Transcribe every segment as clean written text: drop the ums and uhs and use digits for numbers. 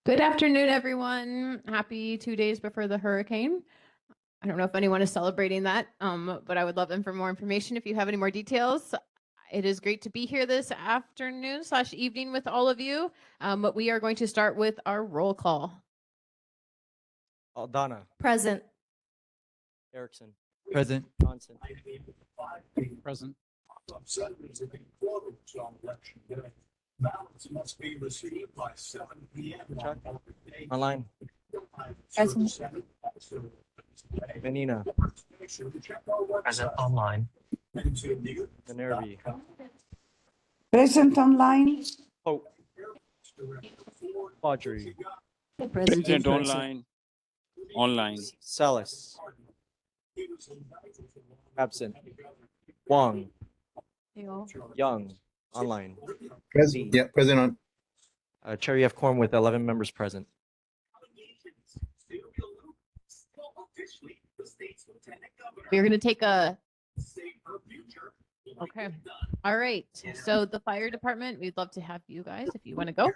Good afternoon, everyone. Happy 2 days before the hurricane. I don't know if anyone is celebrating that, but I would love for more information if you have any more details. It is great to be here this afternoon / evening with all of you. But we are going to start with our roll call. Aldana. Present. Erickson. Present. Johnson. Present. Ballots must be received by 7 p.m. Online. Present. Menina. Present online. Minervi. Present online. Pope. Audrey. Present online. Online. Salas. Absent. Wong. Young. Online. Present. Yeah, present on. Cherry F. Quorum with 11 members present. We're going to take a. Okay. All right. So the fire department, we'd love to have you guys if you want to go. Good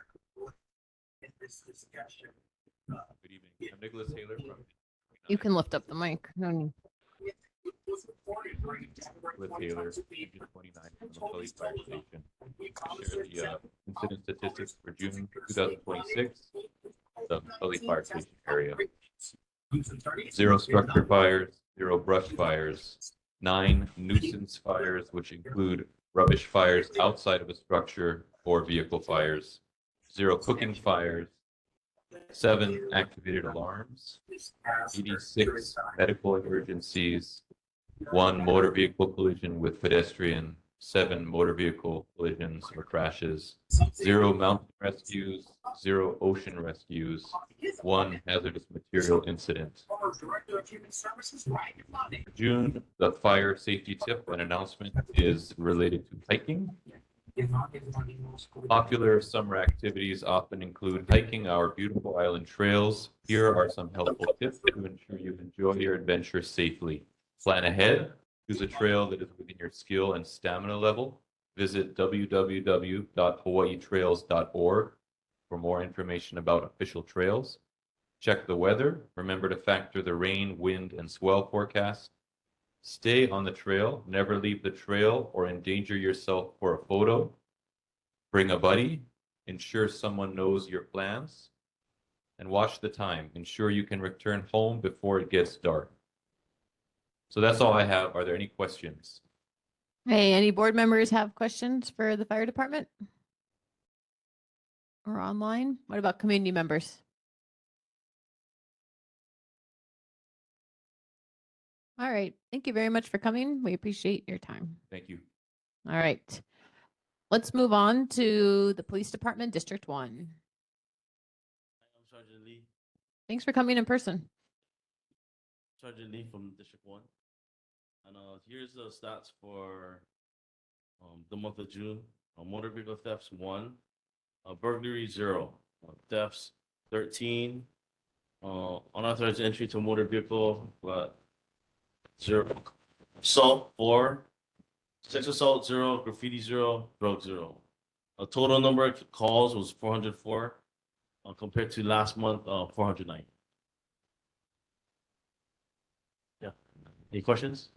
evening. I'm Nicholas Taylor from. You can lift up the mic. No need. With Taylor, Region 29 from the McCully Fire Station. Share the incident statistics for June 2026, the McCully Fire Station area. 0 structure fires, 0 brush fires, 9 nuisance fires, which include rubbish fires outside of a structure or vehicle fires, 0 cooking fires, 7 activated alarms, 86 medical emergencies, 1 motor vehicle collision with pedestrian, 7 motor vehicle collisions or crashes, 0 mountain rescues, 0 ocean rescues, 1 hazardous material incident. June, the fire safety tip and announcement is related to hiking. Popular summer activities often include hiking our beautiful island trails. Here are some helpful tips to ensure you enjoy your adventure safely. Plan ahead. Choose a trail that is within your skill and stamina level. Visit www.hawaiitrails.org for more information about official trails. Check the weather. Remember to factor the rain, wind, and swell forecast. Stay on the trail. Never leave the trail or endanger yourself for a photo. Bring a buddy. Ensure someone knows your plans. And watch the time. Ensure you can return home before it gets dark. So that's all I have. Are there any questions? Hey, any board members have questions for the fire department? Or online? What about community members? All right. Thank you very much for coming. We appreciate your time. Thank you. All right. Let's move on to the police department, District 1. I'm Sergeant Lee. Thanks for coming in person. Sergeant Lee from District 1. And here's the stats for the month of June. Motor vehicle thefts 1, burglary 0, thefts 13, unauthorized entry to motor vehicle 0, assault 4, sex assault 0, graffiti 0, drug 0. A total number of calls was 404 compared to last month 409. Yeah. Any questions?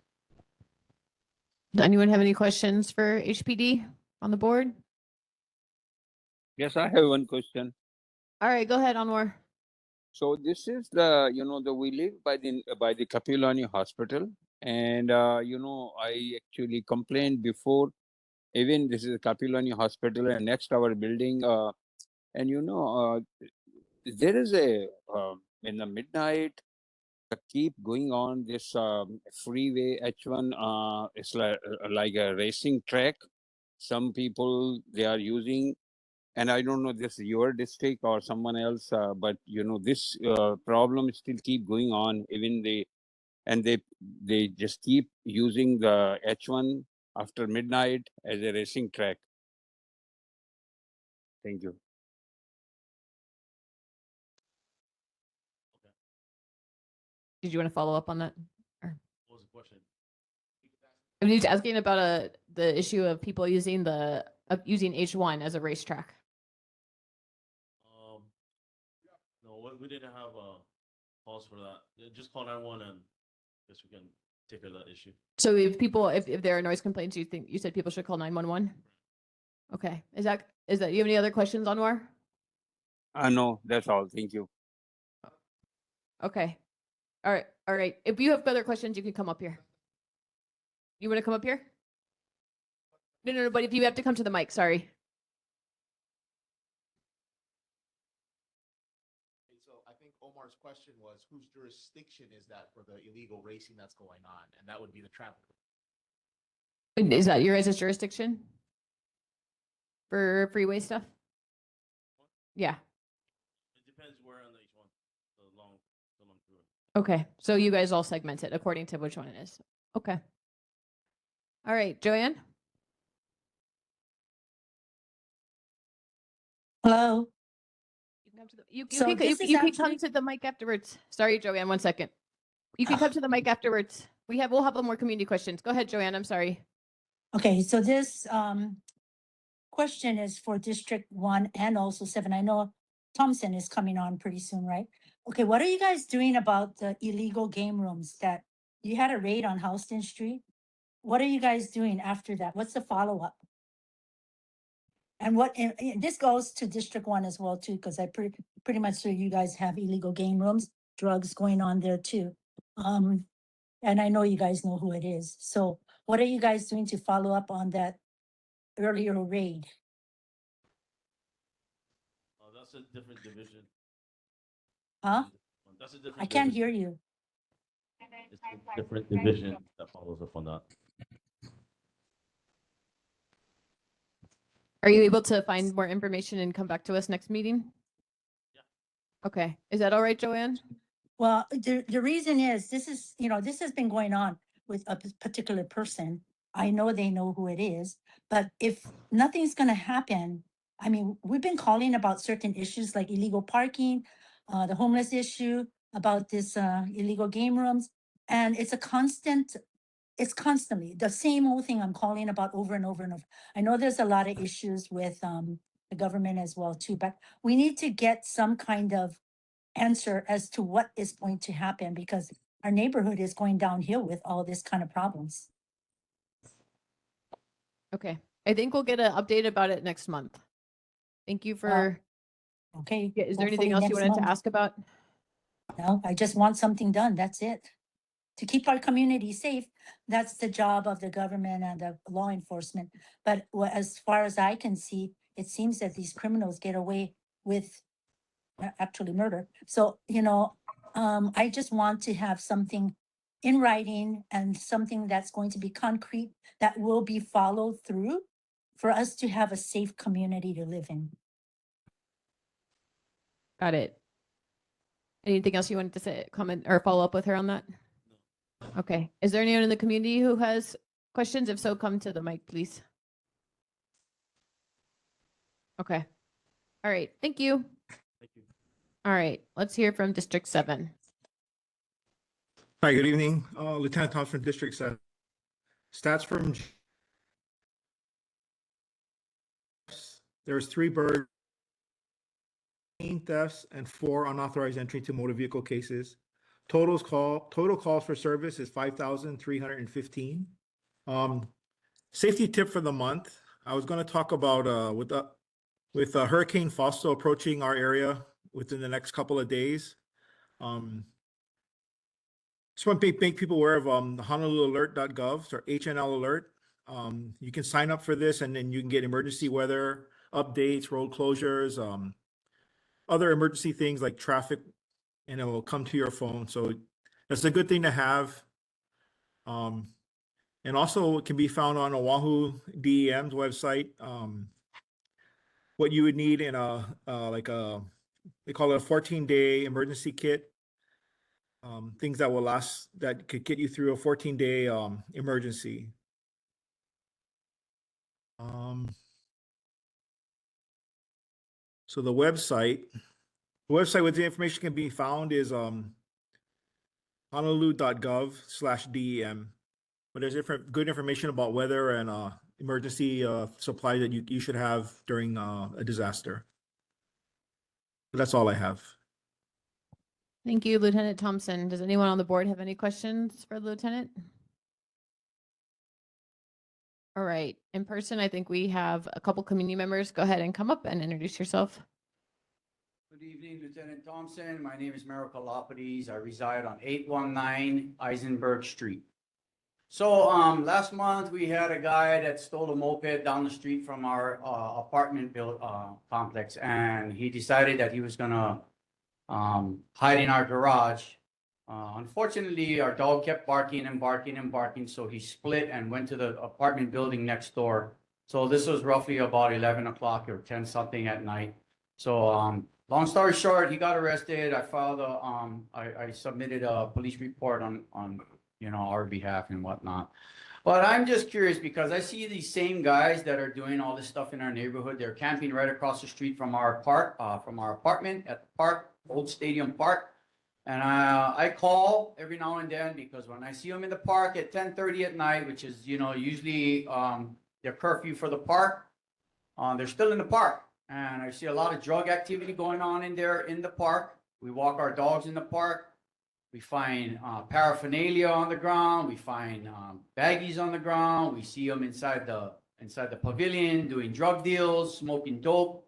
Does anyone have any questions for HPD on the board? Yes, I have one question. All right, go ahead, Anwar. So this is the, we live by the Kapilani Hospital, and I actually complained before. Even this is Kapilani Hospital, and next our building, and there is a in the midnight keep going on this freeway H1. It's like a racing track. Some people they are using. And I don't know this is your district or someone else, but this problem still keep going on. Even they just keep using the H1 after midnight as a racing track. Thank you. Did you want to follow up on that? What was the question? I'm just asking about the issue of people using using H1 as a racetrack? No, we didn't have calls for that. Yeah, just call 911 and I guess we can take care of that issue. So if there are noise complaints, you said people should call 911? Okay. Is that you have any other questions, Anwar? No, that's all. Thank you. Okay. All right. All right. If you have other questions, you can come up here. You want to come up here? No, but if you have to come to the mic, sorry. So I think Omar's question was, whose jurisdiction is that for the illegal racing that's going on? And that would be the traffic. Is that your guys' jurisdiction? For freeway stuff? Yeah. It depends where on each one. The long through it. Okay. So you guys all segment it according to which one it is. Okay. All right, Joanne? Hello. You can come to the, you So can, this is you can actually- come to the mic afterwards. Sorry, Joanne, 1 second. You can come to the mic afterwards. We'll have more community questions. Go ahead, Joanne. I'm sorry. Okay, so this question is for District 1 and also 7. I know Thompson is coming on pretty soon, right? Okay, what are you guys doing about the illegal game rooms that you had a raid on Houston Street? What are you guys doing after that? What's the follow-up? And and this goes to District 1 as well too, because I pretty much sure you guys have illegal game rooms, drugs going on there too. And I know you guys know who it is. So what are you guys doing to follow up on that earlier raid? Oh, that's a different division. Huh? That's a different I can't division. hear you. It's a different division that follows up on that. Are you able to find more information and come back to us next meeting? Yeah. Okay. Is that all right, Joanne? Well, the reason is this has been going on with a particular person. I know they know who it is, but if nothing's going to happen, I mean, we've been calling about certain issues like illegal parking, the homeless issue, about this illegal game rooms, and it's constantly the same old thing I'm calling about over and over and over. I know there's a lot of issues with the government as well too, but we need to get some kind of answer as to what is going to happen because our neighborhood is going downhill with all this kind of problems. Okay. I think we'll get an update about it next month. Thank you for. Okay. Yeah, is there anything hopefully else you next wanted to month. ask about? No, I just want something done. That's it. To keep our community safe, that's the job of the government and the law enforcement. But as far as I can see, it seems that these criminals get away with actually murder. So, I just want to have something in writing and something that's going to be concrete that will be followed through for us to have a safe community to live in. Got it. Anything else you wanted to say, comment or follow up with her on that? Okay. Is there anyone in the community who has questions? If so, come to the mic, please. Okay. All right. Thank you. Thank you. All right. Let's hear from District 7. Hi, good evening. Lieutenant Thompson, District 7. Stats from there's 3 bird thefts and 4 unauthorized entry to motor vehicle cases. Total calls for service is 5,315. Safety tip for the month. I was going to talk about with Hurricane Fausto approaching our area within the next couple of days. Just want to make people aware of the HonoluluAlert.gov or HNL Alert. You can sign up for this, and then you can get emergency weather updates, road closures, other emergency things like traffic, and it will come to your phone. So that's a good thing to have. And also it can be found on Oahu DEM's website. What you would need in they call it a 14-day emergency kit. Things that will last, that could get you through a 14-day emergency. So the website where the information can be found is honolulu.gov/DEM. But there's good information about weather and emergency supply that you should have during a disaster. That's all I have. Thank you, Lieutenant Thompson. Does anyone on the board have any questions for the lieutenant? All right, in person, I think we have a couple community members. Go ahead and come up and introduce yourself. Good evening, Lieutenant Thompson. My name is McCully-Mōʻiliʻili. I reside on 819 Eisenberg Street. So last month we had a guy that stole a moped down the street from our apartment complex, and he decided that he was gonna hide in our garage. Unfortunately, our dog kept barking and barking and barking, so he split and went to the apartment building next door. So this was roughly about 11 o'clock or 10 something at night. So long story short, he got arrested. I filed I submitted a police report on our behalf and whatnot. But I'm just curious because I see these same guys that are doing all this stuff in our neighborhood. They're camping right across the street from our park, from our apartment at the park, Old Stadium Park. And I call every now and then because when I see them in the park at 10:30 at night, which is, usually their curfew for the park, they're still in the park. And I see a lot of drug activity going on in there in the park. We walk our dogs in the park. We find paraphernalia on the ground. We find baggies on the ground. We see them inside the pavilion doing drug deals, smoking dope.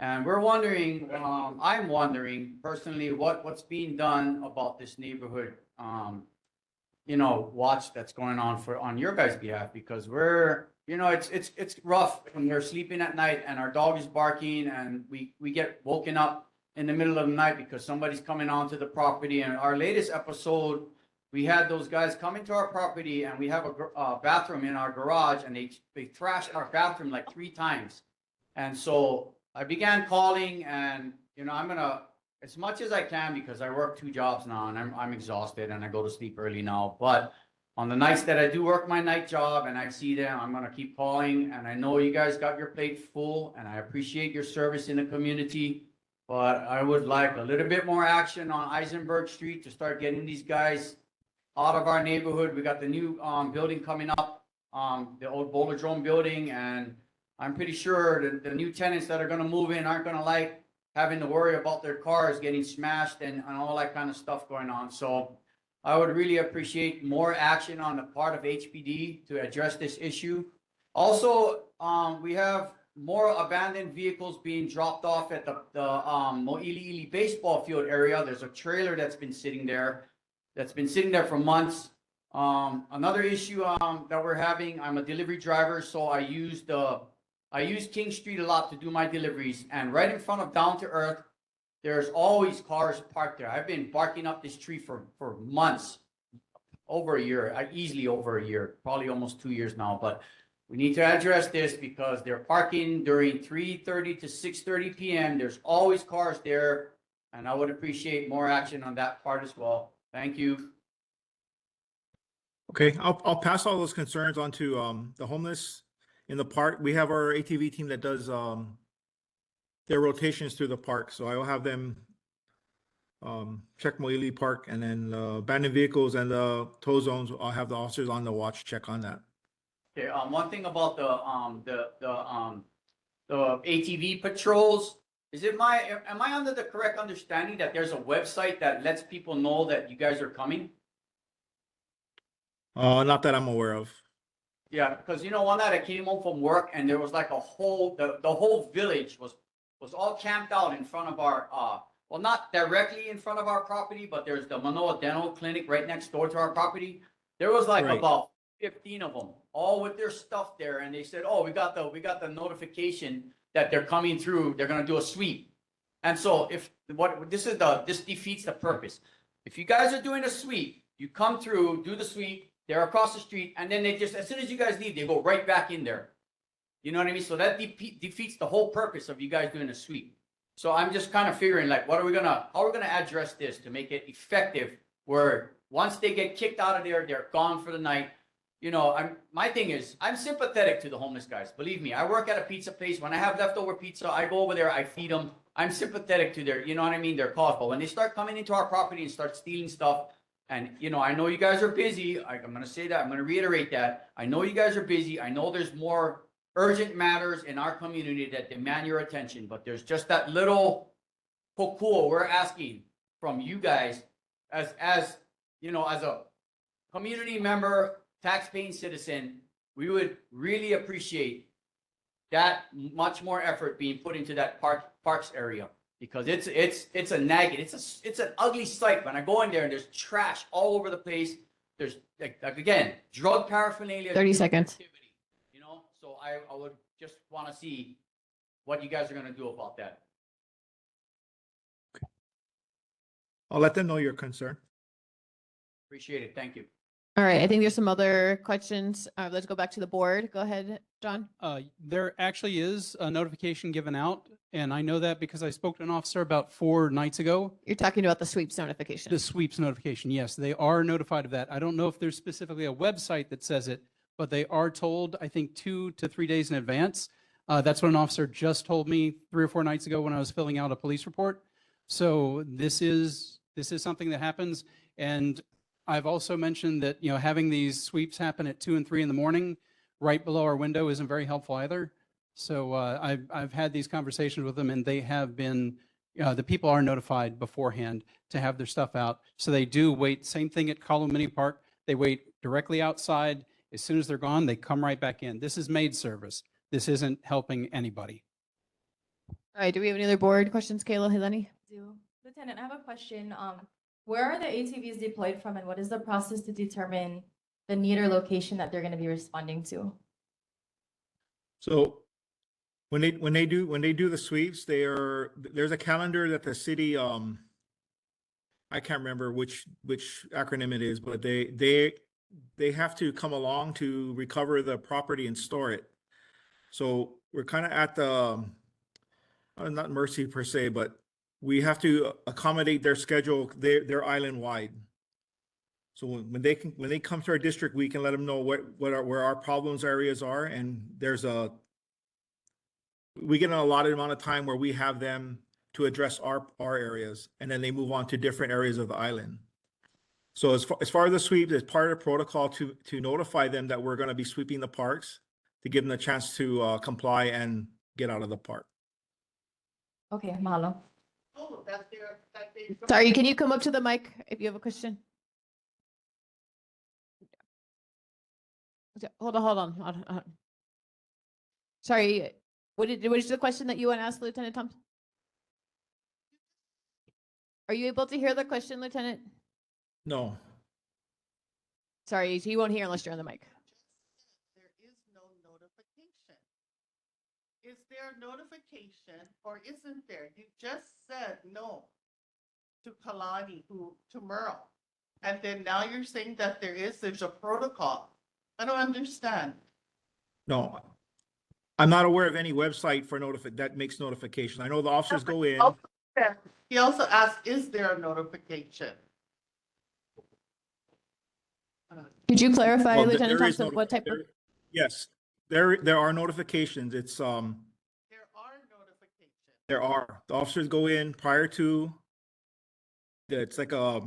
And we're wondering, I'm wondering personally, what's being done about this neighborhood, watch that's going on your guys' behalf, because we're, it's rough when we're sleeping at night and our dog is barking and we get woken up in the middle of the night because somebody's coming onto the property. And our latest episode, we had those guys come into our property and we have a bathroom in our garage, and they thrashed our bathroom like 3 times. And so I began calling, and I'm gonna, as much as I can, because I work 2 jobs now and I'm exhausted and I go to sleep early now. But on the nights that I do work my night job and I see them, I'm gonna keep calling. And I know you guys got your plate full, and I appreciate your service in the community. But I would like a little bit more action on Eisenberg Street to start getting these guys out of our neighborhood. We got the new building coming up, the old Bolodrome building, and I'm pretty sure that the new tenants that are going to move in aren't going to like having to worry about their cars getting smashed and all that kind of stuff going on. So I would really appreciate more action on the part of HPD to address this issue. Also, we have more abandoned vehicles being dropped off at the Mōʻiliʻili baseball field area. There's a trailer that's been sitting there for months. Another issue that we're having, I'm a delivery driver, so I use King Street a lot to do my deliveries. And right in front of Down to Earth, there's always cars parked there. I've been barking up this tree for months, over a year, easily over a year, probably almost 2 years now. But we need to address this because they're parking during 3:30 to 6:30 p.m. There's always cars there, and I would appreciate more action on that part as well. Thank you. Okay, I'll pass all those concerns on to the homeless in the park. We have our ATV team that does their rotations through the park, so I will have them check Mōʻiliʻili Park, and then abandoned vehicles and the tow zones. I'll have the officers on the watch check on that. Okay. One thing about the ATV patrols, am I under the correct understanding that there's a website that lets people know that you guys are coming? Not that I'm aware of. Yeah, because one night I came home from work and there was like the whole village was all camped out in front of our well, not directly in front of our property, but there's the Manoa Dental Clinic right next door to our property. There was like about 15 of them, all with their stuff there, and they said, "Oh, we got the notification that they're coming through. They're gonna do a sweep." And so this defeats the purpose. If you guys are doing a sweep, you come through, do the sweep. They're across the street, and then they just, as soon as you guys leave, they go right back in there. You know what I mean? So that defeats the whole purpose of you guys doing a sweep. So I'm just kind of figuring, like, how are we gonna address this to make it effective? Where once they get kicked out of there, they're gone for the night. My thing is, I'm sympathetic to the homeless guys. Believe me, I work at a pizza place. When I have leftover pizza, I go over there, I feed them. I'm sympathetic to their cause. But when they start coming into our property and start stealing stuff, And, you know, I know you guys are busy. I'm going to say that. I'm going to reiterate that. I know you guys are busy. I know there's more urgent matters in our community that demand your attention, but there's just that little pokua we're asking from you guys as, you know, as a community member, tax-paying citizen. We would really appreciate that much more effort being put into that parks area, because it's a nagging, it's an ugly sight when I go in there and there's trash all over the place. There's like again, drug paraphernalia. 30 seconds. Activity, you know, so I would just want to see what you guys are going to do about that. I'll let them know your concern. Appreciate it. Thank you. All right, I think there's some other questions. Let's go back to the board. Go ahead, John. There actually is a notification given out, and I know that because I spoke to an officer about 4 nights ago. You're talking about the sweeps notification. The sweeps notification, yes, they are notified of that. I don't know if there's specifically a website that says it, but they are told, I think, 2 to 3 days in advance. That's what an officer just told me 3 or 4 nights ago when I was filling out a police report. So this is something that happens. And I've also mentioned that, you know, having these sweeps happen at 2 and 3 in the morning right below our window isn't very helpful either. So I've had these conversations with them, and they have been, the people are notified beforehand to have their stuff out. So they do wait. Same thing at Column Mini Park. They wait directly outside. As soon as they're gone, they come right back in. This is maid service. This isn't helping anybody. All right, do we have any other board questions, Kayla, Heleni? Lieutenant, I have a question. Where are the ATVs deployed from, and what is the process to determine the need or location that they're going to be responding to? So when they do the sweeps, there's a calendar that the city I can't remember which acronym it is, but they have to come along to recover the property and store it. So we're kind of at the not mercy per se, but we have to accommodate their schedule. They're island wide. So when they come to our district, we can let them know where our problems areas are, and we get an allotted amount of time where we have them to address our areas, and then they move on to different areas of the island. So as far as the sweep, it's part of the protocol to notify them that we're going to be sweeping the parks, to give them a chance to comply and get out of the park. Okay, mahalo. Sorry, can you come up to the mic if you have a question? Hold on. Sorry, what is the question that you want to ask, Lieutenant Thompson? Are you able to hear the question, Lieutenant? No. Sorry, you won't hear unless you're on the mic. There is no notification. Is there notification or isn't there? You just said no to Kalani, to Merle. And then now you're saying that there's a protocol. I don't understand. No, I'm not aware of any website for that makes notification. I know the officers go in. He also asked, is there a notification? Could you clarify, Well, Lieutenant there is Thompson, what type of? Yes, there are notifications. It's There are notifications. there are. The officers go in prior to. It's like a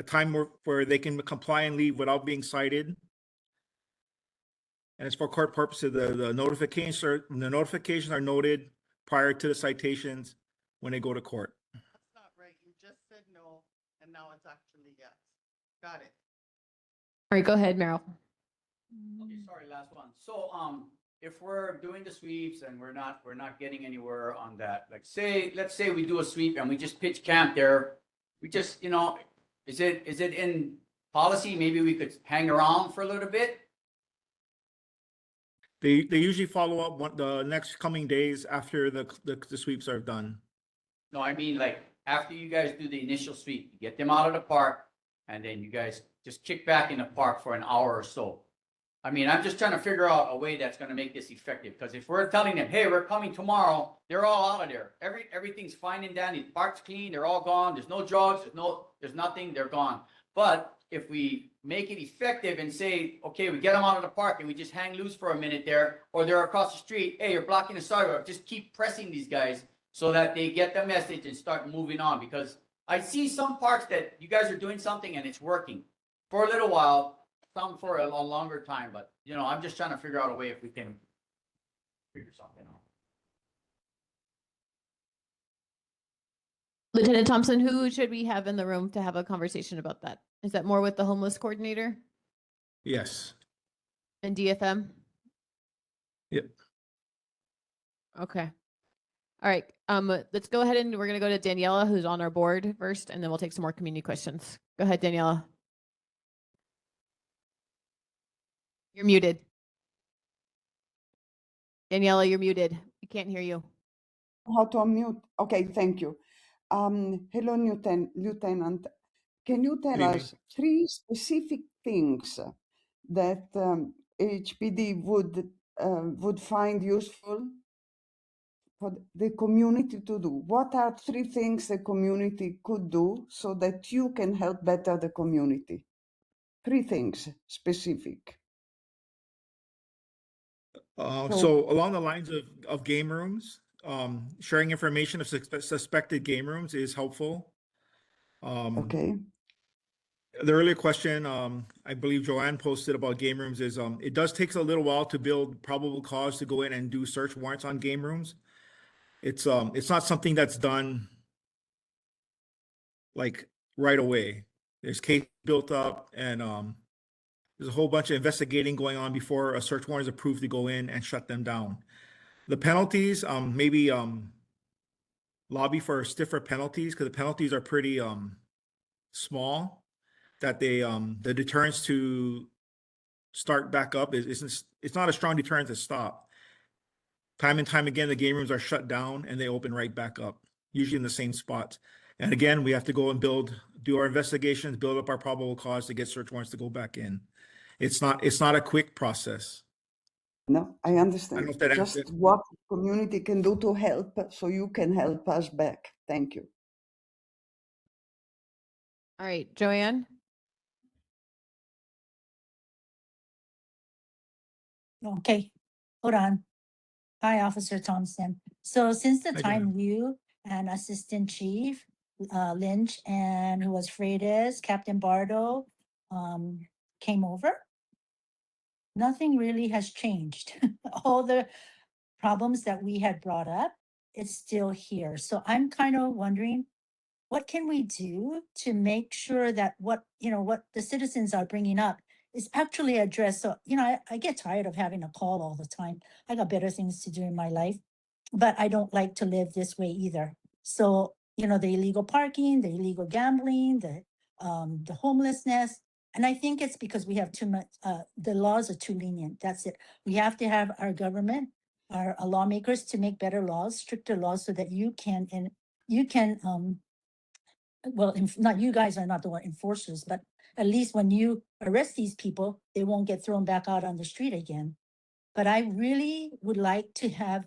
time where they can comply and leave without being cited. And it's for court purposes. The notifications are noted prior to the citations when they go to court. That's not right. You just said no, and now it's actually yes. Got it. All right, go ahead, Meryl. Okay, sorry, last one. So, if we're doing the sweeps and we're not getting anywhere on that, like let's say we do a sweep and we just pitch camp there. We just, you know, is it in policy? Maybe we could hang around for a little bit. They usually follow up the next coming days after the sweeps are done. No, I mean, like, after you guys do the initial sweep, you get them out of the park, and then you guys just kick back in the park for an hour or so. I mean, I'm just trying to figure out a way that's gonna make this effective, because if we're telling them, hey, we're coming tomorrow, they're all out of there. Everything's fine and dandy, the park's clean, they're all gone, there's no drugs, there's nothing, they're gone. But if we make it effective and say, okay, we get them out of the park and we just hang loose for a minute there, or they're across the street, hey, you're blocking the sidewalk, just keep pressing these guys so that they get the message and start moving on, because I see some parks that you guys are doing something and it's working for a little while, some for a longer time, but you know, I'm just trying to figure out a way if we can figure something out. Lieutenant Thompson, who should we have in the room to have a conversation about that? Is that more with the homeless coordinator Yes. and DFM? Yep. Okay. All right. Let's go ahead and we're going to go to Daniela, who's on our board first, and then we'll take some more community questions. Go ahead, Daniela. You're muted. Daniela, you're muted. We can't hear you. How to unmute? Okay, thank you. Hello, Lieutenant. Can you tell evening. us 3 specific things that HPD would find useful for the community to do? What are 3 things the community could do so that you can help better the community? 3 things specific. So along the lines of game rooms, sharing information of suspected game rooms is helpful. Okay. The earlier question, I believe Joanne posted about game rooms is, it does take a little while to build probable cause to go in and do search warrants on game rooms. It's not something that's done like right away. There's case built up and there's a whole bunch of investigating going on before a search warrant is approved to go in and shut them down. The penalties, maybe lobby for stiffer penalties because the penalties are pretty small. That they the deterrence to start back up it's not a strong deterrent to stop. Time and time again, the game rooms are shut down and they open right back up, usually in the same spots. And again, we have to go and do our investigations, build up our probable cause to get search warrants to go back in. It's not a quick process. No, I I don't understand. know if that Just answered. what the community can do to help so you can help us back. Thank you. All right, Joanne. Okay, hold on. Hi, Officer Thompson. So since the Hi, time Joanne. you and Assistant Chief Lynch and who was Freitas, Captain Bardo came over, nothing really has changed. All the problems that we had brought up, it's still here. So I'm kind of wondering, what can we do to make sure that what the citizens are bringing up is actually addressed? So, I get tired of having a call all the time. I got better things to do in my life, but I don't like to live this way either. So, the illegal parking, the illegal gambling, the homelessness. And I think it's because we have too much, the laws are too lenient. That's it. We have to have our government, our lawmakers to make better laws, stricter laws so that you can, well, not you guys are not the one enforcers, but at least when you arrest these people, they won't get thrown back out on the street again. But I really would like to have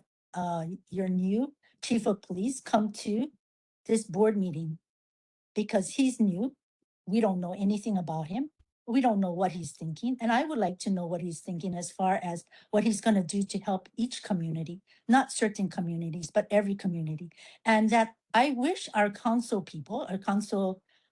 your new chief of police come to this board meeting because he's new. We don't know anything about him. We don't know what he's thinking. And I would like to know what he's thinking as far as what he's going to do to help each community, not certain communities, but every community. And that I wish our council people,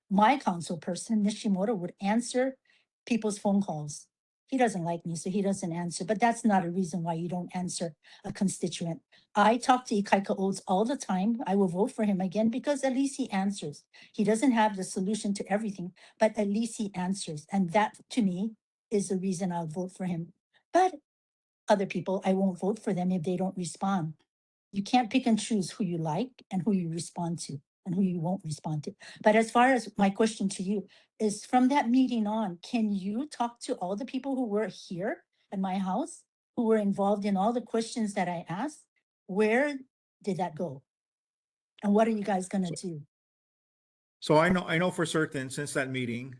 my council person, Nishimoto, would answer people's phone calls. He doesn't like me, so he doesn't answer, but that's not a reason why you don't answer a constituent. I talk to Ikaika Oates all the time. I will vote for him again because at least he answers. He doesn't have the solution to everything, but at least he answers. And that to me is the reason I'll vote for him. But other people, I won't vote for them if they don't respond. You can't pick and choose who you like and who you respond to and who you won't respond to. But as far as my question to you is from that meeting on, can you talk to all the people who were here at my house, who were involved in all the questions that I asked? Where did that go? And what are you guys gonna do? So I know for certain since that meeting,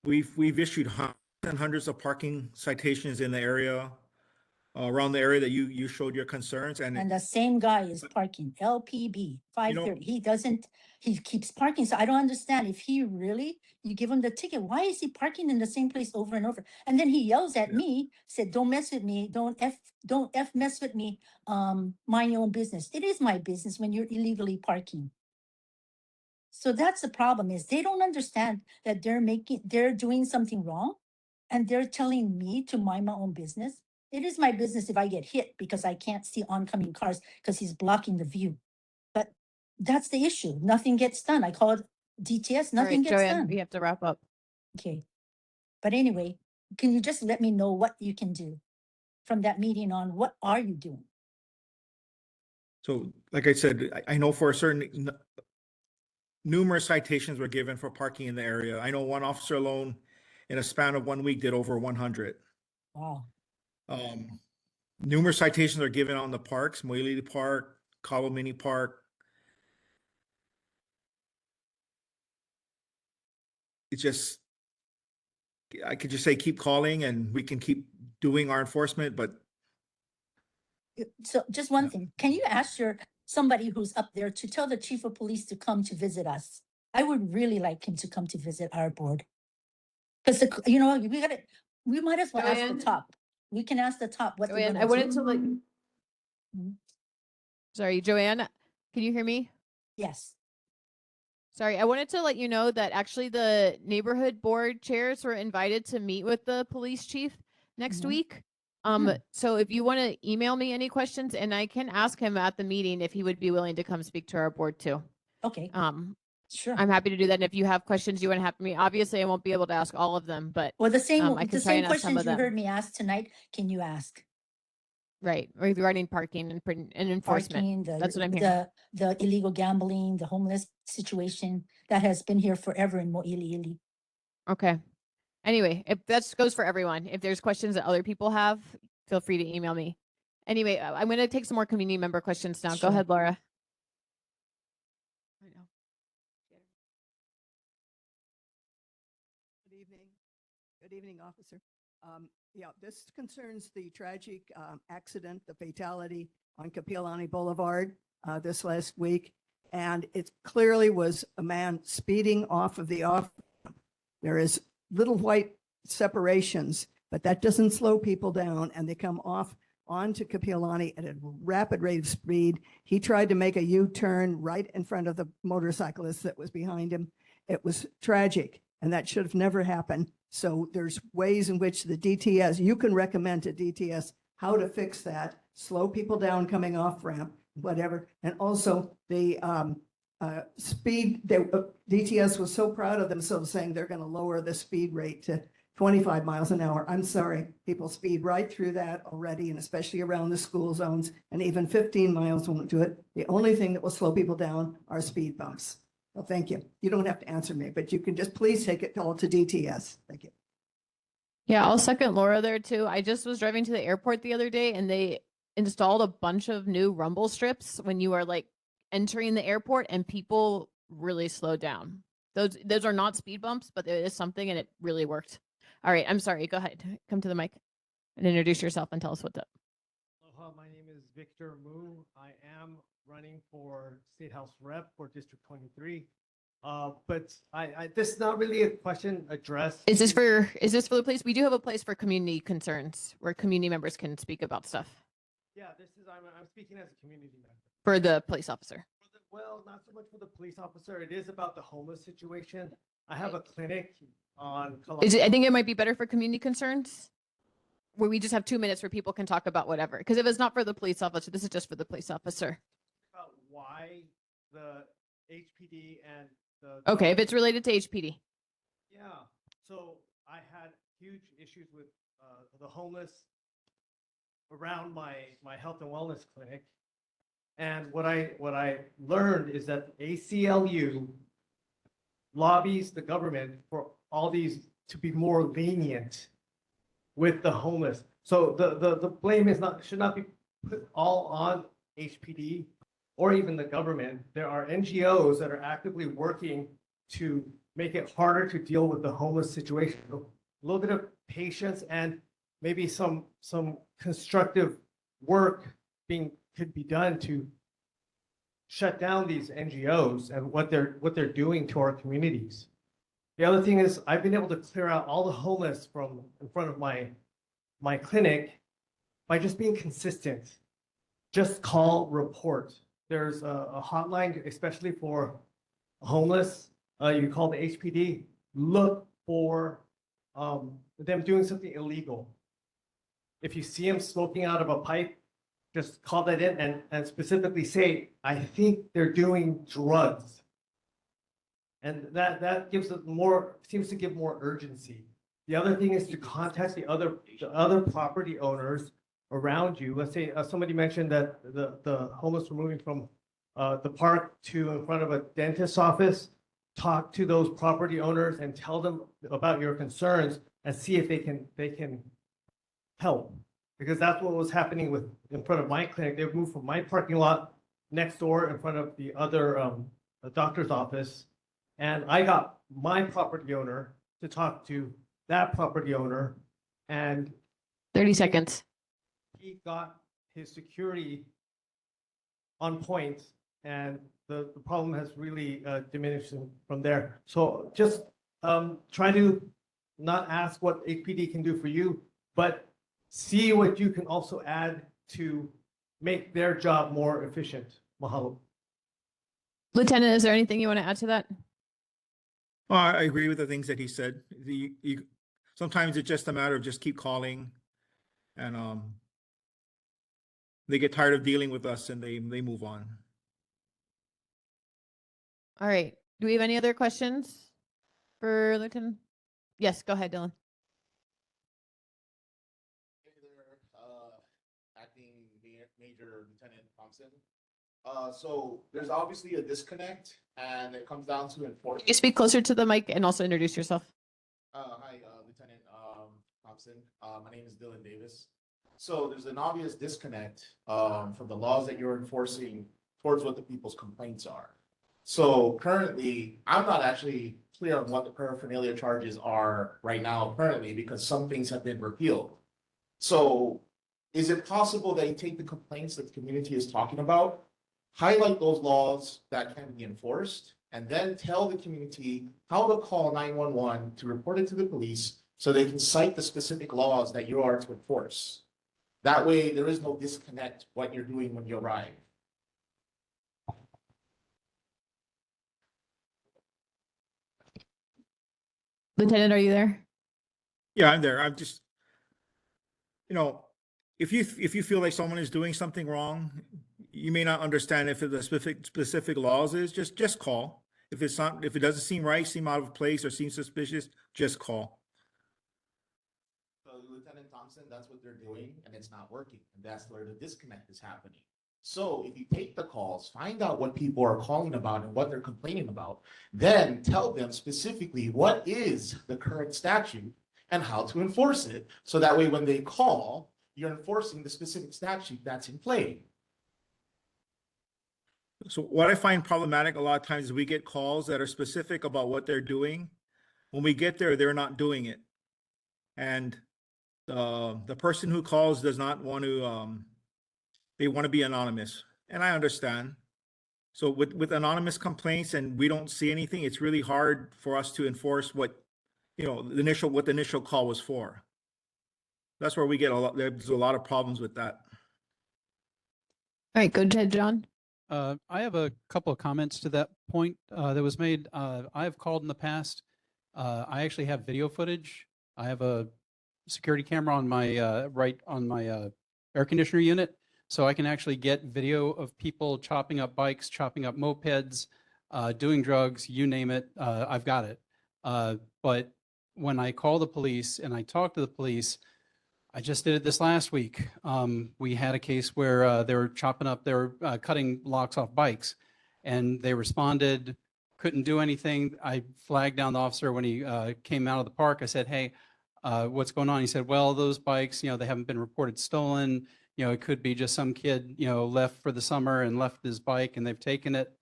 we've issued hundreds and hundreds of parking citations in the area, around the area that you showed your concerns, And the same guy is parking, LPB 530. He keeps parking. So I don't understand if you give him the ticket, why is he parking in the same place over and over? And then he yells at me, said, don't mess with me, don't mess with me, mind your own business. It is my business when you're illegally parking. So that's the problem is they don't understand that they're doing something wrong and they're telling me to mind my own business. It is my business if I get hit because I can't see oncoming cars because he's blocking the view. But that's the issue. Nothing gets done. I call it DTS, All nothing right, gets Joanne, done. we have to wrap up. Okay. But anyway, can you just let me know what you can do from that meeting on? What are you doing? So, like I said, I know for a certain, numerous citations were given for parking in the area. I know one officer alone in a span of 1 week did over 100. Wow. Numerous citations are given on the parks, Mōʻiliʻili Park, Cabo Mini Park. It's just, I could just say, keep calling and we can keep doing our enforcement, but So just one thing, can you ask somebody who's up there to tell the chief of police to come to visit us? I would really like him to come to visit our board. Because we might as well ask Joanne? the top. We can ask the top what they're Joanne, gonna I wanted do. to like, Mhm. sorry, Joanne, can you hear me? Yes. Sorry, I wanted to let you know that actually the neighborhood board chairs were invited to meet with the police chief next Mhm. week. Hmm. So if you want to email me any questions, and I can ask him at the meeting if he would be willing to come speak to our board too. Okay, sure. I'm happy to do that. And if you have questions you want to have me, obviously I won't be able to ask all of them, but Well, I can the try same and ask some questions of you them. heard me ask tonight, can you ask? Right, regarding parking and enforcement. Parking, That's what I'm hearing. the illegal gambling, the homeless situation that has been here forever in Mōʻiliʻili. Okay. Anyway, if that goes for everyone, if there's questions that other people have, feel free to email me. Anyway, I'm going to take some more community member questions now. Go Sure. ahead, Laura. Good evening. Good evening, officer. Yeah, this concerns the tragic accident, the fatality on Kapiolani Boulevard this last week. And it clearly was a man speeding off of the off. There is little white separations, but that doesn't slow people down, and they come off onto Kapiolani at a rapid rate of speed. He tried to make a U-turn right in front of the motorcyclist that was behind him. It was tragic, and that should have never happened. So there's ways in which the DTS, you can recommend to DTS how to fix that, slow people down coming off ramp, whatever. And also the speed, DTS was so proud of themselves saying they're going to lower the speed rate to 25 miles an hour. I'm sorry, people speed right through that already, and especially around the school zones, and even 15 miles won't do it. The only thing that will slow people down are speed bumps. Well, thank you. You don't have to answer me, but you can just please take it all to DTS. Thank you. Yeah, I'll second Laura there too. I just was driving to the airport the other day and they installed a bunch of new rumble strips when you are like entering the airport, and people really slowed down. Those are not speed bumps, but it is something, and it really worked. All right, I'm sorry. Go ahead. Come to the mic and introduce yourself and tell us what's up. Aloha, my name is Victor Mu. I am running for State House Rep for District 23. But this is not really a question addressed. Is this for the place? We do have a place for community concerns where community members can speak about stuff. Yeah, I'm speaking as a community member. For the police officer. Well, not so much for the police officer. It is about the homeless situation. I have a clinic on I think it might be better for community concerns where we just have 2 minutes where people can talk about whatever. Because if it's not for the police officer, this is just for the police officer. About why the HPD and the Okay, if it's related to HPD. Yeah, so I had huge issues with the homeless around my health and wellness clinic. And what I learned is that ACLU lobbies the government for all these to be more lenient with the homeless. So the blame should not be put all on HPD or even the government. There are NGOs that are actively working to make it harder to deal with the homeless situation. A little bit of patience and maybe some constructive work could be done to shut down these NGOs and what they're doing to our communities. The other thing is I've been able to clear out all the homeless from in front of my clinic by just being consistent. Just call, report. There's a hotline, especially for homeless, you call the HPD, look for them doing something illegal. If you see them smoking out of a pipe, just call that in and specifically say, I think they're doing drugs. And that gives it more, seems to give more urgency. The other thing is to contact the other property owners around you. Let's say somebody mentioned that the homeless were moving from the park to in front of a dentist's office. Talk to those property owners and tell them about your concerns and see if they can help. Because that's what was happening in front of my clinic. They moved from my parking lot next door in front of the other the doctor's office. And I got my property owner to talk to that property owner, and 30 seconds. he got his security on point, and the problem has really diminished from there. So just try to not ask what HPD can do for you, but see what you can also add to make their job more efficient. Mahalo. Lieutenant, is there anything you want to add to that? I agree with the things that he said. Sometimes it's just a matter of just keep calling, and they get tired of dealing with us and they move on. All right. Do we have any other questions for Lieutenant? Yes, go ahead, Dylan. Acting Major Lieutenant Thompson. So there's obviously a disconnect, and it comes down to enforcement. Can you speak closer to the mic and also introduce yourself? Hi, Lieutenant Thompson. My name is Dylan Davis. So there's an obvious disconnect from the laws that you're enforcing towards what the people's complaints are. So currently, I'm not actually clear on what the paraphernalia charges are right now currently, because some things have been repealed. So is it possible that you take the complaints that the community is talking about, highlight those laws that can be enforced, and then tell the community how to call 911 to report it to the police so they can cite the specific laws that you are to enforce? That way, there is no disconnect what you're doing when you arrive. Lieutenant, are you there? Yeah, I'm there. I'm just, if you feel like someone is doing something wrong, you may not understand if the specific laws is just call. If it doesn't seem right, seem out of place, or seem suspicious, just call. So Lieutenant Thompson, that's what they're doing, and it's not working, and that's where the disconnect is happening. So if you take the calls, find out what people are calling about and what they're complaining about, then tell them specifically what is the current statute and how to enforce it. So that way, when they call, you're enforcing the specific statute that's in play. So what I find problematic a lot of times is we get calls that are specific about what they're doing. When we get there, they're not doing it. And the person who calls does not want to, they want to be anonymous. And I understand. So with anonymous complaints and we don't see anything, it's really hard for us to enforce what the initial call was for. That's where we get there's a lot of problems with that. All right, go ahead, John. I have a couple of comments to that point that was made. I have called in the past. I actually have video footage. I have a security camera on my right on my air conditioner unit, so I can actually get video of people chopping up bikes, chopping up mopeds, doing drugs, you name it. I've got it. But when I call the police and I talk to the police, I just did it this last week. We had a case where they were cutting locks off bikes, and they responded, couldn't do anything. I flagged down the officer when he came out of the park. I said, hey, what's going on? He said, well, those bikes, they haven't been reported stolen. It could be just some kid, left for the summer and left his bike and they've taken it.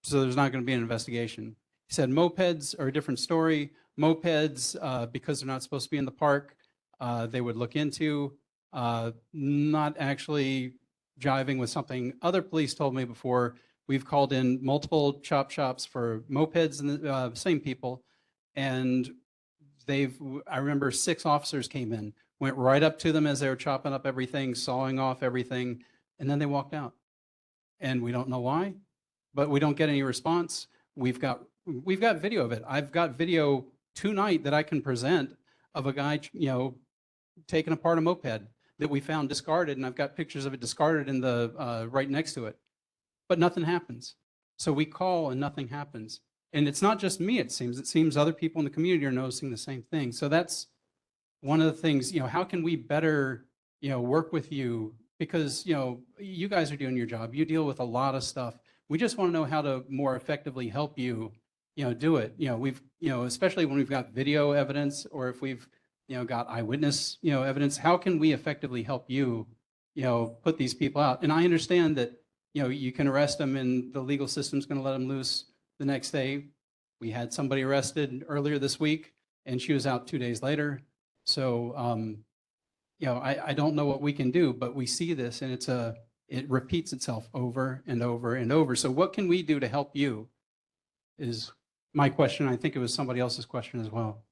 So there's not going to be an investigation. He said, mopeds are a different story. Mopeds, because they're not supposed to be in the park, they would look into, not actually jiving with something other police told me before. We've called in multiple chop shops for mopeds and the same people. And I remember 6 officers came in, went right up to them as they were chopping up everything, sawing off everything, and then they walked out. And we don't know why, but we don't get any response. we've got video of it. I've got video tonight that I can present of a guy, taking apart a moped that we found discarded, and I've got pictures of it discarded in the right next to it. But nothing happens. So we call and nothing happens. And it's not just me, it seems. It seems other people in the community are noticing the same thing. So that's one of the things, how can we better, work with you? Because, you guys are doing your job. You deal with a lot of stuff. We just want to know how to more effectively help you, do it. We've, especially when we've got video evidence, or if we've, got eyewitness, evidence, how can we effectively help you, put these people out? And I understand that, you can arrest them and the legal system's going to let them loose the next day. We had somebody arrested earlier this week and she was out 2 days later. So, I don't know what we can do, but we see this and it repeats itself over and over and over. So what can we do to help you is my question. I think it was somebody else's question as well.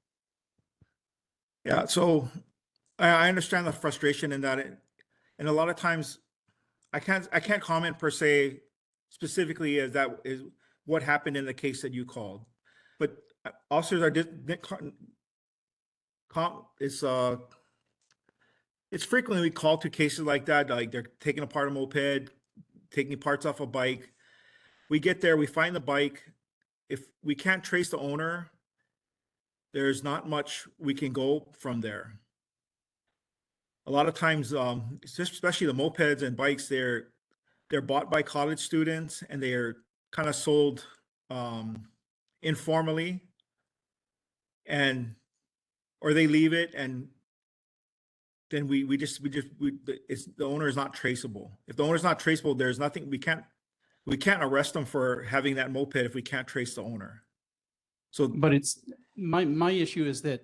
Yeah, so I understand the frustration in that, and a lot of times I can't comment per se specifically as that is what happened in the case that you called, but officers are it's frequently called to cases like that, like they're taking apart a moped, taking parts off a bike. We get there, we find the bike. If we can't trace the owner, there's not much we can go from there. A lot of times, especially the mopeds and bikes, they're bought by college students and they're kind of sold informally, or they leave it, and then it's the owner is not traceable. If the owner is not traceable, there's nothing we can't arrest them for having that moped if we can't trace the owner. So, but it's my issue is that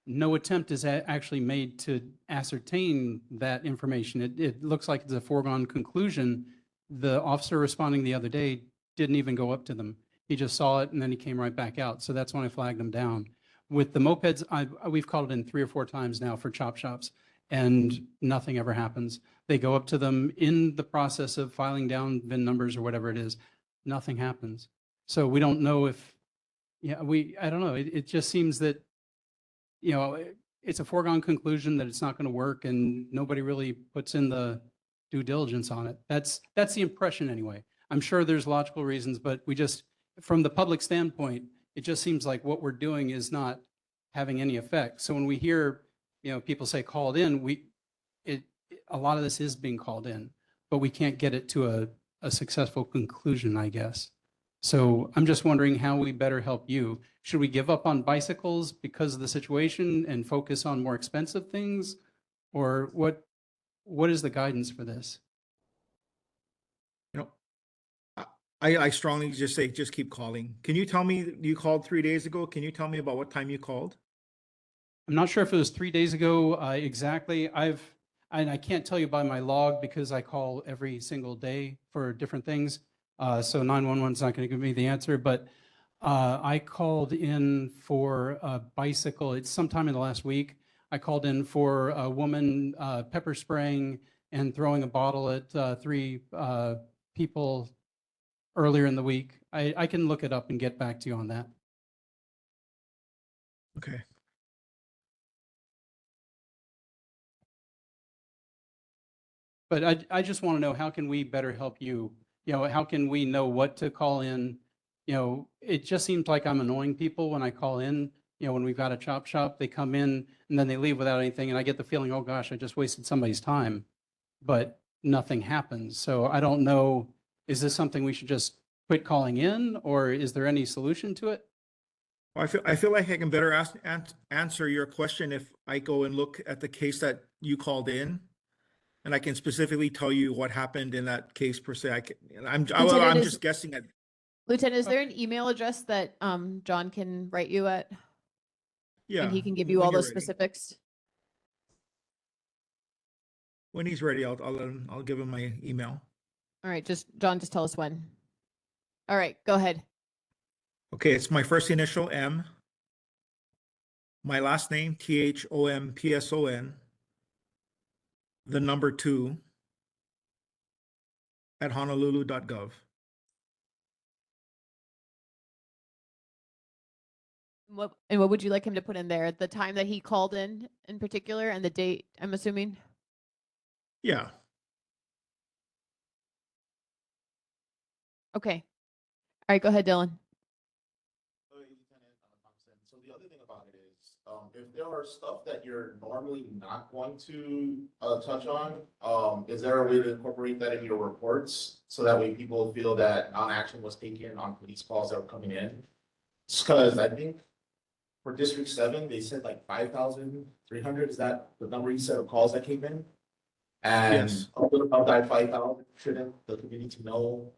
no attempt is actually made to ascertain that information. It looks like it's a foregone conclusion. The officer responding the other day didn't even go up to them. He just saw it and then he came right back out. So that's when I flagged him down. With the mopeds, we've called it in 3 or 4 times now for chop shops and nothing ever happens. They go up to them in the process of filing down VIN numbers or whatever it is. Nothing happens. So we don't know if, I don't know. It just seems that, it's a foregone conclusion that it's not going to work and nobody really puts in the due diligence on it. That's the impression anyway. I'm sure there's logical reasons, but from the public standpoint, it just seems like what we're doing is not having any effect. So when we hear, people say called in, a lot of this is being called in, but we can't get it to a successful conclusion, I guess. So I'm just wondering how we better help you. Should we give up on bicycles because of the situation and focus on more expensive things? Or what is the guidance for this? I strongly just say, just keep calling. Can you tell me, you called 3 days ago? Can you tell me about what time you called? I'm not sure if it was 3 days ago exactly. I can't tell you by my log because I call every single day for different things. So 911 is not going to give me the answer, but I called in for a bicycle. It's sometime in the last week. I called in for a woman pepper spraying and throwing a bottle at 3 people earlier in the week. I can look it up and get back to you on that. Okay. But I just want to know, how can we better help you? How can we know what to call in? It just seems like I'm annoying people when I call in. When we've got a chop shop, they come in and then they leave without anything. And I get the feeling, oh gosh, I just wasted somebody's time, but nothing happens. So I don't know, is this something we should just quit calling in, or is there any solution to it? I feel like I can better answer your question if I go and look at the case that you called in, and I can specifically tell you what happened in that case per se. I'm just guessing at. Lieutenant, is there an email address that John can write you at? Yeah. And he can give you all those specifics. When he's ready, I'll give him my email. All right, John, just tell us when. All right, go ahead. Okay, it's my first initial M, my last name THOMPSON, the number 2 at honolulu.gov. What would you like him to put in there? The time that he called in particular, and the date, I'm assuming? Yeah. Okay. All right, go ahead, Dylan. So the other thing about it is, if there are stuff that you're normally not going to touch on, is there a way to incorporate that in your reports so that way people feel that non-action was taken on police calls that were coming in? Because I think for District 7, they said like 5,300. Is that the number you said of calls that came in? And Yes. of that 5,000, shouldn't the community know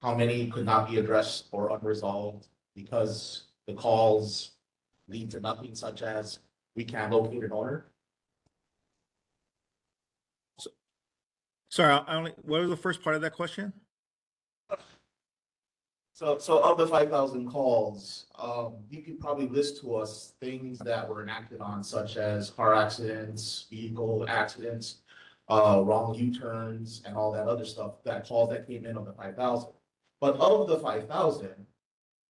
how many could not be addressed or unresolved because the calls lead to nothing, such as we can't locate an owner? Sorry, I only, what was the first part of that question? So of the 5,000 calls, you could probably list to us things that were enacted on, such as car accidents, vehicle accidents, wrong U-turns, and all that other stuff, that calls that came in on the 5,000. But of the 5,000,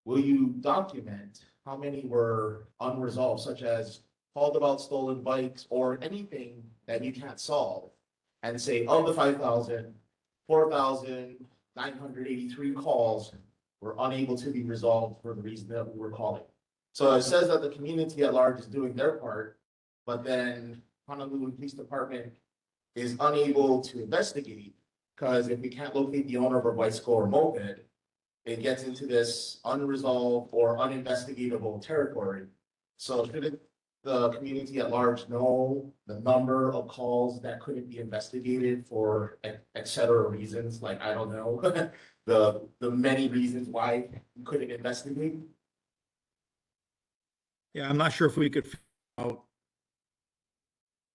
will you document how many were unresolved, such as called about stolen bikes or anything that you can't solve? And say, of the 5,000, 4,983 calls were unable to be resolved for the reason that we were calling. So it says that the community at large is doing their part, but then Honolulu Police Department is unable to investigate, because if we can't locate the owner of a bicycle or moped, it gets into this unresolved or uninvestigatable territory. So shouldn't the community at large know the number of calls that couldn't be investigated for et cetera reasons? Like, I don't know, the many reasons why you couldn't investigate? Yeah, I'm not sure if we could figure out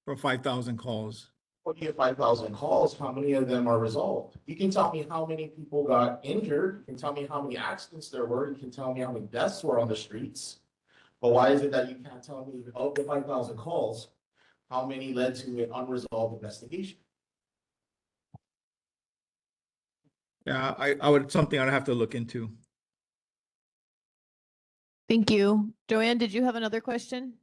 for 5,000 calls. When you get 5,000 calls, how many of them are resolved? You can tell me how many people got injured. You can tell me how many accidents there were. You can tell me how many deaths were on the streets. But why is it that you can't tell me of the 5,000 calls, how many led to an unresolved investigation? Yeah, I would, something I'd have to look into. Thank you. Joanne, did you have another question?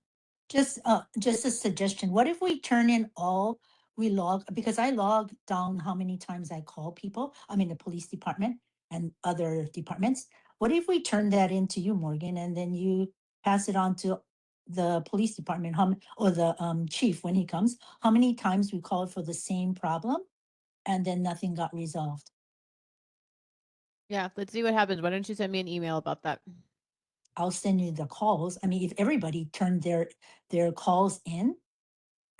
Just a suggestion. What if we turn in all we log, because I log down how many times I call people, I mean, the police department and other departments. What if we turn that into you, Morgan, and then you pass it on to the police department, or the chief when he comes, how many times we called for the same problem and then nothing got resolved? Yeah, let's see what happens. Why don't you send me an email about that? I'll send you the calls. I mean, if everybody turned their calls in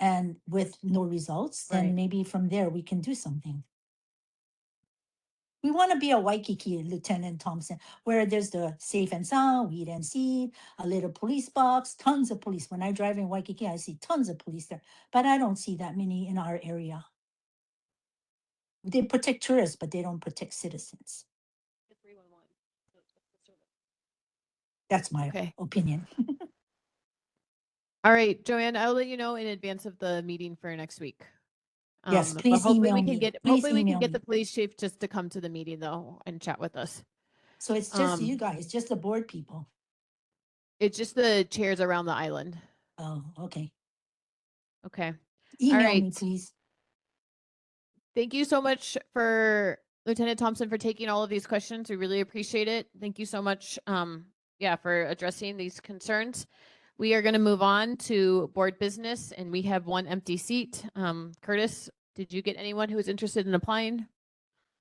and with no results, then Right. maybe from there we can do something. We want to be a Waikiki, Lieutenant Thompson, where there's the safe and sound, weed and seed, a little police box, tons of police. When I drive in Waikiki, I see tons of police there, but I don't see that many in our area. They protect tourists, but they don't protect citizens. That's my Okay. opinion. All right, Joanne, I'll let you know in advance of the meeting for next week. Yes, But please hopefully email we can me. get Please hopefully we can email get me. the police chief just to come to the meeting though and chat with us. So it's just you Um, guys, just the board people. It's just the chairs around the island. Oh, okay. Okay. All Email right. me, please. Thank you so much for Lieutenant Thompson for taking all of these questions. We really appreciate it. Thank you so much, yeah, for addressing these concerns. We are going to move on to board business, and we have one empty seat. Curtis, did you get anyone who is interested in applying?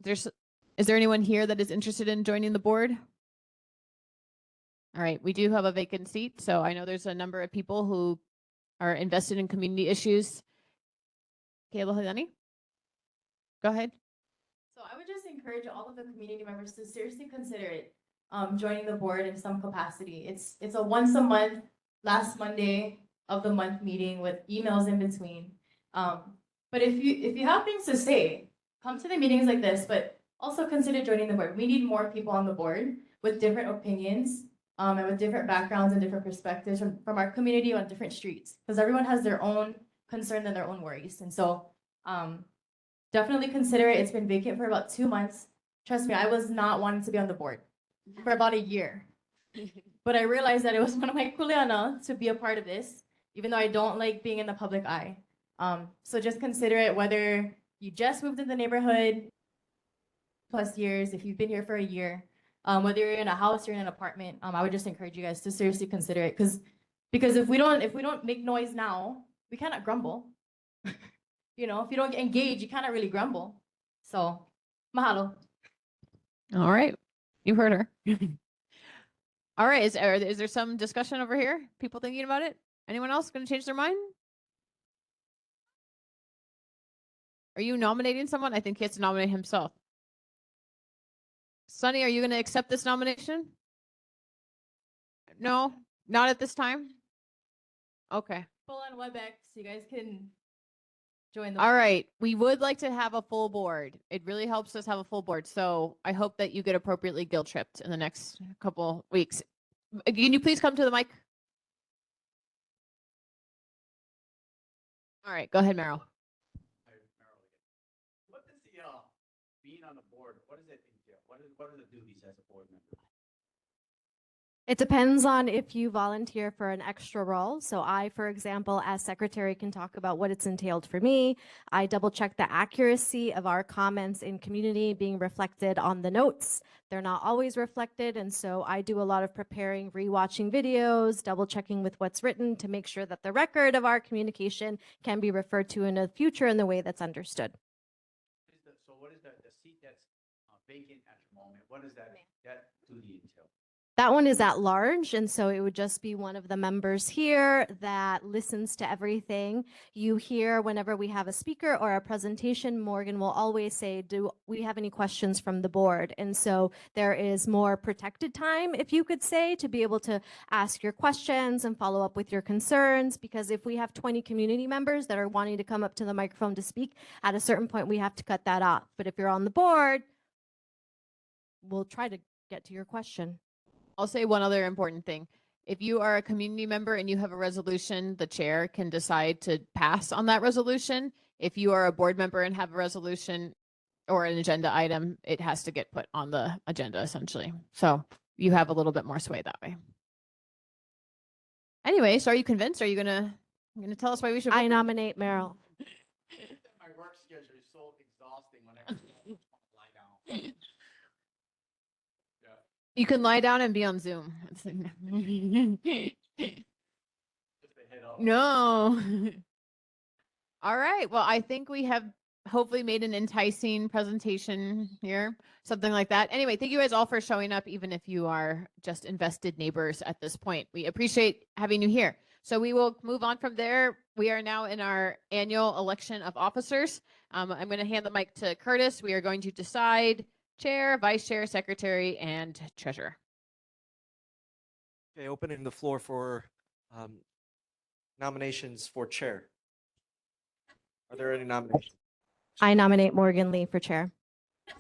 Is there anyone here that is interested in joining the board? All right, we do have a vacant seat, so I know there's a number of people who are invested in community issues. Kayla Hilani? Go ahead. So I would just encourage all of the community members to seriously consider it, joining the board in some capacity. It's a once a month, last Monday of the month meeting with emails in between. But if you have things to say, come to the meetings like this, but also consider joining the board. We need more people on the board with different opinions, and with different backgrounds and different perspectives from our community on different streets, because everyone has their own concerns and their own worries. And so, definitely consider it. It's been vacant for about 2 months. Trust me, I was not wanting to be on the board for about a year. but I realized that it was one of my kuleana to be a part of this, even though I don't like being in the public eye. So just consider it whether you just moved in the neighborhood plus years, if you've been here for a year, whether you're in a house or in an apartment, I would just encourage you guys to seriously consider it because if we don't make noise now, we cannot grumble. You know, if you don't get engaged, you cannot really grumble. So, mahalo. All right. You heard her. All right. Is there some discussion over here? People thinking about it? Anyone else going to change their mind? Are you nominating someone? I think he has to nominate himself. Sonny, are you going to accept this nomination? No, not at this time. Okay. Full on WebEx, you guys can join the. All right. We would like to have a full board. It really helps us have a full board. So I hope that you get appropriately guilt tripped in the next couple weeks. Can you please come to the mic? All right. Go ahead, Meryl. What does the being on the board? What does it entail? What are the duties as a board member? It depends on if you volunteer for an extra role. So I, for example, as secretary can talk about what it's entailed for me. I double check the accuracy of our comments in community being reflected on the notes. They're not always reflected. And so I do a lot of preparing, rewatching videos, double checking with what's written to make sure that the record of our communication can be referred to in the future in the way that's understood. So what is the seat that's vacant at the moment? What does that duty entail? That one is at large, and so it would just be one of the members here that listens to everything. You hear whenever we have a speaker or a presentation, Morgan will always say, do we have any questions from the board? And so there is more protected time, if you could say, to be able to ask your questions and follow up with your concerns, because if we have 20 community members that are wanting to come up to the microphone to speak, at a certain point, we have to cut that off. But if you're on the board, we'll try to get to your question. I'll say one other important thing. If you are a community member and you have a resolution, the chair can decide to pass on that resolution. If you are a board member and have a resolution or an agenda item, it has to get put on the agenda essentially. So you have a little bit more sway that way. Anyway, so are you convinced? Are you gonna tell us why we should vote? I nominate Meryl. My work schedule is so exhausting when I lie down. You can lie down and be on Zoom. No. All right. Well, I think we have hopefully made an enticing presentation here, something like that. Anyway, thank you guys all for showing up, even if you are just invested neighbors at this point. We appreciate having you here. So we will move on from there. We are now in our annual election of officers. I'm going to hand the mic to Curtis. We are going to decide chair, vice chair, secretary, and treasurer. Okay, opening the floor for nominations for chair. Are there any nominations? I nominate Morgan Lee for chair.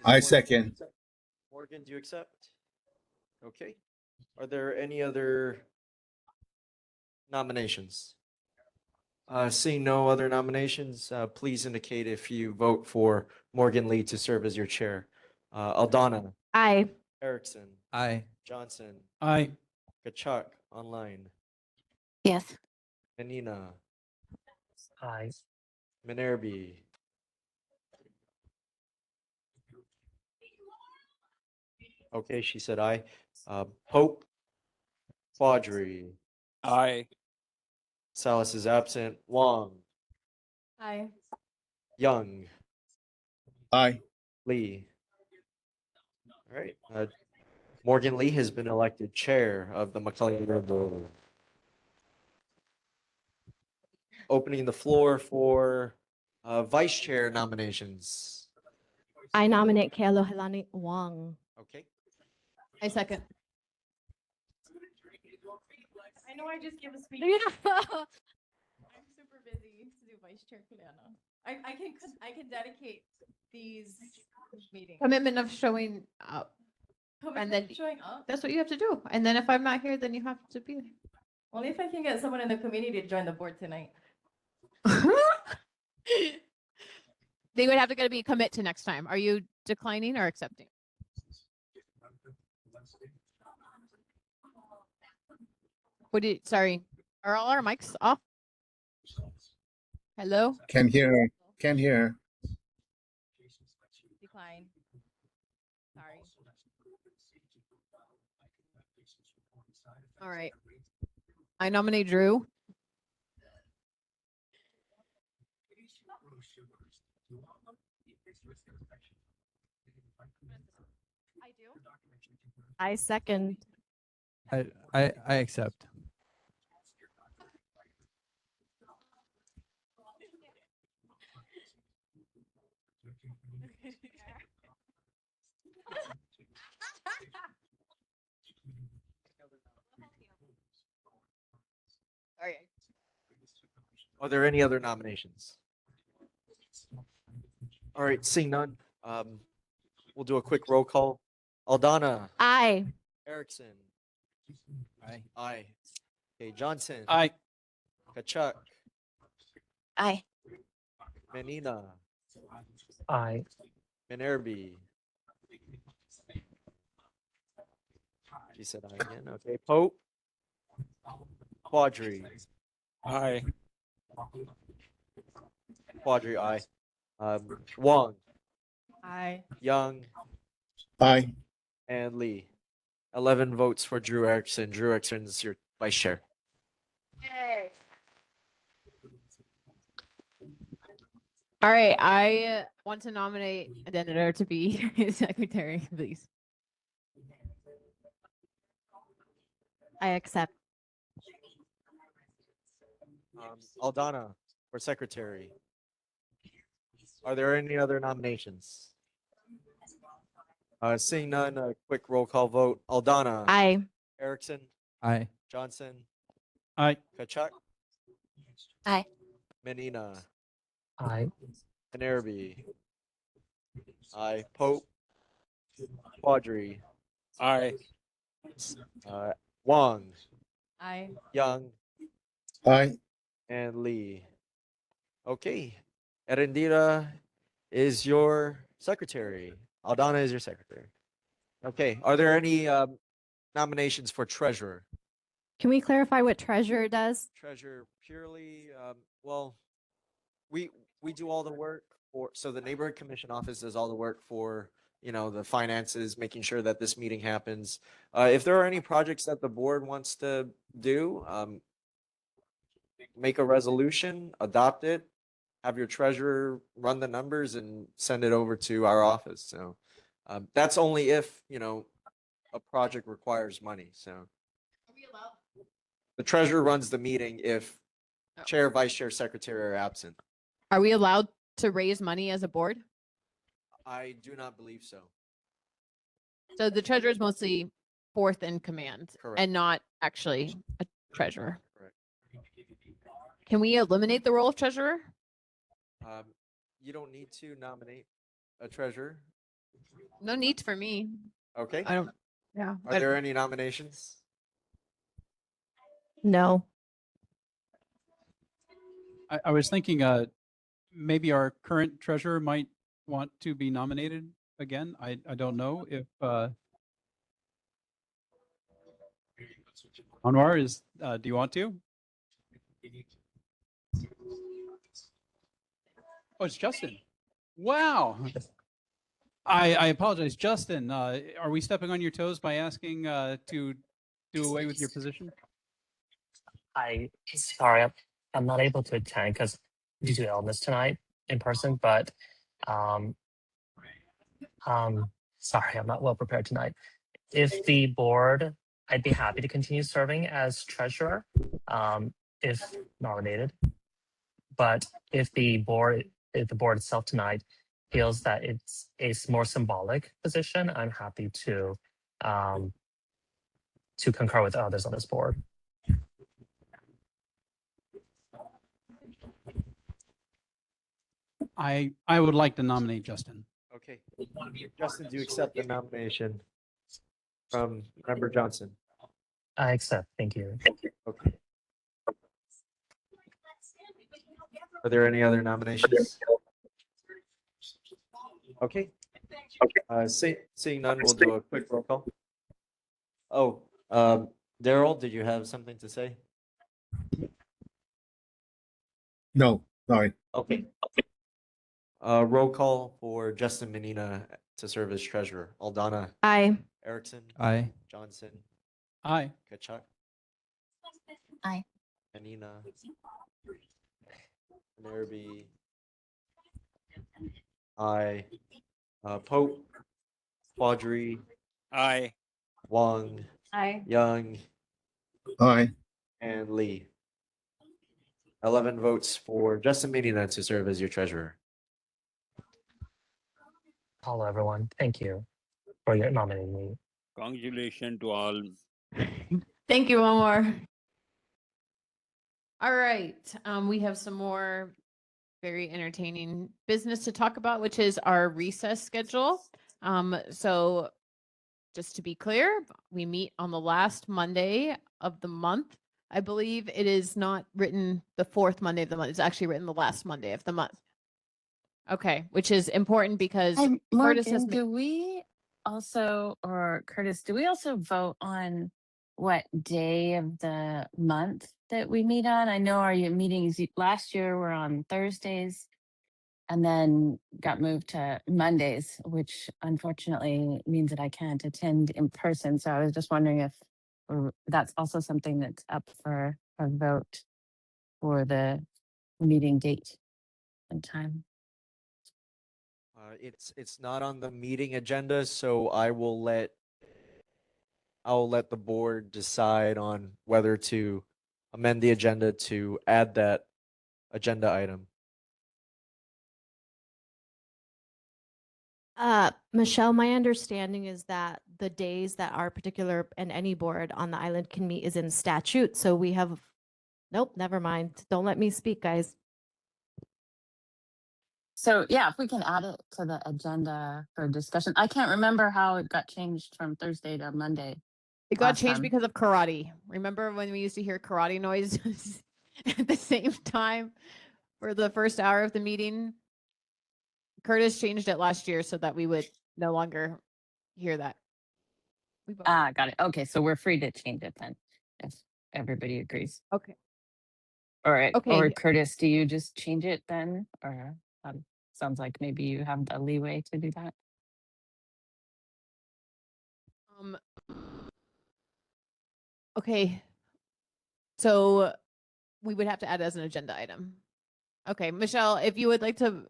I second. Morgan, do you accept? Okay. Are there any other nominations? Seeing no other nominations, please indicate if you vote for Morgan Lee to serve as your chair. Aldana. Aye. Erickson. Aye. Johnson. Aye. Kachuk online. Yes. Menina. Aye. Minerby. Okay, she said aye. Pope. Quadri. Aye. Salas is absent. Wong. Aye. Young. Aye. Lee. All right. Morgan Lee has been elected chair of the McCully-Mōʻiliʻili Board. Opening the floor for vice chair nominations. I nominate Kealohalani Wong. Okay. I second. I know I just gave a speech. Yeah. I'm super busy to do vice chair kuleana. I can dedicate these meetings. Commitment of showing up. And then Showing up. that's what you have to do. And then if I'm not here, then you have to be there. Only if I can get someone in the community to join the board tonight. They would have to be commit to next time. Are you declining or accepting? Sorry, are all our mics off? Hello? Can hear. Can hear. Decline. Sorry. All right. I nominate Drew. I second. I accept. All right. Are there any other nominations? All right, seeing none, we'll do a quick roll call. Aldana. Aye. Erickson. Aye. Aye. Okay, Johnson. Aye. Kachuk. Aye. Menina. Aye. Minerby. She said aye again. Okay, Pope. Quadri. Aye. Quadri, aye. Wong. Aye. Young. Aye. And Lee. 11 votes for Drew Erickson. Drew Erickson is your vice chair. Yay. All right, I want to nominate an editor to be his secretary, please. I accept. Aldana for secretary. Are there any other nominations? Seeing none, a quick roll call vote. Aldana. Aye. Erickson. Aye. Johnson. Aye. Kachuk. Aye. Menina. Aye. Minerby. Aye. Pope. Quadri. Aye. Wong. Aye. Young. Aye. And Lee. Okay. Erendira is your secretary. Aldana is your secretary. Okay. Are there any nominations for treasurer? Can we clarify what treasurer does? Treasurer purely, well, we do all the work for, so the neighborhood commission office does all the work for, the finances, making sure that this meeting happens. If there are any projects that the board wants to do, make a resolution, adopt it, have your treasurer run the numbers and send it over to our office. So that's only if, a project requires money. So the treasurer runs the meeting if chair, vice chair, secretary are absent. Are we allowed to raise money as a board? I do not believe so. So the treasurer is mostly fourth in command Correct. and not actually a treasurer. Correct. Can we eliminate the role of treasurer? You don't need to nominate a treasurer. No need for me. Okay. I don't. Yeah. Are there any nominations? No. I was thinking maybe our current treasurer might want to be nominated again. I don't know if Anwar is, do you want to? Oh, it's Justin. Wow. I apologize. Justin, are we stepping on your toes by asking to do away with your position? Sorry, I'm not able to attend because due to illness tonight in person, but sorry, I'm not well prepared tonight. If the board, I'd be happy to continue serving as treasurer, if nominated. But if the board itself tonight feels that it's a more symbolic position, I'm happy to concur with others on this board. I would like to nominate Justin. Okay. Justin, do you accept the nomination from Member Johnson? I accept. Thank you. Okay. Are there any other nominations? Okay. Seeing none, we'll do a quick roll call. Oh, Daryl, did you have something to say? No, sorry. Okay. Roll call for Justin Menina to serve as treasurer. Aldana. Aye. Erickson. Aye. Johnson. Aye. Kachuk. Aye. Menina. Nerby. Aye. Pope. Quadri. Aye. Wong. Aye. Young. Aye. And Lee. 11 votes for Justin Medina to serve as your treasurer. Hello, everyone. Thank you for your nominating me. Congratulations to all. Thank you, one more. All right, we have some more very entertaining business to talk about, which is our recess schedule. So just to be clear, we meet on the last Monday of the month. I believe it is not written the fourth Monday of the month. It's actually written the last Monday of the month. Okay, which is important because And Curtis has Morgan, do we also, or Curtis, do we also vote on what day of the month that we meet on? I know our meetings last year were on Thursdays and then got moved to Mondays, which unfortunately means that I can't attend in person. So I was just wondering if that's also something that's up for a vote for the meeting date and time. It's not on the meeting agenda, so I'll let the board decide on whether to amend the agenda to add that agenda item. Michelle, my understanding is that the days that our particular and any board on the island can meet is in statute. So we have, nope, never mind. Don't let me speak, guys. So yeah, if we can add it to the agenda for discussion. I can't remember how it got changed from Thursday to Monday. It got last changed time. because of karate. Remember when we used to hear karate noises at the same time for the first hour of the meeting? Curtis changed it last year so that we would no longer hear that. Got it. Okay, so we're free to change it then, if everybody agrees. Okay. All right. Okay. Or Curtis, do you just change it then? Or sounds like maybe you have the leeway to do that. Okay. So we would have to add it as an agenda item. Okay, Michelle, if you would like to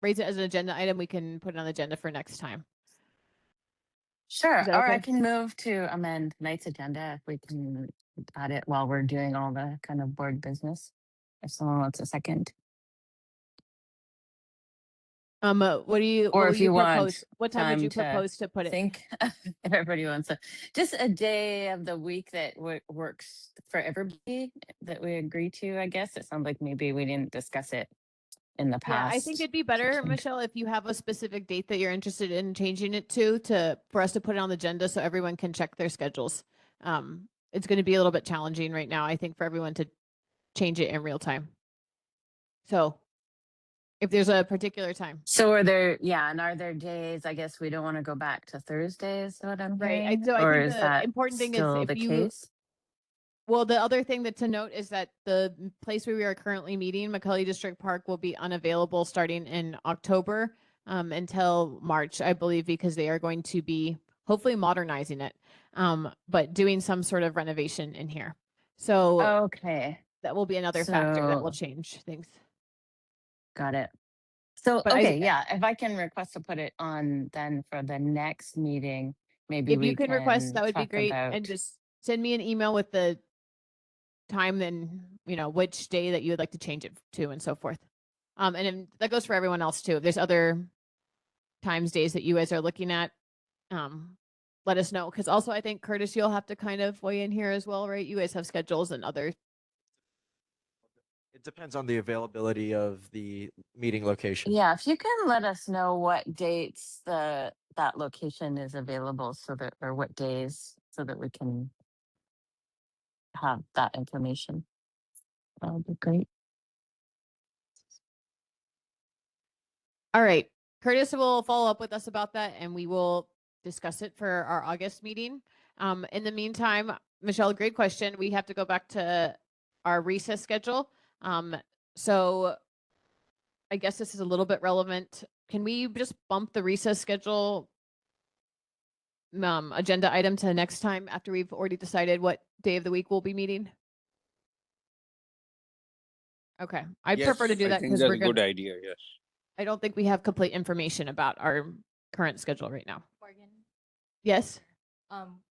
raise it as an agenda item, we can put it on the agenda for next time. Sure. Is that Or I okay? can move to amend tonight's agenda if we can add it while we're doing all the kind of board business. If someone wants a second. What do you, Or what if will you you propose? want What time would time you to propose to put it? think, if everybody wants to, just a day of the week that works for everybody that we agree to, I guess. It sounds like maybe we didn't discuss it in the Yeah, past. I think it'd be better, Michelle, if you have a specific date that you're interested in changing it to for us to put it on the agenda so everyone can check their schedules. It's going to be a little bit challenging right now, I think, for everyone to change it in real time. So if there's a particular time. So are there, and are there days, I guess we don't want to go back to Thursdays, what I'm Right. hearing? So I Or think is the that important thing is still if the you, case? well, the other thing that to note is that the place where we are currently meeting, McCully District Park, will be unavailable starting in October until March, I believe, because they are going to be hopefully modernizing it, but doing some sort of renovation in here. So okay, that will be another factor that will So- change things. Got it. So, But okay, if I can request to put it on then for the next meeting, maybe if we you can request, that would be talk great. about. And just send me an email with the time, then, which day that you would like to change it to and so forth. And then that goes for everyone else too. If there's other times, days that you guys are looking at, let us know. Cause also I think Curtis, you'll have to kind of weigh in here as well, right? You guys have schedules and other. It depends on the availability of the meeting location. Yeah, if you can let us know what dates that location is available so that, or what days, so that we can have that information. That would be great. All right. Curtis will follow up with us about that and we will discuss it for our August meeting. In the meantime, Michelle, great question. We have to go back to our recess schedule. So I guess this is a little bit relevant. Can we just bump the recess schedule agenda item to next time after we've already decided what day of the week we'll be meeting? Okay, I'd prefer to Yes, do I that think because that's we're a good gonna, idea. Yes. I don't think we have complete information about our current schedule right now. Morgan, Yes?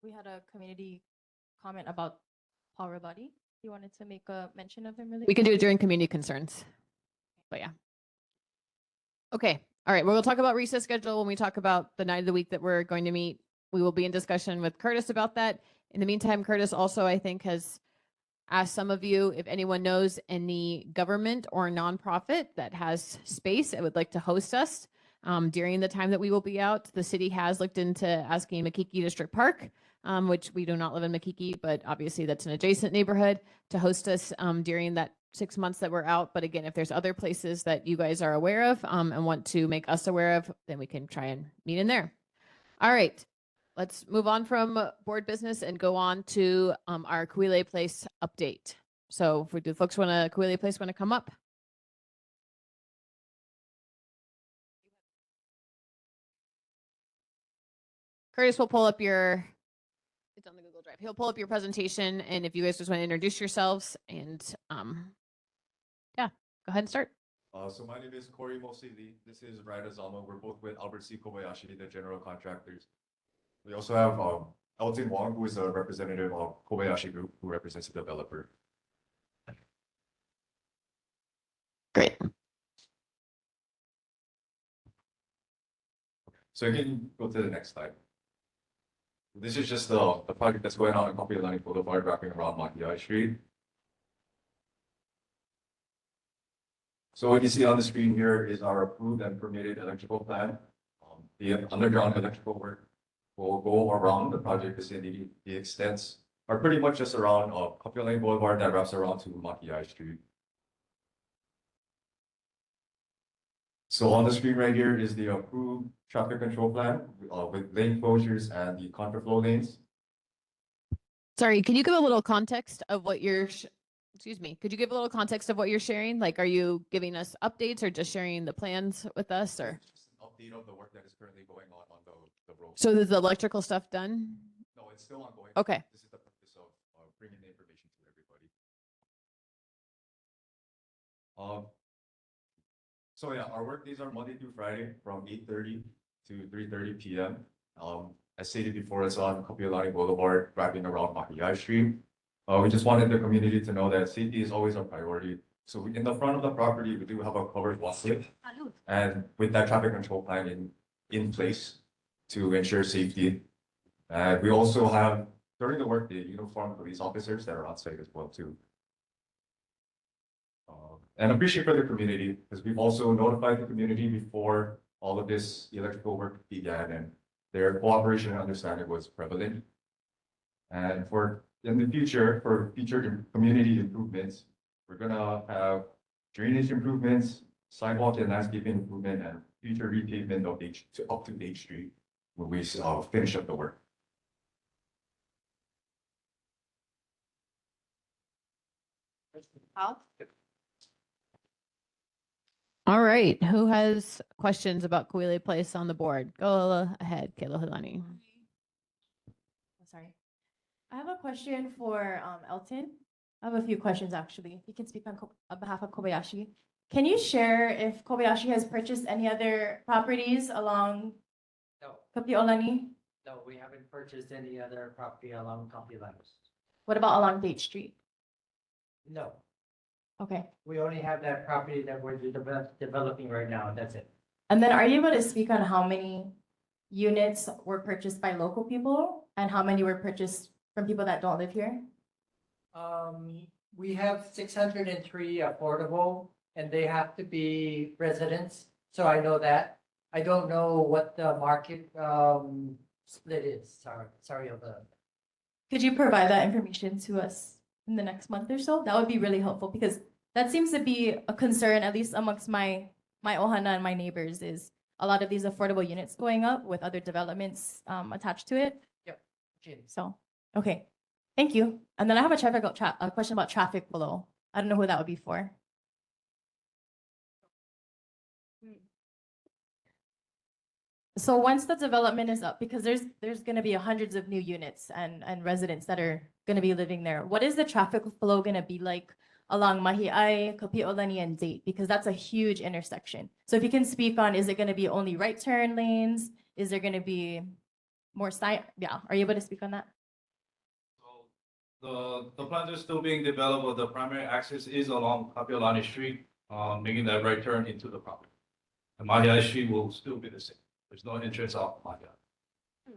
we had a community comment about Paul Rabadi. You wanted to make a mention of him really? We can do quick? it during community concerns. But yeah. Okay. All right. Well, we'll talk about recess schedule when we talk about the night of the week that we're going to meet. We will be in discussion with Curtis about that. In the meantime, Curtis also, I think, has asked some of you if anyone knows any government or nonprofit that has space that would like to host us during the time that we will be out. The city has looked into asking Makiki District Park, which we do not live in Makiki, but obviously that's an adjacent neighborhood, to host us during that 6 months that we're out. But again, if there's other places that you guys are aware of and want to make us aware of, then we can try and meet in there. All right. Let's move on from board business and go on to our Kuile Place update. So do folks want to, Kuile Place want to come up? Curtis will pull up your, it's on the Google Drive. He'll pull up your presentation, and if you guys just want to introduce yourselves and yeah, go ahead and start. So my name is McCully-Mōʻiliʻili. This is Ryder Zama. We're both with Albert C. Kobayashi, the general contractors. We also have Elton Wong, who is a representative of Kobayashi Group, who represents the developer. Great. So you can go to the next slide. This is just the project that's going on Kapiolani Boulevard, wrapping around Makiai Street. So what you see on the screen here is our approved and permitted electrical plan. The underground electrical work will go around the project vicinity. The extents are pretty much just around Kapiolani Boulevard that wraps around to Makiai Street. So on the screen right here is the approved traffic control plan with lane closures and the contraflow lanes. Sorry, can you give a little context of what you're, excuse me, could you give a little context of what you're sharing? Like, are you giving us updates or just sharing the plans with us, or? Just an update of the work that is currently going on the road. So is the electrical stuff done? No, it's still ongoing. Okay. This is the purpose of bringing the information to everybody. So yeah, our work days are Monday through Friday from 8:30 to 3:30 p.m. As stated before, it's on Kapiolani Boulevard, wrapping around Makiai Street. We just wanted the community to know that safety is always our priority. So in the front of the property, we do have a covered walkway, and with that traffic control plan in place to ensure safety. And we also have, during the workday, uniformed police officers that are on site as well too. And appreciate for the community, because we've also notified the community before all of this electrical work began, and their cooperation and understanding was prevalent. And in the future, for future community improvements, we're gonna have drainage improvements, sidewalk and landscaping improvement, and future repavement of up to H Street when we finish up the work. All right, who has questions about Kuile Place on the board? Go ahead, Kayla Hilani. Sorry. I have a question for Elton. I have a few questions actually. You can speak on behalf of Kobayashi. Can you share if Kobayashi has purchased any other properties along Kapiolani? No, we haven't purchased any other property along Kapiolani. What about along Date Street? No, Okay. we only have that property that we're developing right now, and that's it. And then are you able to speak on how many units were purchased by local people and how many were purchased from people that don't live here? We have 603 affordable, and they have to be residents, so I know that. I don't know what the market split is. Sorry of the. Could you provide that information to us in the next month or so? That would be really helpful because that seems to be a concern, at least amongst my ohana and my neighbors, is a lot of these affordable units going up with other developments attached to it. Yep. June. So, okay, thank you. And then I have a question about traffic flow. I don't know who that would be for. So once the development is up, because there's going to be hundreds of new units and residents that are going to be living there, what is the traffic flow going to be like along Mahi'ai, Kapi'olani, and Date? Because that's a huge intersection. So if you can speak on, is it going to be only right turn lanes? Is there going to be more side? Yeah, are you able to speak on that? The plans are still being developed, but the primary access is along Kapi'olani Street, making that right turn into the property. And Mahi'ai Street will still be the same. There's no entrance off Mahi'ai.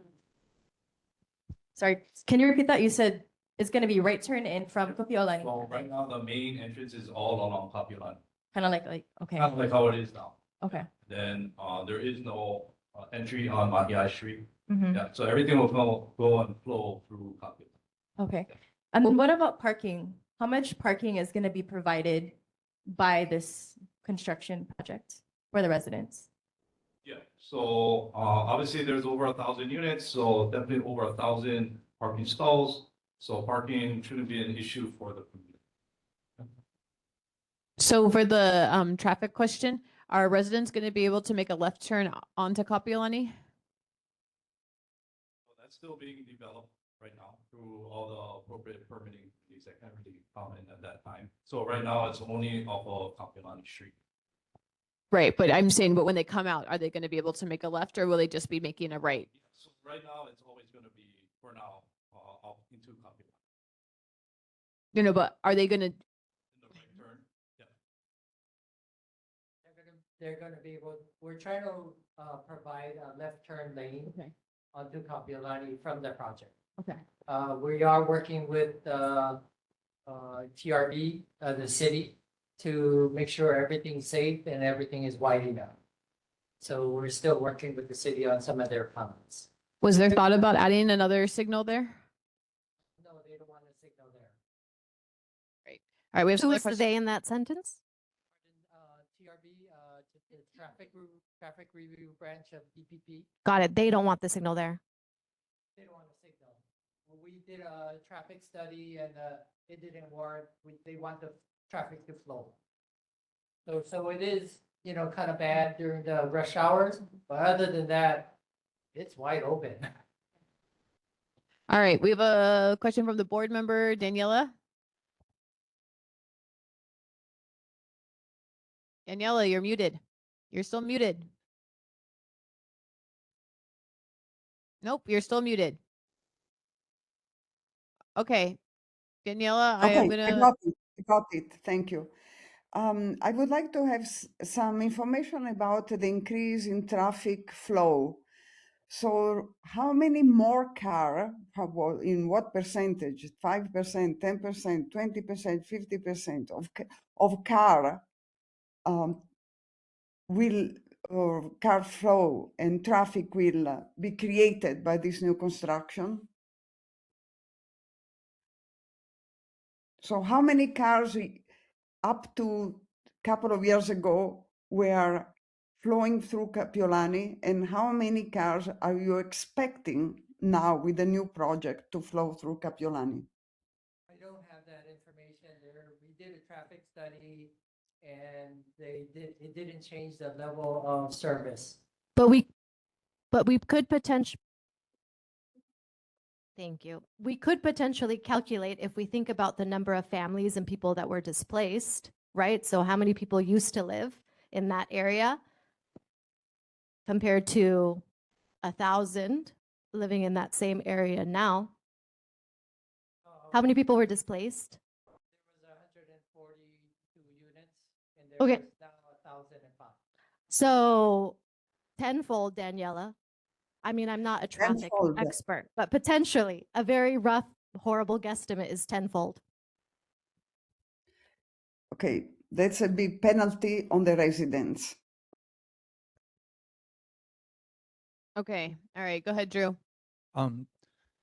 Sorry, can you repeat that? You said it's going to be right turn in from Kapi'olani. So right now, the main entrance is all along Kapi'olani. Kind of like, okay. Kind of like how it is now. Okay. Then there is no entry on Mahi'ai Street. Mhm. Yeah, so everything will go and flow through Kapi'olani. Okay. And then what about parking? How much parking is going to be provided by this construction project for the residents? Yeah, so obviously there's over 1,000 units, so definitely over 1,000 parking stalls. So parking shouldn't be an issue for the community. So for the traffic question, are residents going to be able to make a left turn onto Kapi'olani? So that's still being developed right now through all the appropriate permitting fees that can really come in at that time. So right now it's only off of Kapi'olani Street. Right, but I'm saying, but when they come out, are they going to be able to make a left, or will they just be making a right? So right now it's always going to be, for now, off into Kapi'olani. But are they going to? In the right turn, yeah. They're gonna be able, we're trying to provide a left turn lane onto Kapi'olani from the project. Okay. We are working with TRB, the city, to make sure everything's safe and everything is wide enough. So we're still working with the city on some of their comments. Was there thought about adding another signal there? No, they don't want a signal there. Right. All right, we have Who some other is the questions. they in that sentence? TRB, the traffic review branch of DPP. Got it. They don't want the signal there. They don't want a signal. We did a traffic study and it didn't work. They want the traffic to flow. So it is, kind of bad during the rush hours, but other than that, it's wide open. All right, we have a question from the board member, Daniela. Daniela, you're muted. You're still muted. Nope, you're still muted. Okay, Daniela, I am Okay, I gonna. got it. I got it. Thank you. I would like to have some information about the increase in traffic flow. So how many more car, in what percentage, 5%, 10%, 20%, 50% of car will, or car flow and traffic will be created by this new construction? So how many cars up to a couple of years ago were flowing through Kapi'olani, and how many cars are you expecting now with the new project to flow through Kapi'olani? I don't have that information there. We did a traffic study and it didn't change the level of service. But we could potentially. Thank you. We could potentially calculate if we think about the number of families and people that were displaced, right? So how many people used to live in that area compared to 1,000 living in that same area now? How many people were displaced? There was 142 units and there Okay. was now 1,005. So tenfold, Daniela. I mean, I'm not a traffic Tenfold. expert, but potentially a very rough, horrible guesstimate is tenfold. Okay, that's a big penalty on the residents. Okay, all right, go ahead, Drew.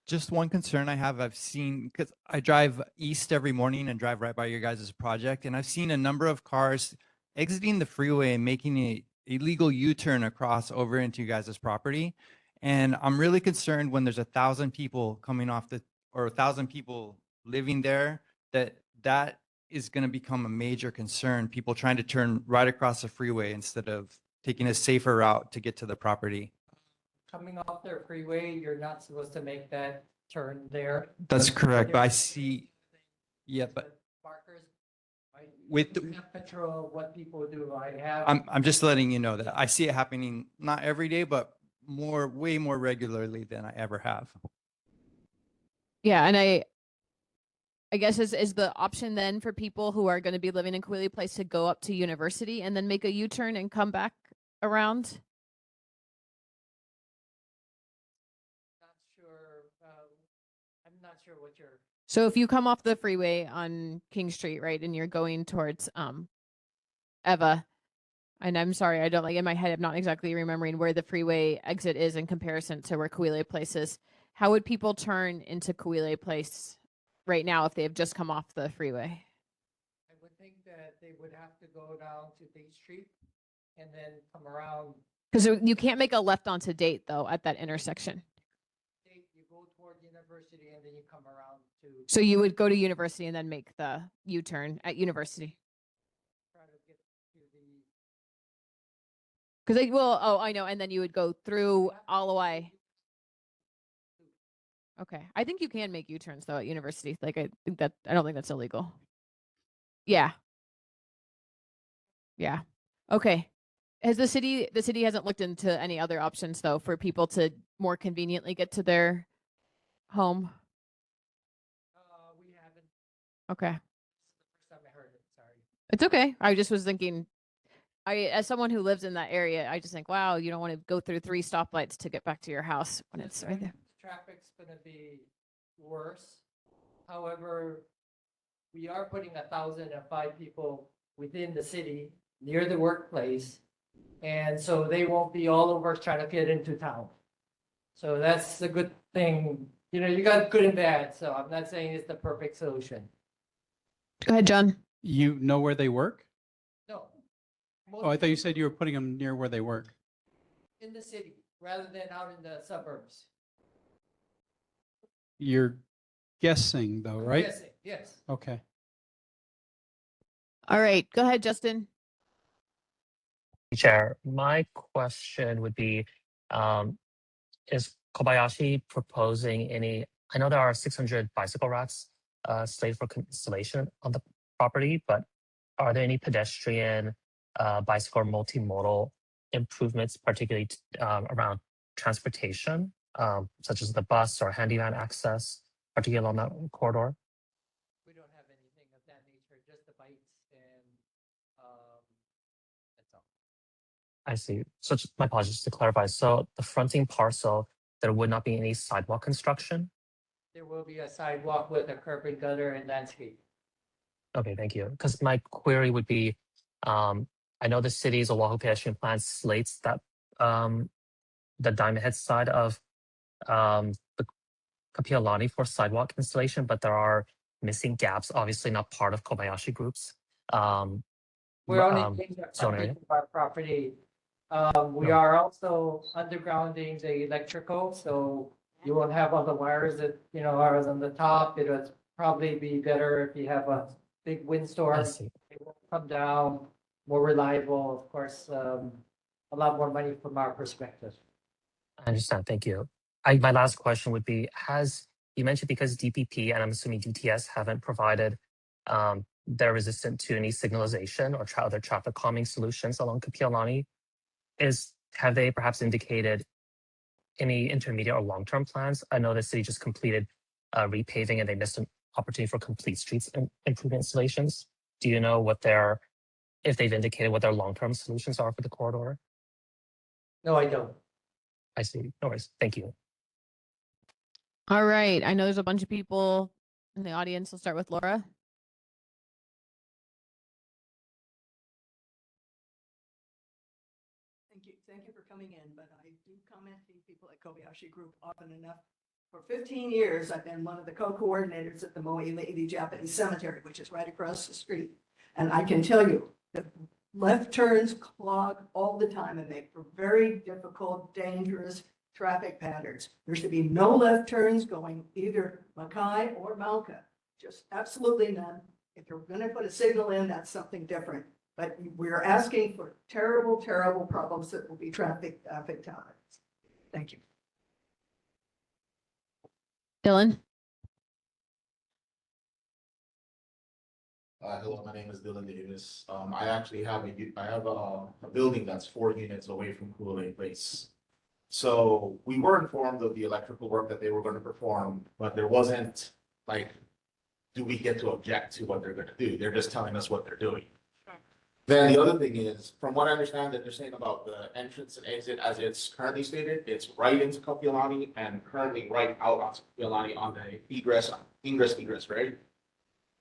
Just one concern I have, I've seen, because I drive east every morning and drive right by your guys' project, and I've seen a number of cars exiting the freeway and making a illegal U-turn across over into you guys' property. And I'm really concerned when there's 1,000 people coming off or 1,000 people living there, that is going to become a major concern. People trying to turn right across the freeway instead of taking a safer route to get to the property. Coming off their freeway, you're not supposed to make that turn there. That's correct, but I see, yeah, but Markers, I with you have control of what people do. I have. I'm just letting you know that I see it happening not every day, but way more regularly than I ever have. Yeah, and I guess is the option then for people who are going to be living in Coulee Place to go up to University and then make a U-turn and come back around? Not sure. I'm not sure what you're. So if you come off the freeway on King Street, right, and you're going towards Eva, and I'm sorry, I don't like in my head, I'm not exactly remembering where the freeway exit is in comparison to where Coulee Place is. How would people turn into Coulee Place right now if they have just come off the freeway? I would think that they would have to go down to Date Street and then come around. Because you can't make a left onto Date though at that intersection. Date, you go toward University and then you come around to. So you would go to University and then make the U-turn at University. Try to get to the. Because they will. Oh, I know. And then you would go through all the way. Okay, I think you can make U-turns though at University. Like I don't think that's illegal. Yeah. Yeah. Okay. Has the city hasn't looked into any other options though for people to more conveniently get to their home? We haven't. Okay. This is the first time I heard it. Sorry. It's okay. I just was thinking, as someone who lives in that area, I just think, wow, you don't want to go through 3 stoplights to get back to your house when it's right there. Traffic's gonna be worse. However, we are putting 1,005 people within the city near the workplace. And so they won't be all over trying to get into town. So that's a good thing. You know, you got good and bad. So I'm not saying it's the perfect solution. Go ahead, John. You know where they work? No. Oh, I thought you said you were putting them near where they work. In the city rather than out in the suburbs. You're guessing though, right? Guessing, yes. Okay. All right, go ahead, Justin. Chair, my question would be, is Kobayashi proposing any, I know there are 600 bicycle racks slated for installation on the property, but are there any pedestrian, bicycle or multimodal improvements, particularly around transportation, such as the bus or handyman access, particularly along that corridor? We don't have anything of that nature, just the bikes and that's all. I see. So just, my apologies to clarify. So the fronting parcel, there would not be any sidewalk construction? There will be a sidewalk with a curb and gutter and landscape. Okay, thank you. Because my query would be, I know the city's Oahu pedestrian plan slates that the Diamond Head side of the Kapiolani for sidewalk installation, but there are missing gaps, obviously not part of Kobayashi Group's We're only taking the zone area. frontage of our property. We are also undergrounding the electrical, so you won't have all the wires that, you know, are on the top. It would probably be better if you have a big windstorm. It won't come down, more reliable, of course, a lot more money from our perspective. I understand. Thank you. My last question would be, you mentioned because DPP and I'm assuming DTS haven't provided, they're resistant to any signalization or other traffic calming solutions along Kapiolani. Have they perhaps indicated any intermediate or long-term plans? I know the city just completed repaving and they missed an opportunity for complete streets and improvement installations. Do you know if they've indicated what their long-term solutions are for the corridor? No, I don't. I see. No worries. Thank you. All right, I know there's a bunch of people in the audience. We'll start with Laura. Thank you for coming in, but I do comment to people at Kobayashi Group often enough. For 15 years, I've been one of the co-coordinators at the Mōʻiliʻili Japanese Cemetery, which is right across the street. And I can tell you, the left turns clog all the time and make for very difficult, dangerous traffic patterns. There should be no left turns going either Mackay or Malka. Just absolutely none. If you're gonna put a signal in, that's something different. But we're asking for terrible, terrible problems that will be traffic fatalities. Thank you. Dylan? Hello, my name is Dylan Davis. I actually have a building that's 4 units away from Kool Place. So we were informed of the electrical work that they were going to perform, but there wasn't like, do we get to object to what they're going to do? They're just telling us what they're doing. Then the other thing is, from what I understand that they're saying about the entrance and exit as it's currently stated, it's right into Kapiolani and currently right out onto Kapiolani on the egress, right?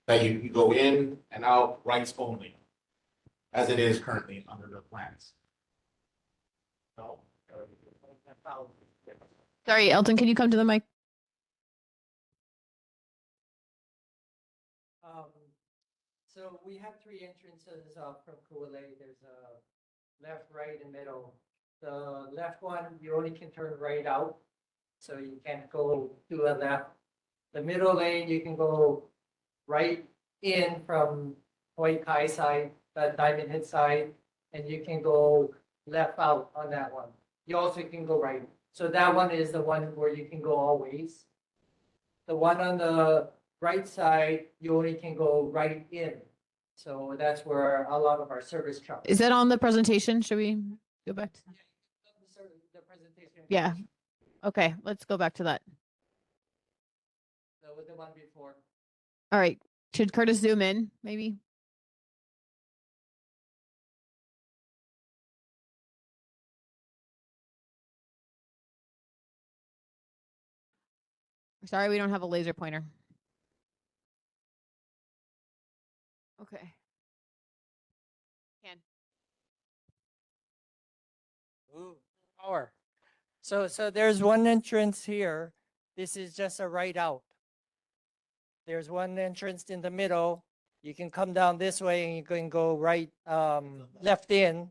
That you go in and out rights only, as it is currently under the plans. So. Sorry, Elton, can you come to the mic? So we have three entrances from Kuala. There's a left, right, and middle. The left one, you only can turn right out, so you can't go to a left. The middle lane, you can go right in from Hawaii Kai side, Diamond Head side, and you can go left out on that one. You also can go right. So that one is the one where you can go all ways. The one on the right side, you only can go right in. So that's where a lot of our service trucks. Is that on the presentation? Should we go back to? The presentation. Yeah. Okay, let's go back to that. That was the one before. All right. Should Curtis zoom in, maybe? Sorry, we don't have a laser pointer. Okay. Can. Ooh, power. So there's one entrance here. This is just a right out. There's one entrance in the middle. You can come down this way and you can go right, left in.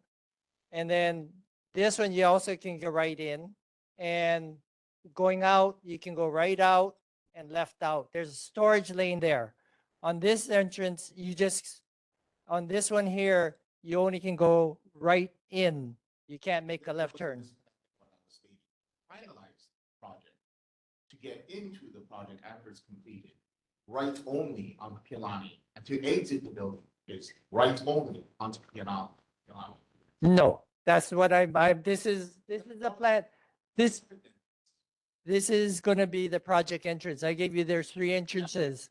And then this one, you also can go right in. And going out, you can go right out and left out. There's a storage lane there. On this entrance, on this one here, you only can go right in. You can't make a left turn. Finalized project to get into the project after it's completed. Right only on Kapiolani, and to exit the building is right only onto Kapiolani. No, that's what this is the plan. This is gonna be the project entrance. I gave you there's 3 entrances.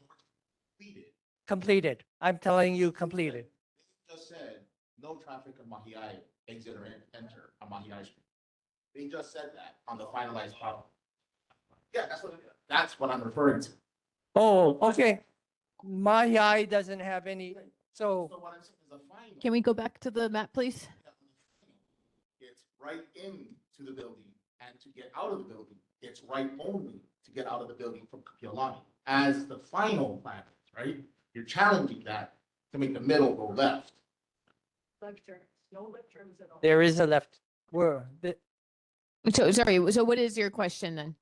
Completed. I'm telling you completed. Just said no traffic on Mahiai exit or enter on Mahiai Street. They just said that on the finalized product. Yeah, that's what I'm referring to. Oh, okay. Mahiai doesn't have any, so. What I'm saying is the final. Can we go back to the map, please? It's right into the building, and to get out of the building, it's right only to get out of the building from Kapiolani. As the final plan, right? You're challenging that to make the middle go left. Left turns, no left turns at all. There is a left. Where? So sorry. So what is your question then?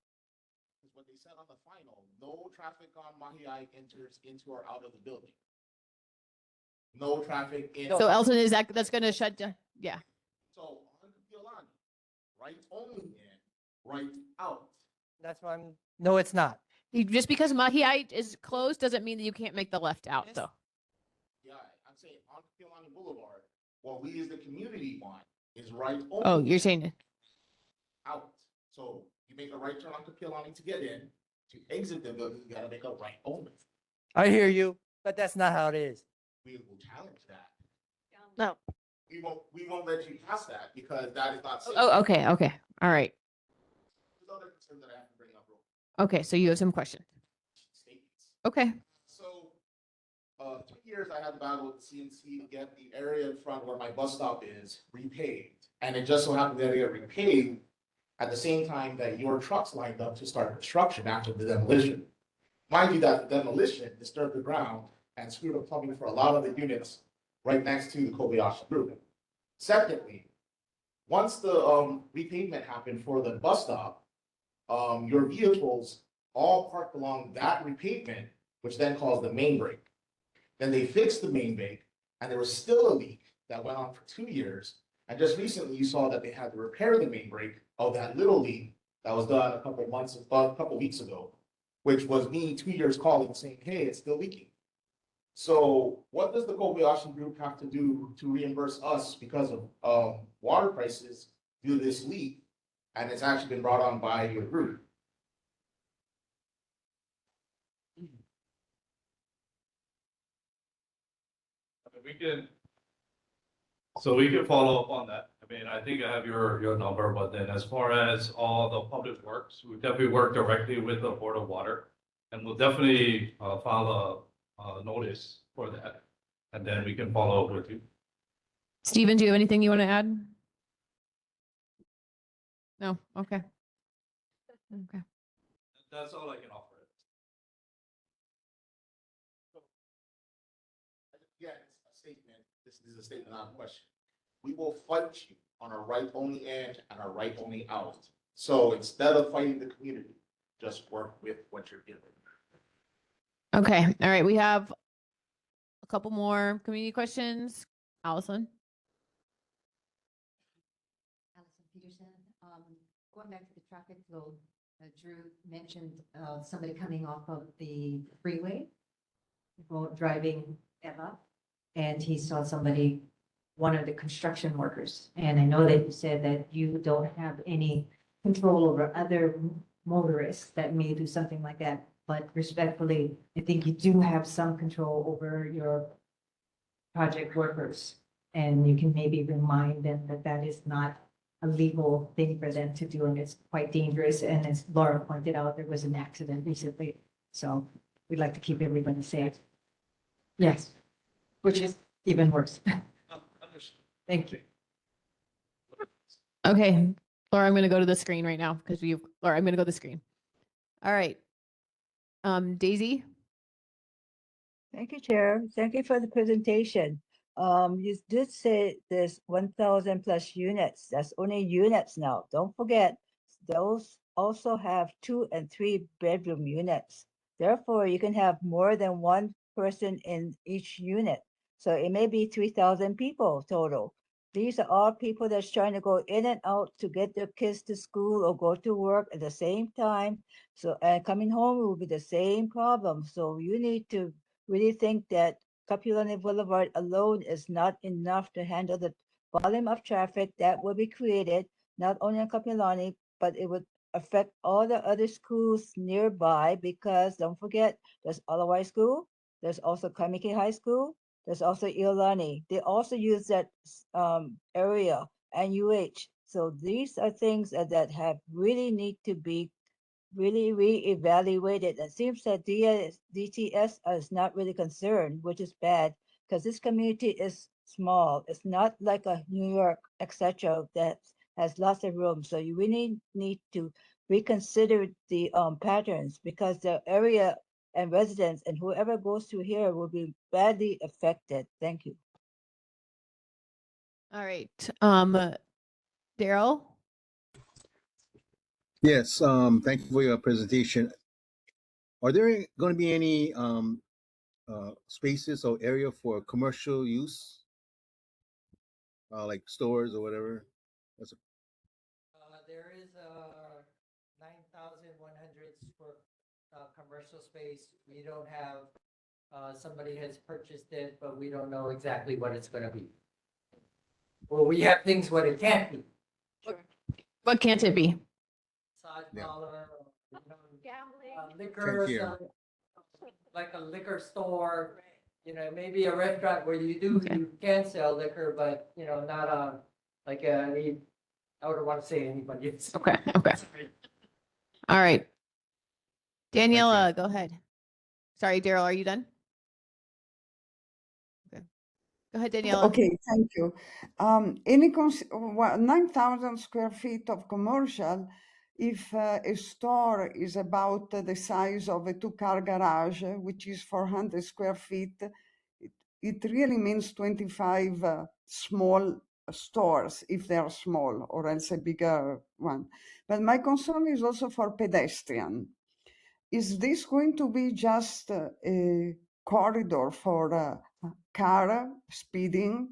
What they said on the final, no traffic on Mahiai enters into or out of the building. No traffic in. So Elton, is that's going to shut down? Yeah. So on Kapiolani, right only in, right out. That's why no, it's not. Just because Mahiai is closed doesn't mean that you can't make the left out, though. Yeah, I'm saying on Kapiolani Boulevard, what we as the community want is right only. Oh, you're saying it. Out. So you make a right turn on Kapiolani to get in. To exit the building, you gotta make a right only. I hear you, but that's not how it is. We will challenge that. No. We won't let you pass that because that is not safe. Oh, okay. Okay. All right. There's other concerns that I have to bring up real Okay. So you have some questions. statements. Okay. So, 2 years I had to battle with the CNC to get the area in front where my bus stop is repaved. And it just so happened that it got repaved at the same time that your trucks lined up to start construction after the demolition. Mind you that the demolition disturbed the ground and screwed up plumbing for a lot of the units right next to the Kobayashi Group. Secondly, once the repavement happened for the bus stop, your vehicles all parked along that repavement, which then caused the main break. Then they fixed the main break, and there was still a leak that went on for 2 years. And just recently, you saw that they had to repair the main break of that little leak that was done a couple weeks ago, which was me 2 years calling saying, hey, it's still leaking. So what does the Kobayashi Group have to do to reimburse us because of water prices due to this leak? And it's actually been brought on by your group. We can, so we can follow up on that. I mean, I think I have your number, but then as far as all the public works, we definitely work directly with the Board of Water. And we'll definitely file a notice for that. And then we can follow up with you. Stephen, do you have anything you want to add? No? Okay. Okay. That's all I can offer. Again, it's a statement. This is a statement, not a question. We will fight you on a right only in and a right only out. So instead of fighting the community, just work with what you're given. Okay. All right. We have a couple more community questions. Allison. Allison Peterson. Going back to the traffic flow, Drew mentioned somebody coming off of the freeway, driving Eva, and he saw somebody, one of the construction workers. And I know that you said that you don't have any control over other motorists that may do something like that. But respectfully, I think you do have some control over your project workers. And you can maybe remind them that that is not a legal thing for them to do, and it's quite dangerous. And as Laura pointed out, there was an accident recently. So we'd like to keep everybody safe. Yes, which is even worse. Thank you. Okay. Laura, I'm going to go to the screen right now because Laura, I'm going to go to the screen. All right. Daisy. Thank you, Chair. Thank you for the presentation. You did say there's 1,000 plus units. That's only units now. Don't forget, those also have 2 and 3 bedroom units. Therefore, you can have more than one person in each unit. So it may be 3,000 people total. These are all people that's trying to go in and out to get their kids to school or go to work at the same time. So, and coming home will be the same problem. So you need to really think that Kapiolani Boulevard alone is not enough to handle the volume of traffic that will be created, not only on Kapiolani, but it would affect all the other schools nearby, because don't forget, there's Alawai School, there's also Kamiki High School, there's also Iolani. They also use that area, and UH. So these are things that have really need to be really reevaluated. It seems that DTS is not really concerned, which is bad, because this community is small. It's not like a New York, etc., that has lots of room. So you really need to reconsider the patterns, because the area and residents and whoever goes through here will be badly affected. Thank you. All right. Daryl. Yes, thank you for your presentation. Are there going to be any spaces or area for commercial use, like stores or whatever? There is a 9,100 square commercial space. We don't have, somebody has purchased it, but we don't know exactly what it's going to be. Well, we have things what it can't be. What can't it be? Massage parlor, gambling, liquor, like a liquor store. You know, maybe a restaurant where you can sell liquor, but you know, not like I wouldn't want to say anybody. Okay. Okay. All right. Daniela, go ahead. Sorry, Daryl, are you done? Okay. Go ahead, Daniela. Okay, thank you. 9,000 square feet of commercial, if a store is about the size of a 2-car garage, which is 400 square feet, it really means 25 small stores if they are small, or else a bigger one. But my concern is also for pedestrian. Is this going to be just a corridor for car speeding?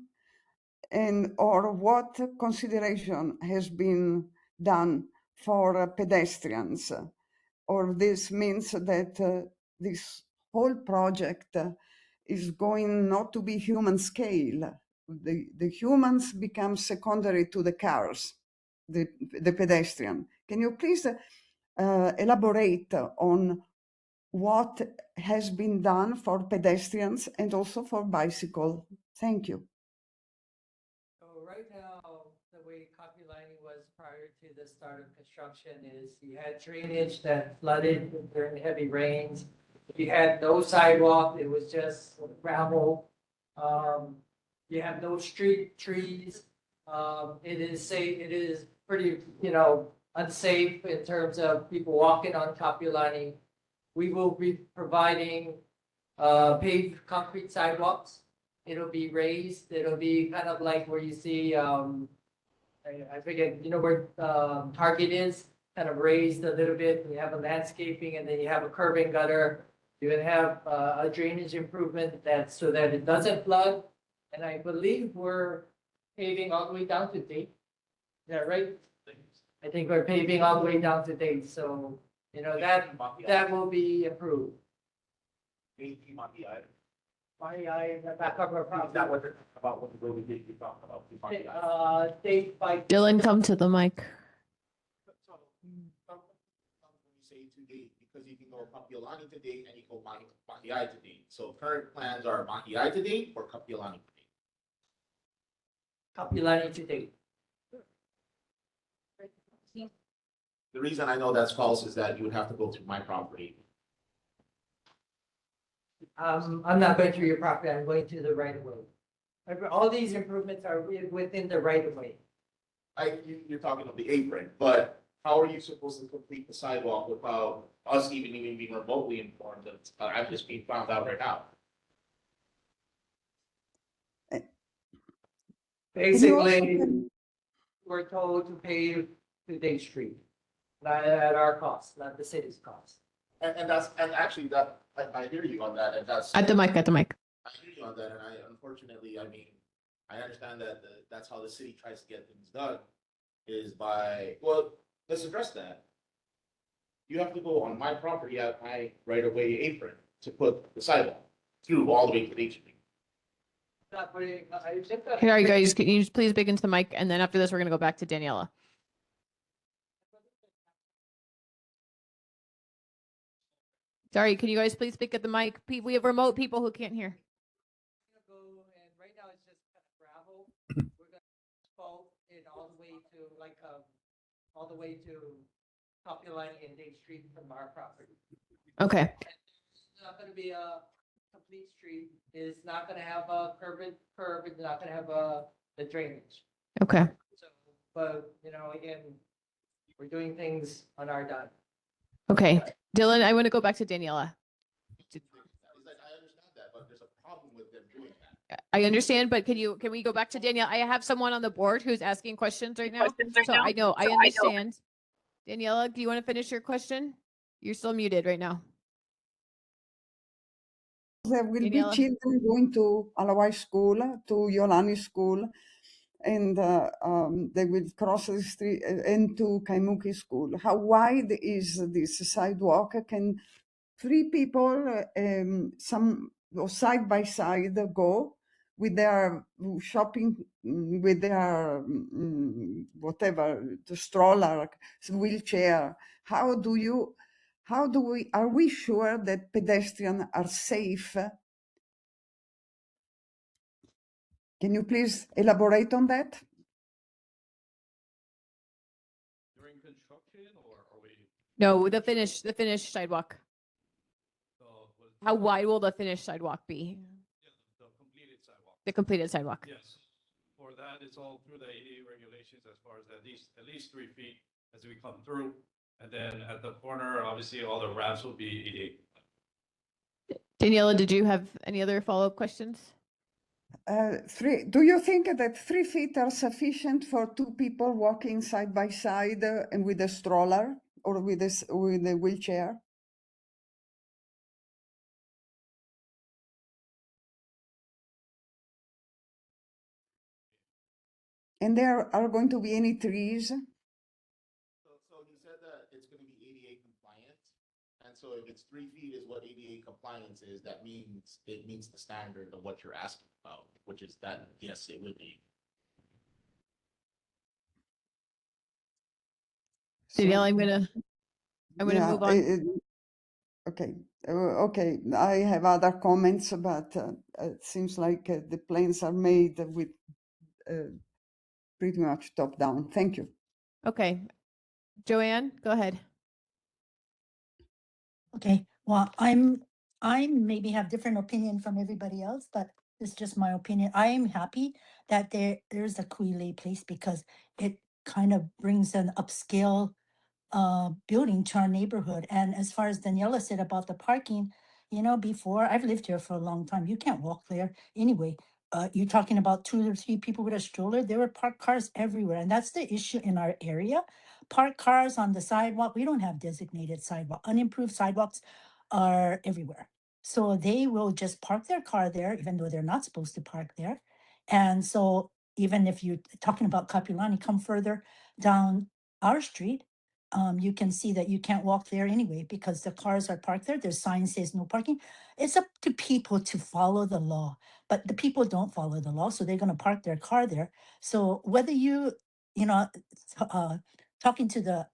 And or what consideration has been done for pedestrians? Or this means that this whole project is going not to be human scale. The humans become secondary to the cars, the pedestrian. Can you please elaborate on what has been done for pedestrians and also for bicycle? Thank you. So right now, the way Kapilani was prior to the start of construction is you had drainage that flooded during heavy rains. You had no sidewalk, it was just gravel. You have no street trees. It is safe, it is pretty, unsafe in terms of people walking on Kapilani. We will be providing paved concrete sidewalks. It'll be raised. It'll be kind of like where you see, I forget, where Target is, kind of raised a little bit. You have a landscaping and then you have a curving gutter. You're gonna have a drainage improvement so that it doesn't flood. And I believe we're paving all the way down to date. Is that right? I think we're paving all the way down to date. So, that will be approved. Back up our problem. That was about what the road we talked about. Date by. Dylan, come to the mic. So, when you say to date, because you can go Kapiolani to date and you go Mahiai to date. So current plans are Mahiai to date or Kapiolani to date? Kapilani to date. The reason I know that's false is that you would have to go through my property. I'm not going through your property, I'm going to the right of way. All these improvements are within the right of way. You're talking of the apron, but how are you supposed to complete the sidewalk without us even being remotely informed that I'm just being found out right now? Basically, we're told to pay to Day Street, not at our cost, not the city's cost. And actually I hear you on that, and that's. At the mic, at the mic. I hear you on that, and unfortunately, I understand that that's how the city tries to get things done, is by, well, let's address that. You have to go on my property at my right-of-way apron to put the sidewalk through all the way to the HB. Here, you guys, can you just please begin to the mic? And then after this, we're going to go back to Daniela. Sorry, can you guys please speak at the mic? We have remote people who can't hear. Right now it's just kind of gravel. We're gonna asphalt it all the way to Kapilani and Day Street from our property. Okay. It's not gonna be a complete street. It's not gonna have a curve. It's not gonna have the drainage. Okay. So, but again, we're doing things on our dime. Okay. Dylan, I want to go back to Daniela. I understand that, but there's a problem with them doing that. I understand, but can we go back to Danielle? I have someone on the board who's asking questions right now. So I know, I understand. Daniela, do you want to finish your question? You're still muted right now. There will Daniela? be children going to Alawai school, to Yolani school, and they will cross the street into Kaimuki school. How wide is this sidewalk? Can 3 people, some side by side, go with their shopping, with their whatever, the stroller, wheelchair? Are we sure that pedestrians are safe? Can you please elaborate on that? During construction or are we? No, the finished sidewalk. How wide will the finished sidewalk be? The completed sidewalk. The completed sidewalk. Yes. For that, it's all through the ADA regulations as far as at least 3 feet as we come through. And then at the corner, obviously, all the ramps will be ADA. Daniela, did you have any other follow-up questions? Do you think that 3 feet are sufficient for 2 people walking side by side and with a stroller or with a wheelchair? And there are going to be any trees? So you said that it's going to be ADA compliant. And so if it's 3 feet is what ADA compliance is, that means it meets the standard of what you're asking about, which is that, yes, it would be. Danielle, I'm gonna Yeah, move on. okay. Okay, I have other comments, but it seems like the plans are made with pretty much top down. Thank you. Okay. Joanne, go ahead. Okay, well, I maybe have different opinion from everybody else, but it's just my opinion. I am happy that there's a Kuile place because it kind of brings an upscale building to our neighborhood. And as far as Daniela said about the parking, you know, before I've lived here for a long time, you can't walk there anyway. You're talking about 2 or 3 people with a stroller. There were parked cars everywhere, and that's the issue in our area. Parked cars on the sidewalk. We don't have designated sidewalk. Unimproved sidewalks are everywhere. So they will just park their car there, even though they're not supposed to park there. And so even if you're talking about Kapilani, come further down our street, you can see that you can't walk there anyway because the cars are parked there. Their sign says no parking. It's up to people to follow the law, but the people don't follow the law, so they're going to park their car there. So whether you know, talking to the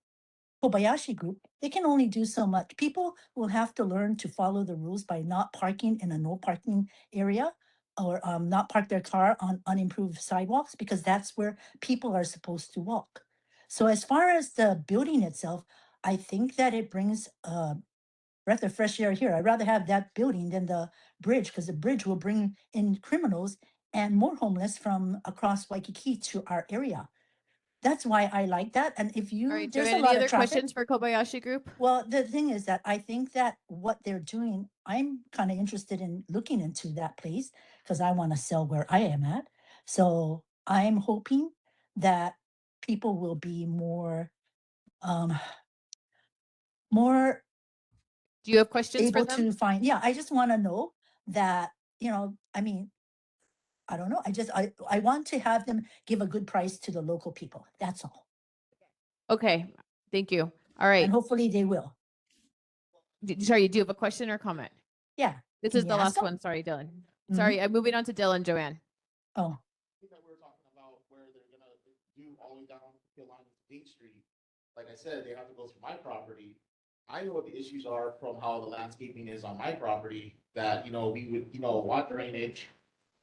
Kobayashi group, they can only do so much. People will have to learn to follow the rules by not parking in a no parking area or not park their car on unimproved sidewalks because that's where people are supposed to walk. So as far as the building itself, I think that it brings a breath of fresh air here. I'd rather have that building than the bridge because the bridge will bring in criminals and more homeless from across Waikiki to our area. That's why I like that. And if you, All right, there's Joanne, a lot any of other traffic. questions for Kobayashi Group? Well, the thing is that I think that what they're doing, I'm kind of interested in looking into that place because I want to sell where I am at. So I'm hoping that people will be um, more Do you have questions for able them? to find. Yeah, I just want to know that, you know, I mean, I don't know. I want to have them give a good price to the local people. That's all. Okay, thank you. All right. And hopefully they will. Sorry, do you have a question or comment? Yeah. This Can is you the ask last them? one. Sorry, Dylan. Mhm. Sorry, I'm moving on to Dylan, Joanne. Oh. That we're talking about where they're gonna do all the way down Killiney to Beach Street. Like I said, they have to go through my property. I know what the issues are from how the landscaping is on my property, that, you know, we would, you know, want drainage.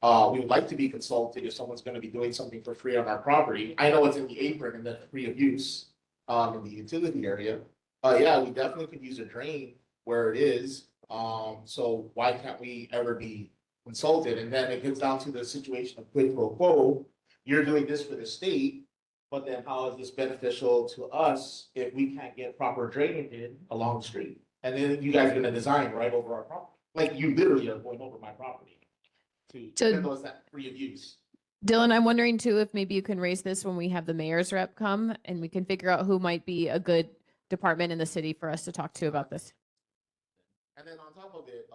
We would like to be consulted if someone's gonna be doing something for free on our property. I know it's in the apron and then free of use, in the utility area. Yeah, we definitely could use a drain where it is. So why can't we ever be consulted? And then it gets down to the situation of quid pro quo. You're doing this for the state, but then how is this beneficial to us if we can't get proper drainage in along the street? And then you guys are gonna design right over our property. Like you literally are going over my property even though it's not free of use. Dylan, I'm wondering too if maybe you can raise this when we have the mayor's rep come and we can figure out who might be a good department in the city for us to talk to about this. And then on top of it,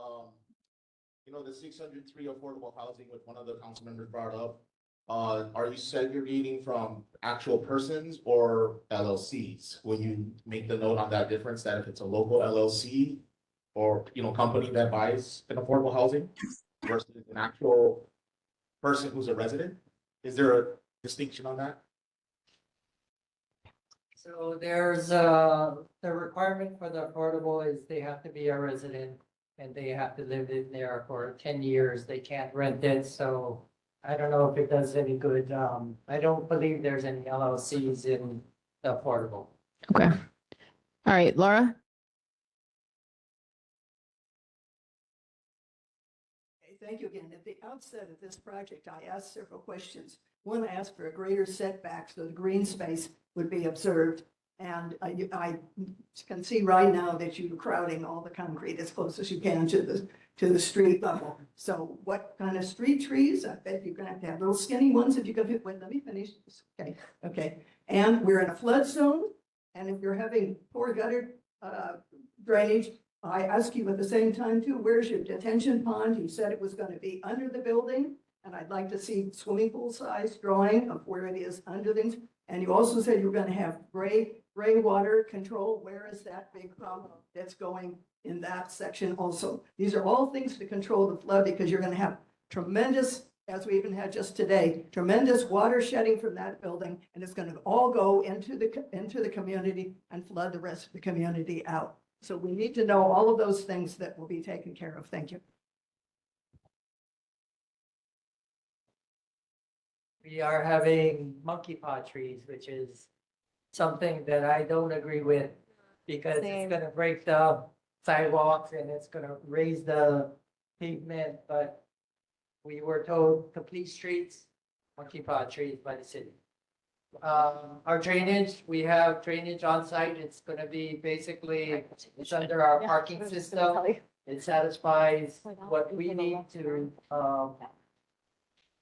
you know, the 603 affordable housing, which one of the council members brought up, are you segregating from actual persons or LLCs? Will you make the note on that difference that if it's a local LLC or, you know, company that buys an affordable housing versus an actual person who's a resident? Is there a distinction on that? So there's the requirement for the affordable is they have to be a resident and they have to live in there for 10 years. They can't rent it. So I don't know if it does any good. I don't believe there's any LLCs in the affordable. Okay. All right, Laura. Thank you again. At the outset of this project, I asked several questions. One, I asked for a greater setback so the green space would be observed. And I can see right now that you're crowding all the concrete as close as you can to to the street level. So what kind of street trees? I bet you're gonna have to have little skinny ones if you go, wait, let me finish. Okay, okay. And we're in a flood zone. And if you're having poor gutter drainage, I ask you at the same time too, where's your detention pond? You said it was gonna be under the building. And I'd like to see swimming pool size drawing of where it is under things. And you also said you were gonna have gray water control. Where is that big problem that's going in that section also? These are all things to control the flood because you're gonna have tremendous, as we even had just today, tremendous water shedding from that building. And it's gonna all go into the community and flood the rest of the community out. So we need to know all of those things that will be taken care of. Thank you. We are having monkey paw trees, which is something that I don't agree with because Same. it's gonna break the sidewalks and it's gonna raise the pavement, but we were told complete streets, monkey paw trees by the city. Our drainage, we have drainage on site. It's gonna be basically, it's under our parking system. It satisfies what we need to,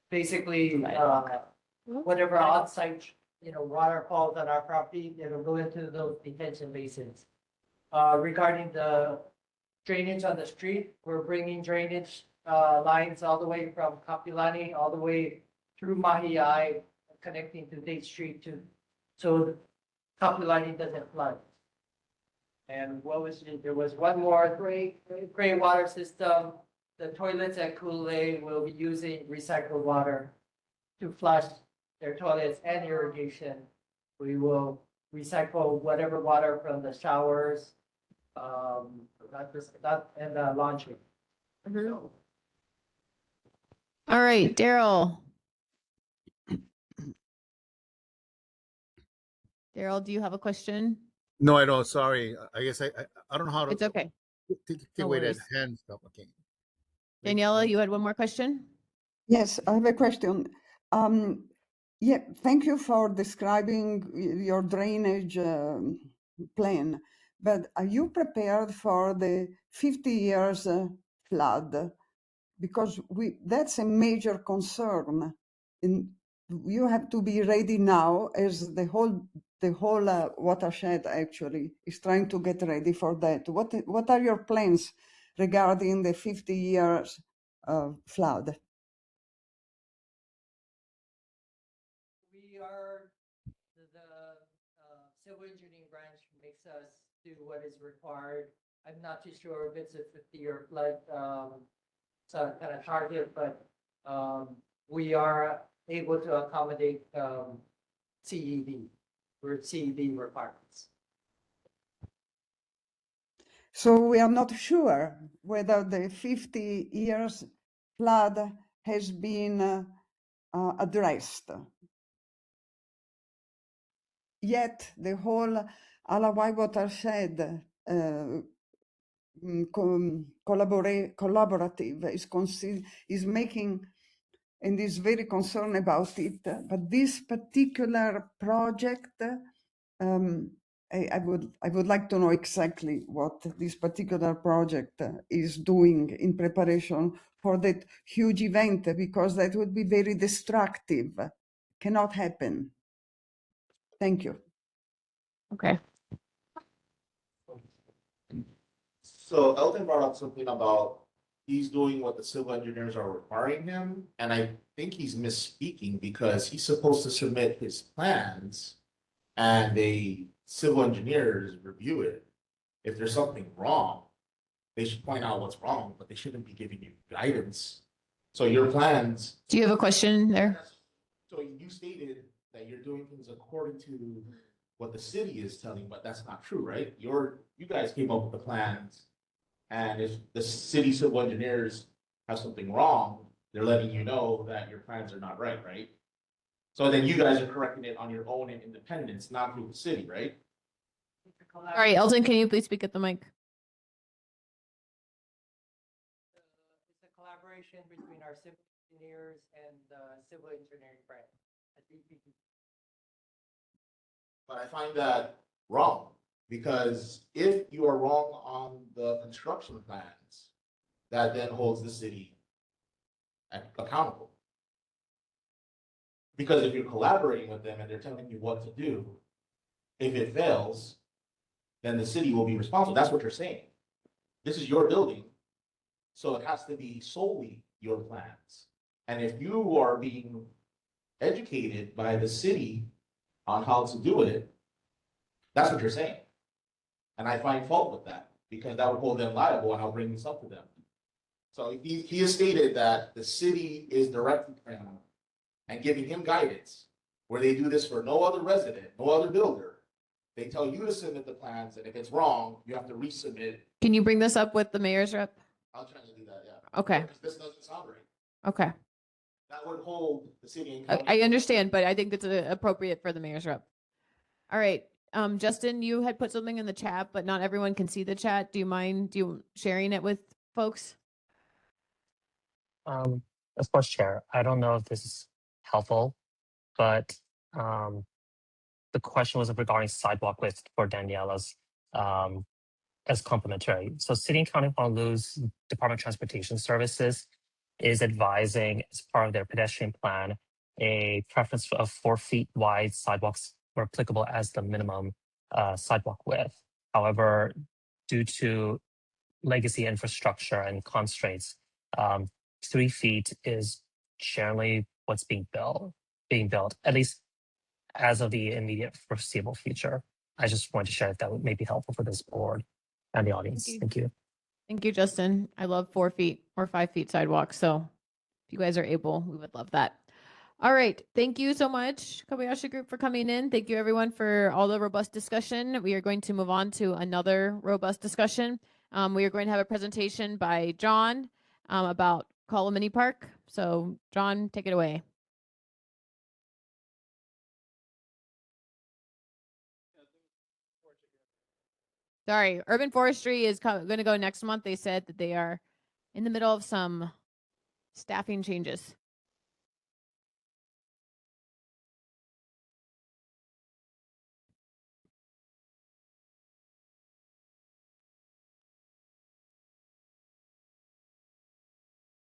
basically, whatever on-site, water falls on our property, it'll go into those detention basins. Regarding the drainage on the street, we're bringing drainage lines all the way from Kapilani, all the way through Mahiai, connecting to Date Street so Kapilani doesn't flood. And what was it? There was one more gray water system. The toilets at Kool-Aid will be using recycled water to flush their toilets and irrigation. We will recycle whatever water from the showers, and the laundry. So, All right, Daryl. Daryl, do you have a question? No, I don't. Sorry. I guess I don't know how to It's okay. take No away that worries. hand stuff. Okay. Daniela, you had one more question? Yes, I have a question. Yeah, thank you for describing your drainage plan, but are you prepared for the 50 years flood? Because that's a major concern. You have to be ready now as the whole watershed actually is trying to get ready for that. What are your plans regarding the 50 years flood? we are, the civil engineering branch makes us do what is required. I'm not too sure if it's a 50-year flood, so kind of target, but we are able to accommodate CED requirements. So we are not sure whether the 50 years flood has been addressed. Yet the whole Alawai watershed collaborative is making and is very concerned about it. But this particular project, I would like to know exactly what this particular project is doing in preparation for that huge event, because that would be very destructive. Cannot happen. Thank you. Okay. So Elton brought up something about he's doing what the civil engineers are requiring him, and I think he's misspeaking because he's supposed to submit his plans and the civil engineers review it. If there's something wrong, they should point out what's wrong, but they shouldn't be giving you guidance. So your plans. Do you have a question there? So you stated that you're doing things according to what the city is telling, but that's not true, right? You guys came up with the plans, and if the city civil engineers have something wrong, they're letting you know that your plans are not right, right? So then you guys are correcting it on your own in independence, not through the city, right? All right, Elton, can you please speak at the mic? It's a collaboration between our civil engineers and civil engineering branch at DPP. But I find that wrong, because if you are wrong on the construction plans, that then holds the city accountable. Because if you're collaborating with them and they're telling you what to do, if it fails, then the city will be responsible. That's what you're saying. This is your building, so it has to be solely your plans. And if you are being educated by the city on how to do it, that's what you're saying. And I find fault with that because that would hold them liable, and I'll bring this up to them. So he has stated that the city is directing him and giving him guidance where they do this for no other resident, no other builder. They tell you to submit the plans, and if it's wrong, you have to resubmit. Can you bring this up with the mayor's rep? I'll try to do that, yeah. Okay. Because this doesn't sound right. Okay. That would hold the city and I county. understand, but I think that's appropriate for the mayor's rep. All right. Justin, you had put something in the chat, but not everyone can see the chat. Do you mind sharing it with folks? Of course, Chair. I don't know if this is helpful, but the question was regarding sidewalk width for Daniela's as complimentary. So City and County of Honolulu's Department of Transportation Services is advising as part of their pedestrian plan a preference of 4 feet wide sidewalks were applicable as the minimum sidewalk width. However, due to legacy infrastructure and constraints, 3 feet is generally what's being built, at least as of the immediate foreseeable future. I just wanted to share if that may be helpful for this board and the audience. Thank you. Thank you, Justin. I love 4 feet or 5 feet sidewalks. So if you guys are able, we would love that. All right. Thank you so much, Kobayashi Group, for coming in. Thank you, everyone, for all the robust discussion. We are going to move on to another robust discussion. We are going to have a presentation by John about Colomini Park. So, John, take it away. Sorry, urban forestry is going to go next month. They said that they are in the middle of some staffing changes.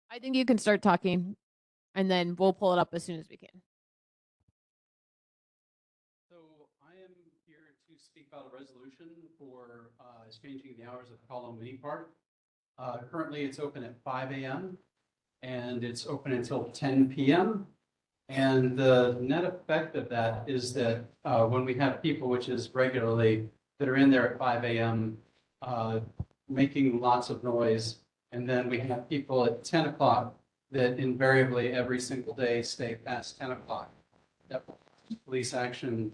I think you can start talking, and then we'll pull it up as soon as we can. So I am here to speak about a resolution for changing the hours of Colomini Park. Currently, it's open at 5 a.m. and it's open until 10 p.m. And the net effect of that is that when we have people, which is regularly, that are in there at 5 a.m. Making lots of noise, and then we have people at 10 o'clock that invariably every single day stay past 10 o'clock. That police action,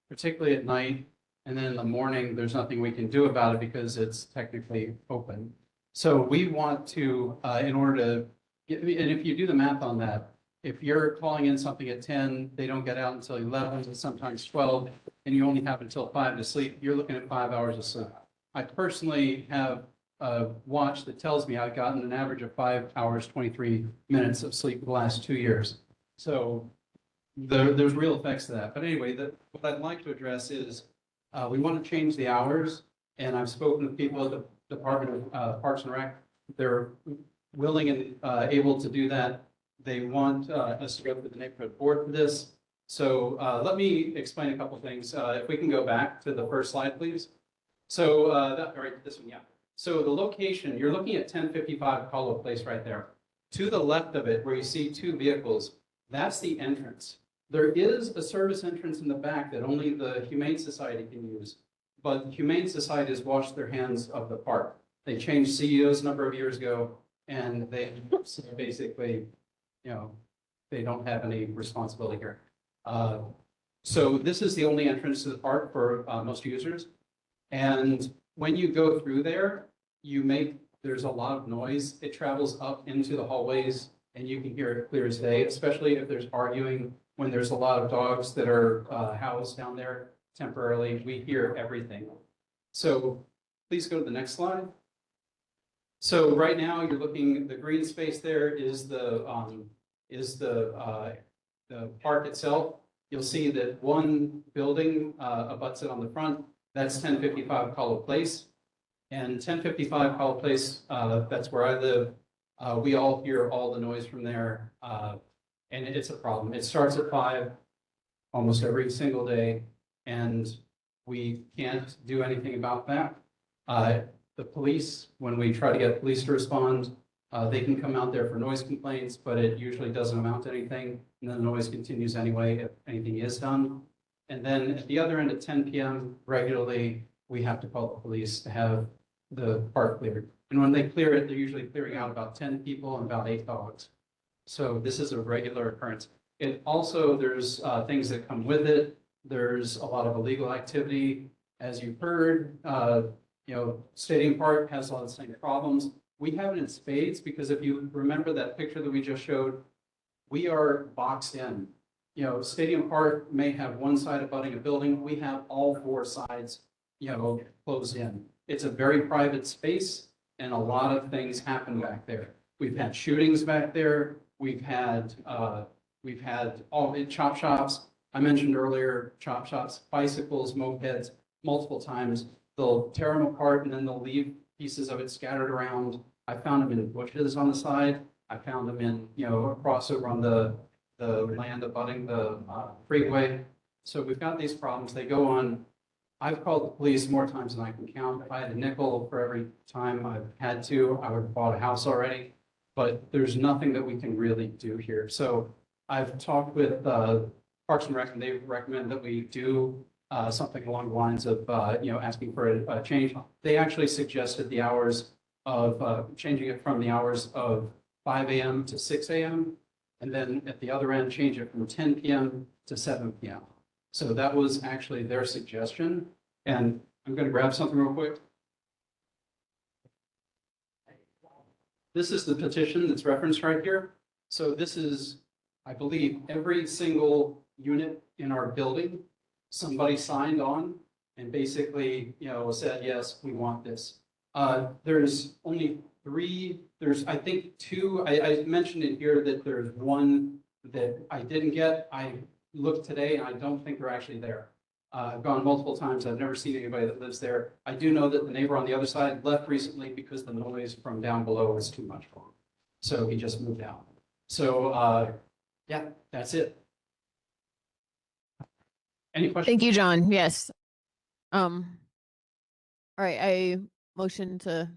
particularly at night, and then in the morning, there's nothing we can do about it because it's technically open. So we want to, in order to, and if you do the math on that, if you're calling in something at 10, they don't get out until 11, and sometimes 12, and you only have until 5 to sleep, you're looking at 5 hours of sleep. I personally have a watch that tells me I've gotten an average of 5 hours, 23 minutes of sleep the last 2 years. So there's real effects to that. But anyway, what I'd like to address is we want to change the hours, and I've spoken to people at the Department of Parks and Rec. They're willing and able to do that. They want us to go to the neighborhood board for this. So let me explain a couple things. If we can go back to the first slide, please. So all right, this one, yeah. So the location, you're looking at 1055 Caldwell Place right there. To the left of it, where you see 2 vehicles, that's the entrance. There is a service entrance in the back that only the Humane Society can use, but the Humane Society has washed their hands of the park. They changed CEOs a number of years ago, and they basically, you know, they don't have any responsibility here. So this is the only entrance to the park for most users. And when you go through there, there's a lot of noise. It travels up into the hallways, and you can hear it clear as day, especially if there's arguing, when there's a lot of dogs that are housed down there temporarily. We hear everything. So please go to the next slide. So right now you're looking, the green space there is the park itself. You'll see that one building abuts it on the front. That's 1055 Caldwell Place. And 1055 Powell Place, that's where I live. We all hear all the noise from there, and it's a problem. It starts at 5 almost every single day, and we can't do anything about that. The police, when we try to get police to respond, they can come out there for noise complaints, but it usually doesn't amount to anything, and then the noise continues anyway if anything is done. And then at the other end at 10 p.m. regularly, we have to call the police to have the park cleared. And when they clear it, they're usually clearing out about 10 people and about 8 dogs. So this is a regular occurrence. It also, there's things that come with it. There's a lot of illegal activity. As you've heard, Stadium Park has a lot of the same problems. We have it in spades because if you remember that picture that we just showed, we are boxed in. Stadium Park may have one side abutting a building. We have all 4 sides, closed in. It's a very private space and a lot of things happen back there. We've had shootings back there. We've had all the chop shops. I mentioned earlier, chop shops, bicycles, mopeds, multiple times. They'll tear them apart and then they'll leave pieces of it scattered around. I found them in bushes on the side. I found them in, across over on the land abutting the freeway. So we've got these problems. They go on. I've called the police more times than I can count. If I had a nickel for every time I've had to, I would have bought a house already. But there's nothing that we can really do here. So I've talked with Parks and Rec, and they recommend that we do something along the lines of, asking for a change. They actually suggested the hours of changing it from the hours of 5 a.m. to 6 a.m. And then at the other end, change it from 10 p.m. to 7 p.m. So that was actually their suggestion. And I'm going to grab something real quick. This is the petition that's referenced right here. So this is, I believe, every single unit in our building, somebody signed on and basically, said, yes, we want this. There's only 3, I think 2, I mentioned in here that there's 1 that I didn't get. I looked today and I don't think they're actually there. I've gone multiple times. I've never seen anybody that lives there. I do know that the neighbor on the other side left recently because the noise from down below was too much for him. So he just moved out. So yeah, that's it. Any questions? Thank you, John. Yes. All right, I motion to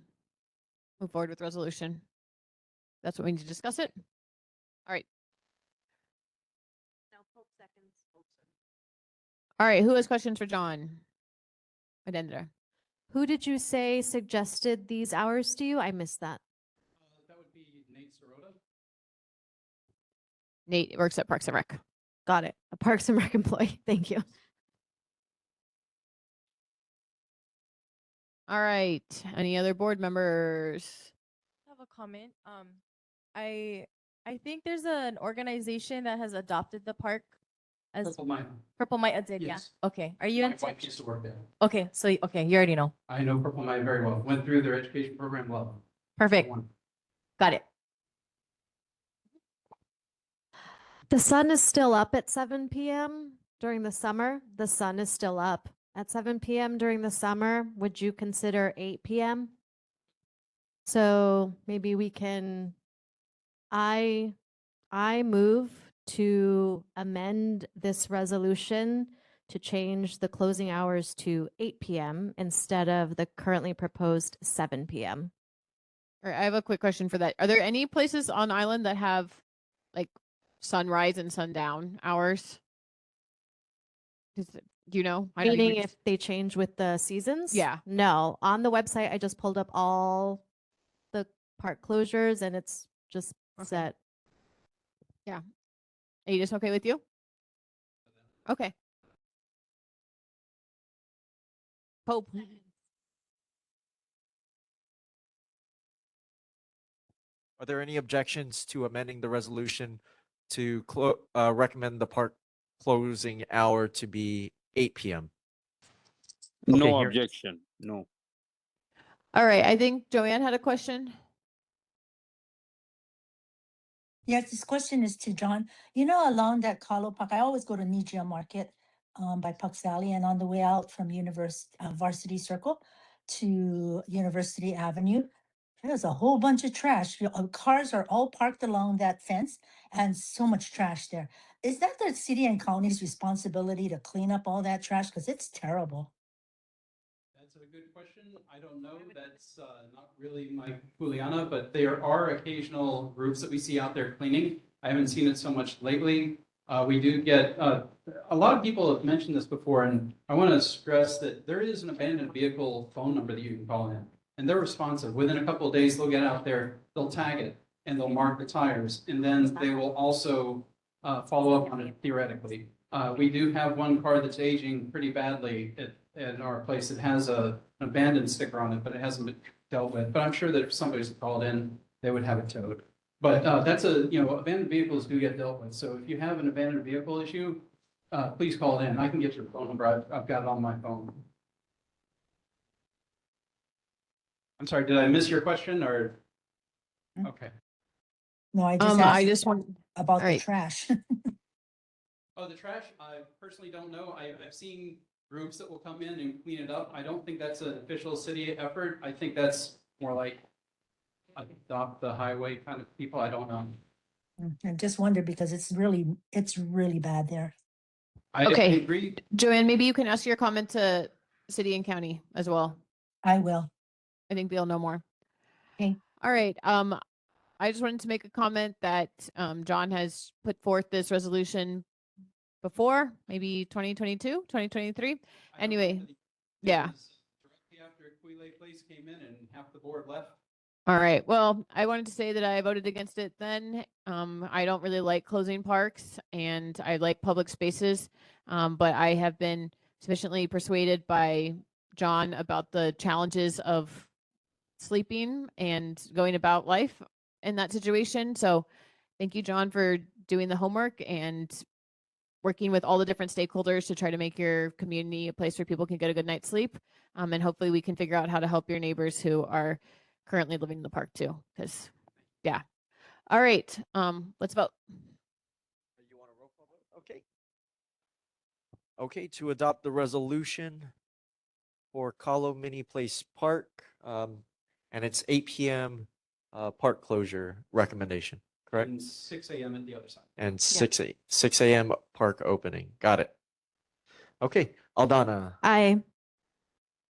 move forward with resolution. That's what we need to discuss it. All right. All right, who has questions for John? Adendra. Who did you say suggested these hours to you? I missed that. That would be Nate Sirota. Nate works at Parks and Rec. Got it. A Parks and Rec employee. Thank you. All right, any other board members? I have a comment. I think there's an organization that has adopted the park as Purple Mine. did, Yes. yeah. Okay. Are you My in wife used to work there. Okay, so you already know. I know Purple Mine very well. Went through their education program well. Perfect. Got it. The sun is still up at 7 p.m. during the summer. The sun is still up at 7 p.m. during the summer. Would you consider 8 p.m.? So maybe we can, I move to amend this resolution to change the closing hours to 8 p.m. instead of the currently proposed 7 p.m. All right, I have a quick question for that. Are there any places on island that have like sunrise and sundown hours? Do you know? I know you Meaning would- if they change with the seasons? Yeah. No, on the website, I just pulled up all the park closures and it's just set. Yeah. Are you just okay with you? Okay. Pope. Are there any objections to amending the resolution to recommend the park closing hour to be 8 p.m.? No objection. No. All right, I think Joanne had a question. Yes, this question is to John. Along that Kalo Park, I always go to Nijia Market by Pucks Valley, and on the way out from Varsity Circle, to University Avenue, there's a whole bunch of trash. Cars are all parked along that fence and so much trash there. Is that the city and county's responsibility to clean up all that trash? Because it's terrible. That's a good question. I don't know. That's not really my Juliana, but there are occasional groups that we see out there cleaning. I haven't seen it so much lately. We do get, a lot of people have mentioned this before, and I want to stress that there is an abandoned vehicle phone number that you can call in, and they're responsive. Within a couple of days, they'll get out there, they'll tag it, and they'll mark the tires, and then they will also follow up on it theoretically. We do have one car that's aging pretty badly at our place. It has an abandoned sticker on it, but it hasn't been dealt with. But I'm sure that if somebody's called in, they would have it towed. But that's abandoned vehicles do get dealt with. So if you have an abandoned vehicle issue, please call it in. I can get your phone number. I've got it on my phone. I'm sorry, did I miss your question or? Okay. No, I just I asked just want, about all the right. trash. Oh, the trash, I personally don't know. I've seen groups that will come in and clean it up. I don't think that's an official city effort. I think that's more like adopt the highway kind of people. I don't know. I just wondered because it's really bad there. I Okay. agree. Joanne, maybe you can ask your comment to city and county as well. I will. I think they'll know more. Okay. All right. I just wanted to make a comment that John has put forth this resolution before, maybe 2022, 2023. Anyway, yeah. Directly after Quile Place came in and half the board left. All right. Well, I wanted to say that I voted against it then. I don't really like closing parks and I like public spaces. But I have been sufficiently persuaded by John about the challenges of sleeping and going about life in that situation. So thank you, John, for doing the homework and working with all the different stakeholders to try to make your community a place where people can get a good night's sleep. And hopefully we can figure out how to help your neighbors who are currently living in the park too. Because, yeah. All right. Let's vote. You want a roll call vote? Okay. Okay, to adopt the resolution for Kahlo Mini Place Park, and it's 8 p.m. Park closure recommendation, correct? And 6 a.m. at the other side. And 6 a.m. park opening. Got it. Okay, Aldana, Aye.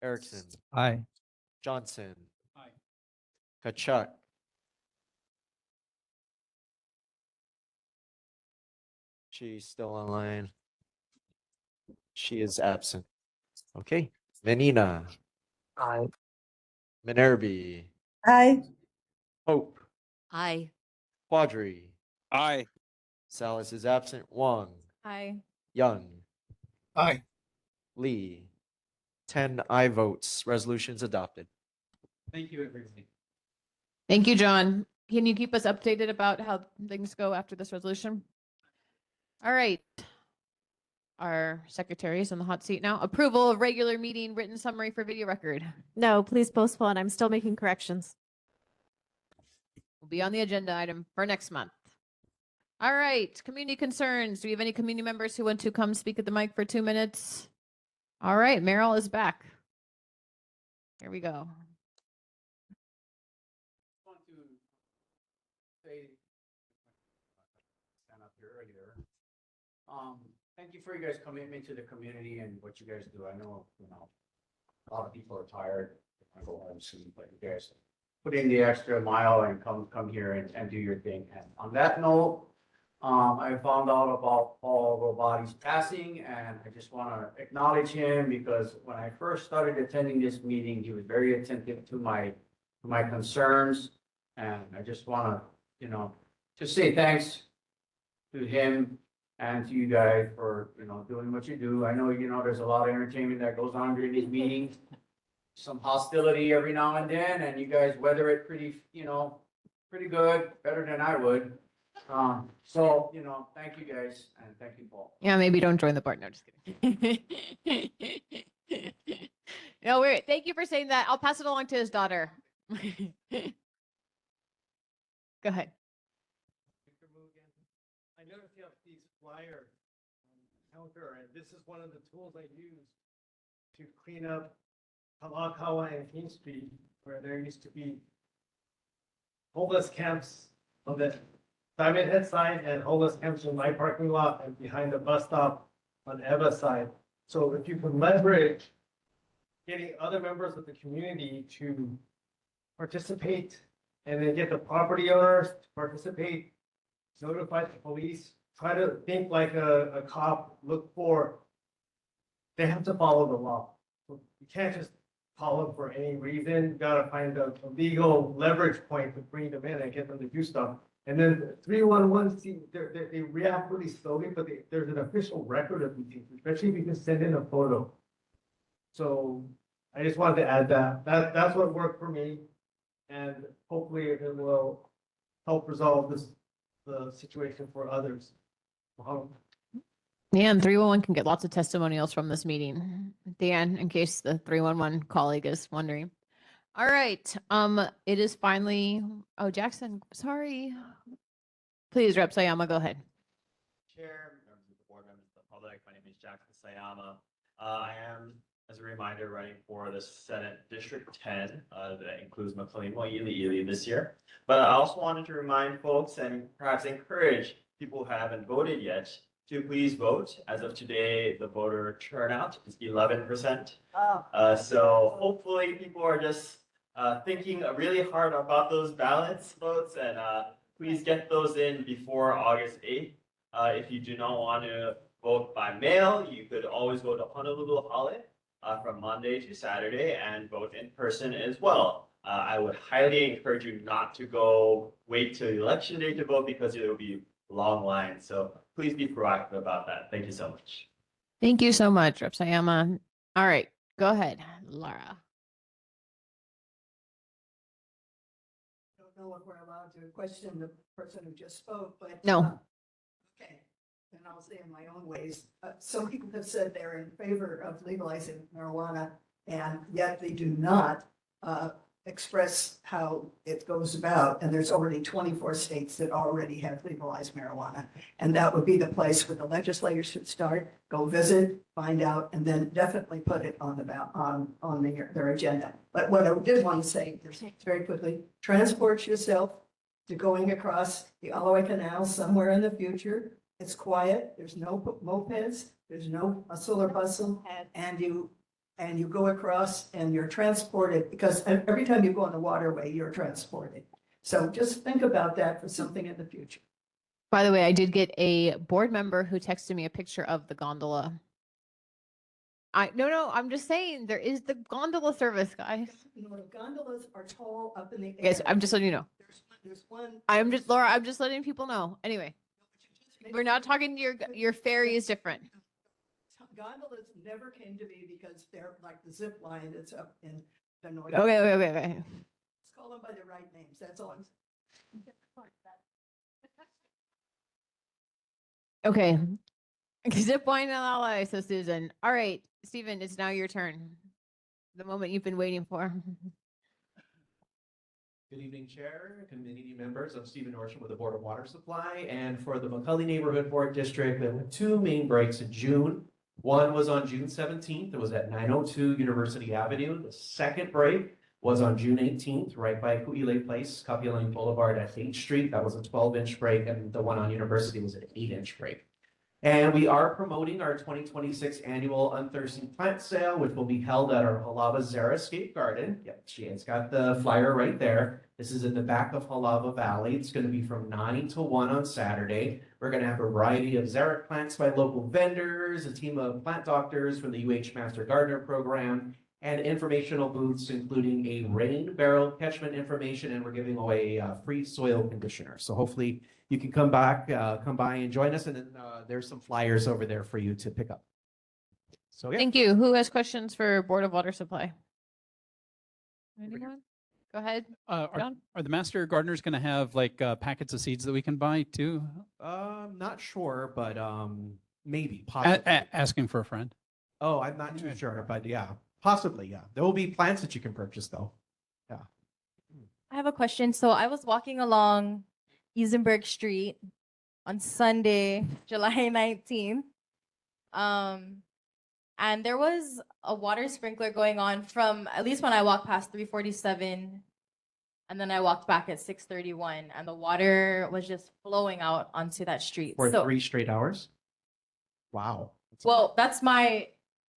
Erickson, Aye. Johnson, Aye. Kachuk, she's still online. She is absent. Okay, Menina, Aye. Minerby, Aye. Hope, Aye. Quadri, Aye. Salas is absent. Wong, Hi. Young, Aye. Lee. 10 I votes. Resolution's adopted. Thank you, everybody. Thank you, John. Can you keep us updated about how things go after this resolution? All right. Our secretary is on the hot seat now. Approval of regular meeting written summary for video record. No, please postpone. I'm still making corrections. Will be on the agenda item for next month. All right. Community concerns. Do we have any community members who want to come speak at the mic for 2 minutes? All right. Meryl is back. Here we go. Want to say, stand up here earlier. Thank you for your guys' commitment to the community and what you guys do. I know, a lot of people are tired. I go home soon, but you guys put in the extra mile and come here and do your thing. And on that note, I found out about Paul Robati's passing, and I just want to acknowledge him because when I first started attending this meeting, he was very attentive to my concerns, and I just want to, just say thanks to him and to you guys for, doing what you do. I know, there's a lot of entertainment that goes on during these meetings, some hostility every now and then, and you guys weather it pretty good, better than I would. So, thank you guys, and thank you, Paul. Yeah, maybe don't join the part. No, just kidding. No, thank you for saying that. I'll pass it along to his daughter. Go ahead. I noticed you have these flyer counter, and this is one of the tools I use to clean up Kalakaua and King Street, where there used to be homeless camps on the Diamond Head side and homeless camps in my parking lot and behind the bus stop on Eva side. So if you can leverage getting other members of the community to participate and then get the property owners to participate, notify the police, try to think like a cop, look for, they have to follow the law. So you can't just call them for any reason. You gotta find a legal leverage point to bring them in and get them to do stuff. And then 311, see, they react really slowly, but there's an official record of these things, especially if you can send in a photo. So I just wanted to add that. That's what worked for me. And hopefully it will help resolve the situation for others. Yeah, and 311 can get lots of testimonials from this meeting at the end, in case the 311 colleague is wondering. All right, it is finally, oh, Jackson, sorry. Please, Rep. Sayama, go ahead. Chair, members of the board, members of the public, my name is Jackson Sayama. I am, as a reminder, running for the Senate District 10 that includes McCully-Mōʻiliʻili this year. But I also wanted to remind folks and perhaps encourage people who haven't voted yet to please vote. As of today, the voter turnout is 11%. So hopefully people are just thinking really hard about those ballots votes, and please get those in before August 8th. If you do not want to vote by mail, you could always go to Honolulu Hale from Monday to Saturday and vote in person as well. I would highly encourage you not to wait till election day to vote, because there will be long lines. So please be proactive about that. Thank you so much. Thank you so much, Rep. Sayama. All right, go ahead, Laura. I don't know if we're allowed to question the person who just spoke, but. No. Okay, then I'll say in my own ways. Some people have said they're in favor of legalizing marijuana, and yet they do not express how it goes about. And there's already 24 states that already have legalized marijuana. And that would be the place where the legislators should start, go visit, find out, and then definitely put it on their agenda. But what I did want to say very quickly, transport yourself to going across the Holloway Canal somewhere in the future. It's quiet, there's no mopeds, there's no hustle or bustle, and you go across and you're transported, because every time you go on the waterway, you're transported. So just think about that for something in the future. By the way, I did get a board member who texted me a picture of the gondola. No, I'm just saying there is the gondola service, guys. You know, the gondolas are tall up in the air. Guys, I'm just letting you know. There's one. Laura, I'm just letting people know. Anyway, we're not talking your ferry is different. Gondolas never came to me because they're like the zip line that's up in the north. Okay. Let's call them by the right names. That's all I'm saying. Okay. Zip line and ally, so Susan. All right, Stephen, it's now your turn. The moment you've been waiting for. Good evening, Chair, community members. I'm Stephen Orsham with the Board of Water Supply. And for the McCully Neighborhood Board District, there were two main breaks in June. One was on June 17th. It was at 902 University Avenue. The second break was on June 18th, right by Ku'ile Place, Kapiolani Boulevard at 8th Street. That was a 12-inch break, and the one on University was an 8-inch break. And we are promoting our 2026 annual Unthirsting Plant Sale, which will be held at our Halava Xeriscape Garden. Yep, Shane's got the flyer right there. This is in the back of Halava Valley. It's going to be from 9 to 1 on Saturday. We're going to have a variety of xeric plants by local vendors, a team of plant doctors from the UH Master Gardener Program, and informational booths, including a rain barrel catchment information, and we're giving away a free soil conditioner. So hopefully you can come by and join us, and then there's some flyers over there for you to pick up. So yeah. Thank you. Who has questions for Board of Water Supply? Anyone? Go ahead. John? Are the master gardeners going to have like packets of seeds that we can buy too? Not sure, but maybe, possibly. Asking for a friend. Oh, I'm not too sure, but yeah, possibly, yeah. There will be plants that you can purchase though. Yeah. I have a question. So I was walking along Isenberg Street on Sunday, July 19th. And there was a water sprinkler going on from at least when I walked past 347, and then I walked back at 631, and the water was just flowing out onto that street. For So, 3 straight hours? Wow. well, that's the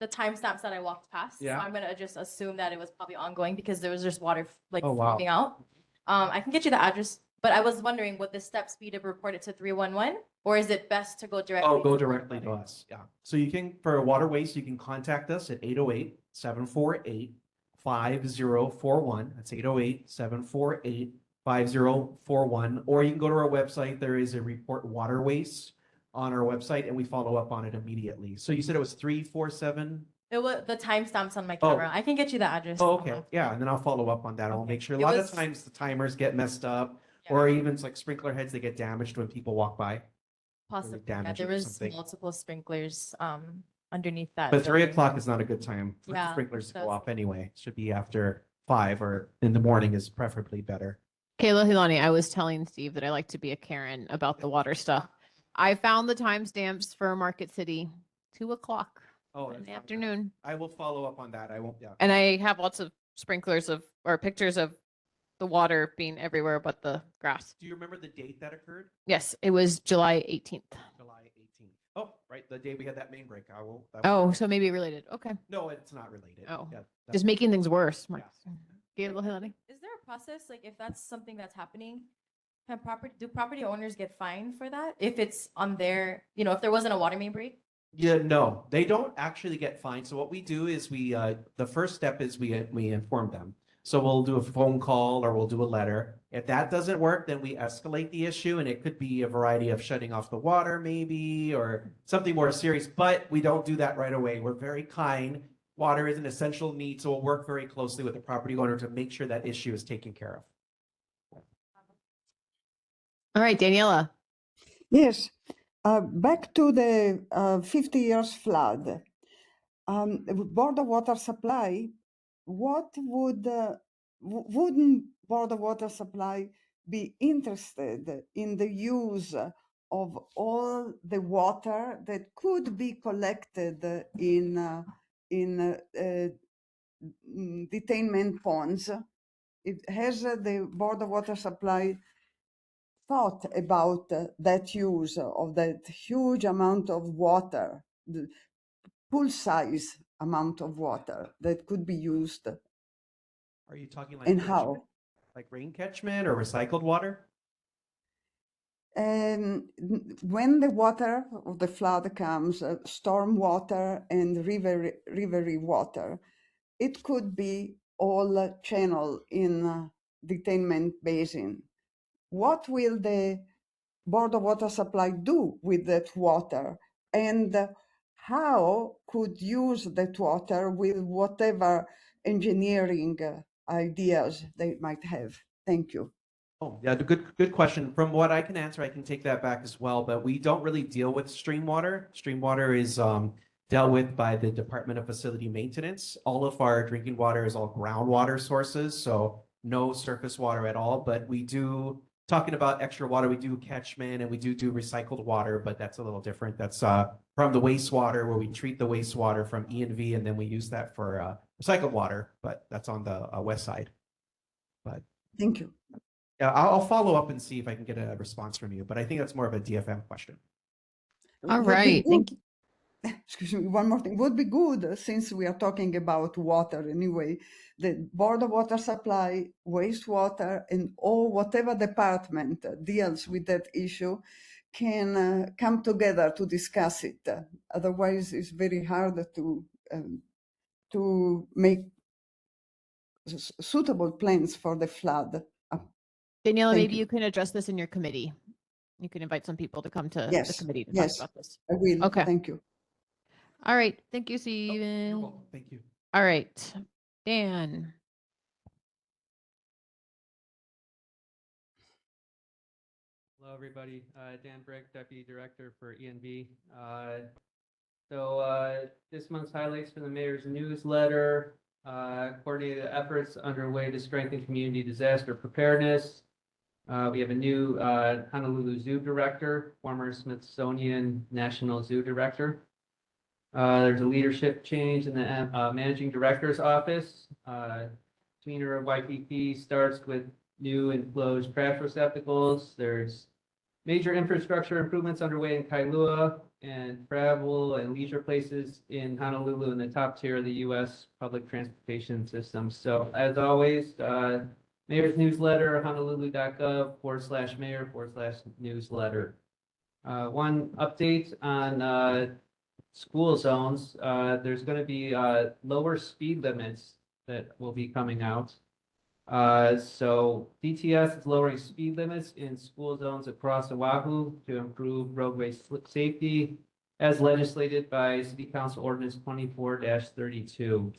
timestamps that I walked past. So Yeah. I'm gonna just assume that it was probably ongoing because there was just water like Oh, wow. flowing out. I can get you the address, but I was wondering, would the steps be to report it to 311, or is it best to go directly? Oh, go to directly to us, yeah. So you can, for water waste, you can contact us at 808-748-5041. That's 808-748-5041. Or you can go to our website. There is a report water waste on our website, and we follow up on it immediately. So you said it was 347? It was the timestamps on my Oh. camera. I can get you the address. Oh, okay, yeah, and then I'll follow up on that. I'll make sure. A It lot was- of times the timers get messed up, or even it's like sprinkler heads, they get damaged when people walk by. Possibly. Yeah, damage there it or was something. multiple sprinklers underneath that. But 3 building. o'clock is not a good time for Yeah, sprinklers to go that's- off anyway. It should be after 5 or in the morning is preferably better. Kayla Hilani, I was telling Steve that I like to be a Karen about the water stuff. I found the timestamps for Market City, 2 o'clock Oh, in the afternoon. I will follow up on that. I won't, yeah. And I have lots of sprinklers or pictures of the water being everywhere but the grass. Do you remember the date that occurred? Yes, it was July 18th. July 18th. Oh, right, the day we had that main break. I will. Oh, so maybe related. Okay. No, it's not related. Oh, Yeah, just making things worse. Kayla Hilani. Is there a process, like if that's something that's happening, do property owners get fined for that? If it's on their, if there wasn't a water main break? Yeah, no, they don't actually get fined. So what we do is the first step is we inform them. So we'll do a phone call or we'll do a letter. If that doesn't work, then we escalate the issue, and it could be a variety of shutting off the water maybe, or something more serious, but we don't do that right away. We're very kind. Water is an essential need, so we'll work very closely with the property owner to make sure that issue is taken care of. All right, Daniela. Yes, back to the 50 years flood. Board of Water Supply, what wouldn't Board of Water Supply be interested in the use of all the water that could be collected in detainment ponds? Has the Board of Water Supply thought about that use of that huge amount of water, the pool size amount of water that could be used? Are you talking like And catchment? how? Like rain catchment or recycled water? And when the water of the flood comes, storm water and rivery water, it could be all channel in detainment basin. What will the Board of Water Supply do with that water? And how could use that water with whatever engineering ideas they might have? Thank you. Oh, yeah, good question. From what I can answer, I can take that back as well, but we don't really deal with stream water. Stream water is dealt with by the Department of Facility Maintenance. All of our drinking water is all groundwater sources, so no surface water at all. But we do, talking about extra water, we do catchment and we do recycled water, but that's a little different. That's from the wastewater, where we treat the wastewater from E&V and then we use that for recycled water, but that's on the west side. But thank you. Yeah, I'll follow up and see if I can get a response from you, but I think that's more of a DFM question. All Would be right, thank good- Excuse me, one more thing. Would be good, since we are talking about water anyway, the Board of Water Supply, wastewater, and whatever department deals with that issue can come together to discuss it. Otherwise, it's very hard to make suitable plans for the flood. Daniela, Thank maybe you. you can address this in your committee. You can invite some people to come to the Yes, committee to yes, talk about this. I will. Okay. Thank you. All right. Thank you, Steven. Thank you. All right. Dan. Hello, everybody. Dan Brick, Deputy Director for ENV. So this month's highlights from the mayor's newsletter, coordinated efforts underway to strengthen community disaster preparedness. We have a new Honolulu Zoo Director, former Smithsonian National Zoo Director. There's a leadership change in the managing director's office. Tweener of Waikiki starts with new enclosed trash receptacles. There's major infrastructure improvements underway in Kailua and travel and leisure places in Honolulu in the top tier of the U.S. public transportation system. So as always, mayor's newsletter, honolulu.gov/mayor/newsletter. One update on school zones. There's going to be lower speed limits that will be coming out. So DTS is lowering speed limits in school zones across Oahu to improve roadway safety as legislated by City Council Ordinance 24-32.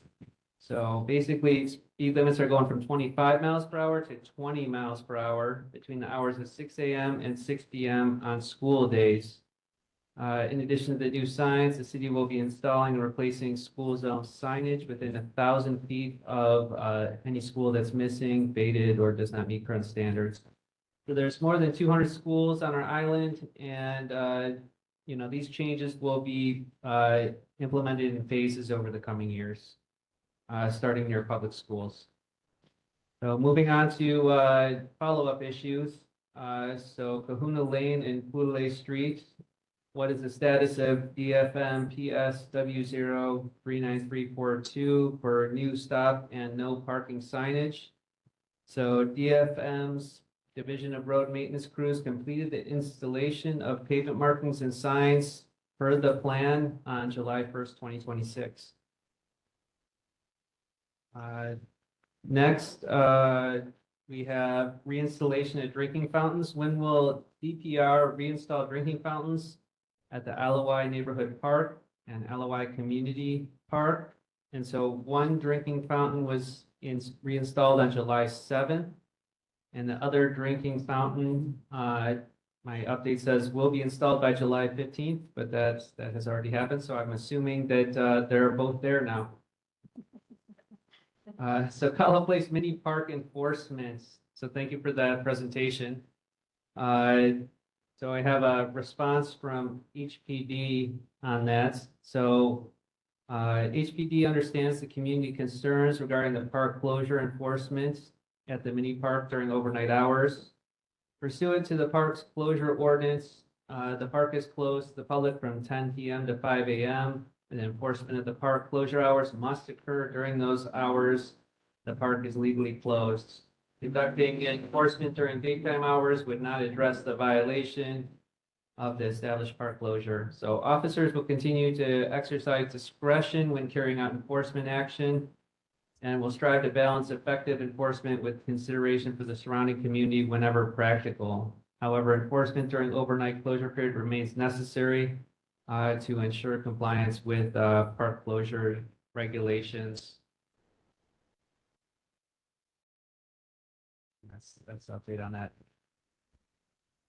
So basically, speed limits are going from 25 miles per hour to 20 miles per hour between the hours of 6 a.m. and 6 p.m. on school days. In addition to the new signs, the city will be installing and replacing school zone signage within 1,000 feet of any school that's missing, faded, or does not meet current standards. So there's more than 200 schools on our island, and these changes will be implemented in phases over the coming years, starting near public schools. So moving on to follow-up issues. So Kahuna Lane and Pulele Street. What is the status of DFM PSW 0-39342 for new stop and no parking signage? So DFM's Division of Road Maintenance crews completed the installation of pavement markings and signs per the plan on July 1st, 2026. Next, we have reinstallation of drinking fountains. When will DPR reinstall drinking fountains? At the Alawai Neighborhood Park and Alawai Community Park. And so one drinking fountain was reinstalled on July 7th. And the other drinking fountain, my update says will be installed by July 15th, but that has already happened. So I'm assuming that they're both there now. So Kala Place Mini Park enforcement. So thank you for that presentation. So I have a response from HPD on that. So HPD understands the community concerns regarding the park closure enforcement at the mini park during overnight hours. Pursuant to the park's closure ordinance, the park is closed to the public from 10 p.m. to 5 a.m. and enforcement of the park closure hours must occur during those hours. The park is legally closed. Conducting enforcement during daytime hours would not address the violation of the established park closure. So officers will continue to exercise discretion when carrying out enforcement action and will strive to balance effective enforcement with consideration for the surrounding community whenever practical. However, enforcement during overnight closure period remains necessary to ensure compliance with park closure regulations. That's the update on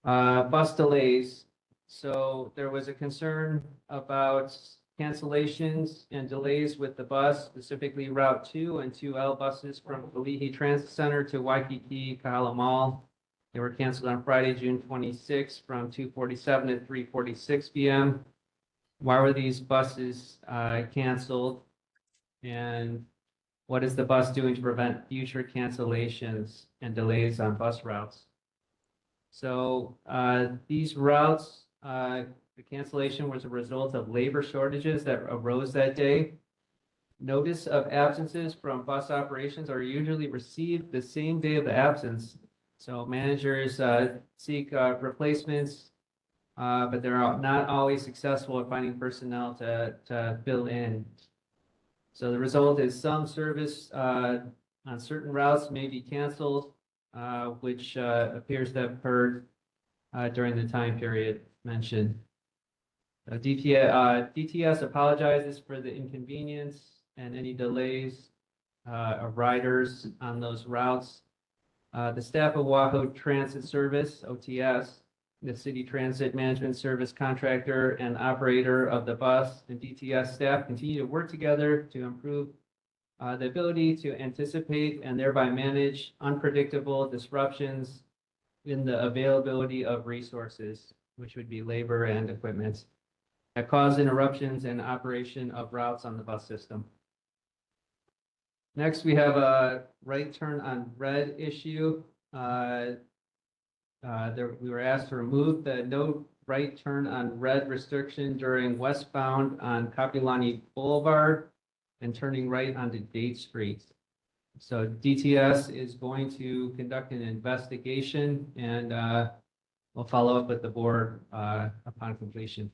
that. Bus delays. So there was a concern about cancellations and delays with the bus, specifically Route 2 and 2L buses from Kalihi Transit Center to Waikiki Kahala Mall. They were canceled on Friday, June 26 from 2:47 to 3:46 p.m. Why were these buses canceled? And what is the bus doing to prevent future cancellations and delays on bus routes? So these routes, the cancellation was a result of labor shortages that arose that day. Notice of absences from bus operations are usually received the same day of the absence. So managers seek replacements, but they're not always successful at finding personnel to fill in. So the result is some service on certain routes may be canceled, which appears to have occurred during the time period mentioned. DTS apologizes for the inconvenience and any delays of riders on those routes. The staff of Oahu Transit Service, OTS, the City Transit Management Service contractor and operator of the bus and DTS staff continue to work together to improve the ability to anticipate and thereby manage unpredictable disruptions in the availability of resources, which would be labor and equipment. that cause interruptions in operation of routes on the bus system. Next, we have a right turn on red issue. We were asked to remove the no right turn on red restriction during westbound on Kapiolani Boulevard and turning right onto Date Street. So DTS is going to conduct an investigation and we'll follow up with the board upon completion.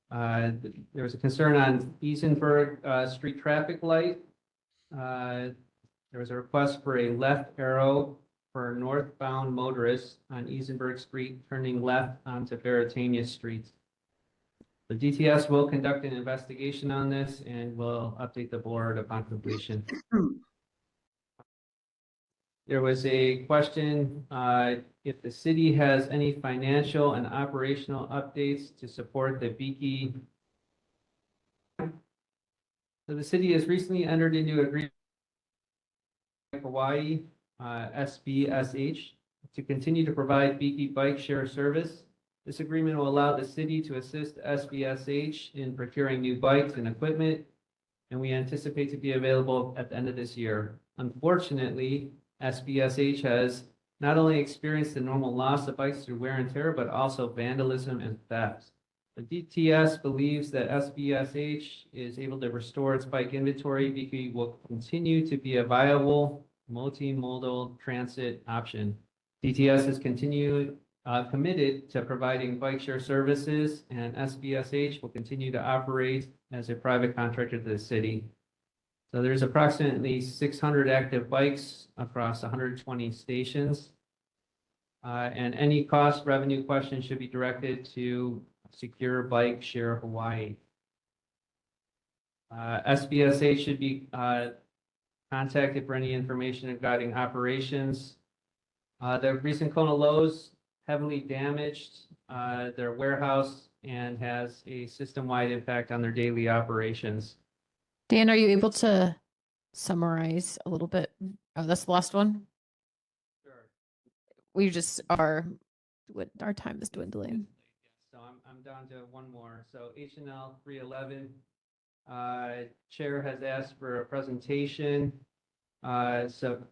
There was a concern on Eisenberg Street traffic light. There was a request for a left arrow for northbound motorists on Eisenberg Street turning left onto Veritania Street. The DTS will conduct an investigation on this and will update the board upon completion. There was a question if the city has any financial and operational updates to support the Beaky. So the city has recently entered into agreement with Hawaii SBSH to continue to provide Beaky bike share service. This agreement will allow the city to assist SBSH in procuring new bikes and equipment, and we anticipate to be available at the end of this year. Unfortunately, SBSH has not only experienced the normal loss of bikes through wear and tear, but also vandalism and theft. The DTS believes that SBSH is able to restore its bike inventory because will continue to be a viable multimodal transit option. DTS is committed to providing bike share services, and SBSH will continue to operate as a private contractor to the city. So there's approximately 600 active bikes across 120 stations. And any cost revenue questions should be directed to Secure Bike Share Hawaii. SBSH should be contacted for any information regarding operations. The recent Kona Lowe's heavily damaged their warehouse and has a system-wide impact on their daily operations. Dan, are you able to summarize a little bit? Oh, that's the last one. Sure. We just are, our time is dwindling. So I'm down to one more. So H&L 311, chair has asked for a presentation. So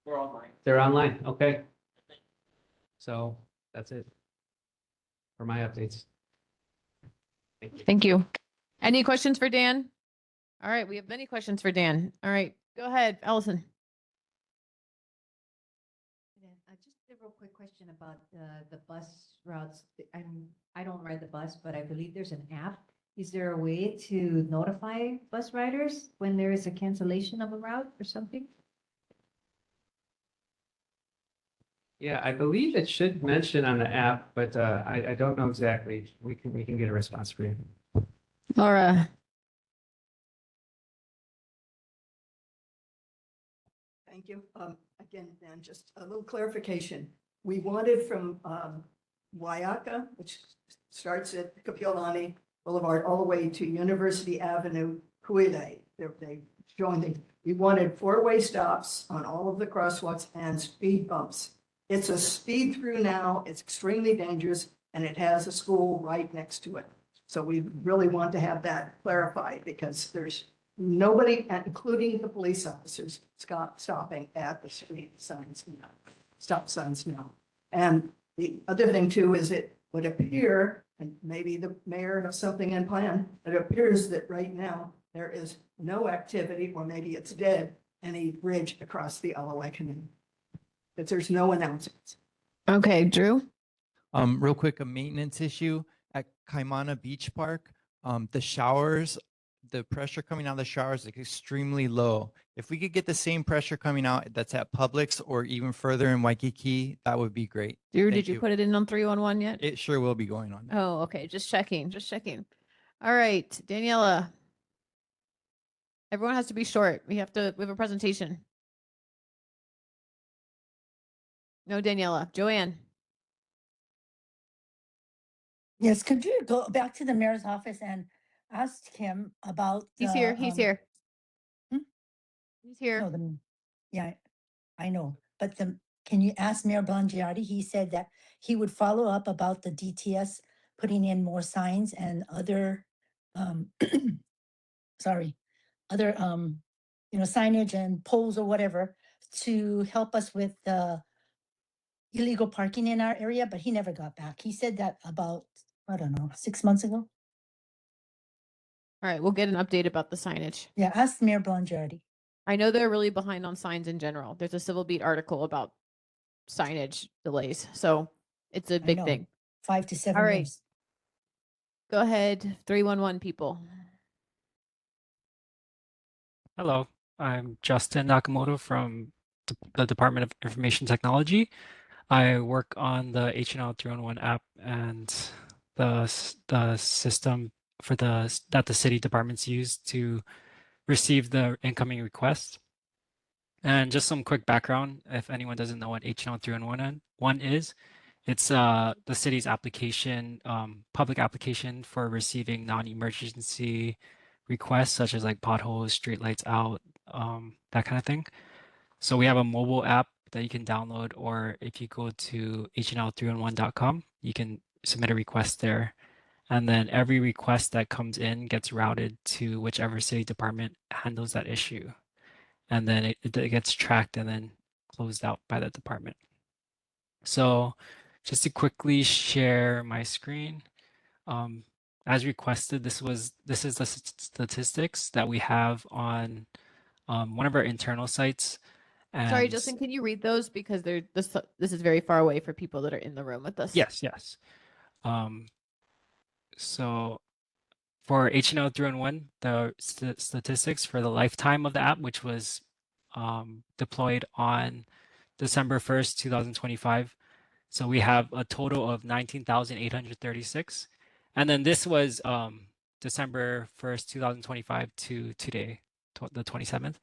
We're online. they're online. Okay. So that's it for my updates. Thank you. Thank you. Any questions for Dan? All right, we have many questions for Dan. All right, go ahead, Allison. Just a real quick question about the bus routes. I don't ride the bus, but I believe there's an app. Is there a way to notify bus riders when there is a cancellation of a route or something? Yeah, I believe it should mention on the app, but I don't know exactly. We can get a response for you. Laura. Thank you. Again, Dan, just a little clarification. We wanted from Waiaka, which starts at Kapiolani Boulevard, all the way to University Avenue, Kuile. They joined it. We wanted four-way stops on all of the crosswalks and speed bumps. It's a speed through now. It's extremely dangerous, and it has a school right next to it. So we really want to have that clarified because there's nobody, including the police officers, stopping at the speed signs now, stop signs now. And the other thing too is it would appear, and maybe the mayor has something in plan, it appears that right now there is no activity, or maybe it's dead, any bridge across the Alawai Canal. That there's no announcements. Okay, Drew. Real quick, a maintenance issue at Kaimana Beach Park. The showers, the pressure coming out of the showers is extremely low. If we could get the same pressure coming out that's at Publix or even further in Waikiki, that would be great. Drew, Thank did you put it in on 311 yet? It sure will be going on. Oh, okay. Just checking. Just checking. All right, Daniela. Everyone has to be short. We have a presentation. No, Daniela. Joanne. Yes, could you go back to the mayor's office and ask him about? He's here. He's here. He's here. No, yeah, I know. But can you ask Mayor Blangiardi? He said that he would follow up about the DTS putting in more signs and other, sorry, other, signage and poles or whatever to help us with the illegal parking in our area, but he never got back. He said that about, I don't know, 6 months ago. All right, we'll get an update about the signage. Yeah, ask Mayor Blangiardi. I know they're really behind on signs in general. There's a Civil Beat article about signage delays. So it's a big know. thing. 5 to 7 All right. years. Go ahead, 311 people. Hello, I'm Justin Nakamoto from the Department of Information Technology. I work on the HNL 311 app and the system for that the city departments use to receive the incoming requests. And just some quick background, if anyone doesn't know what HNL 311 is, it's the city's application, public application for receiving non-emergency requests such as like potholes, street lights out, that kind of thing. So we have a mobile app that you can download, or if you go to hnl311.com, you can submit a request there. And then every request that comes in gets routed to whichever city department handles that issue. And then it gets tracked and then closed out by the department. So just to quickly share my screen, as requested, this is the statistics that we have on one of our internal sites. Sorry, And Justin, can you read those? Because this is very far away for people that are in the room with us. yes. So for HNO 311, the statistics for the lifetime of the app, which was deployed on December 1st, 2025. So we have a total of 19,836. And then this was December 1st, 2025 to today, the 27th.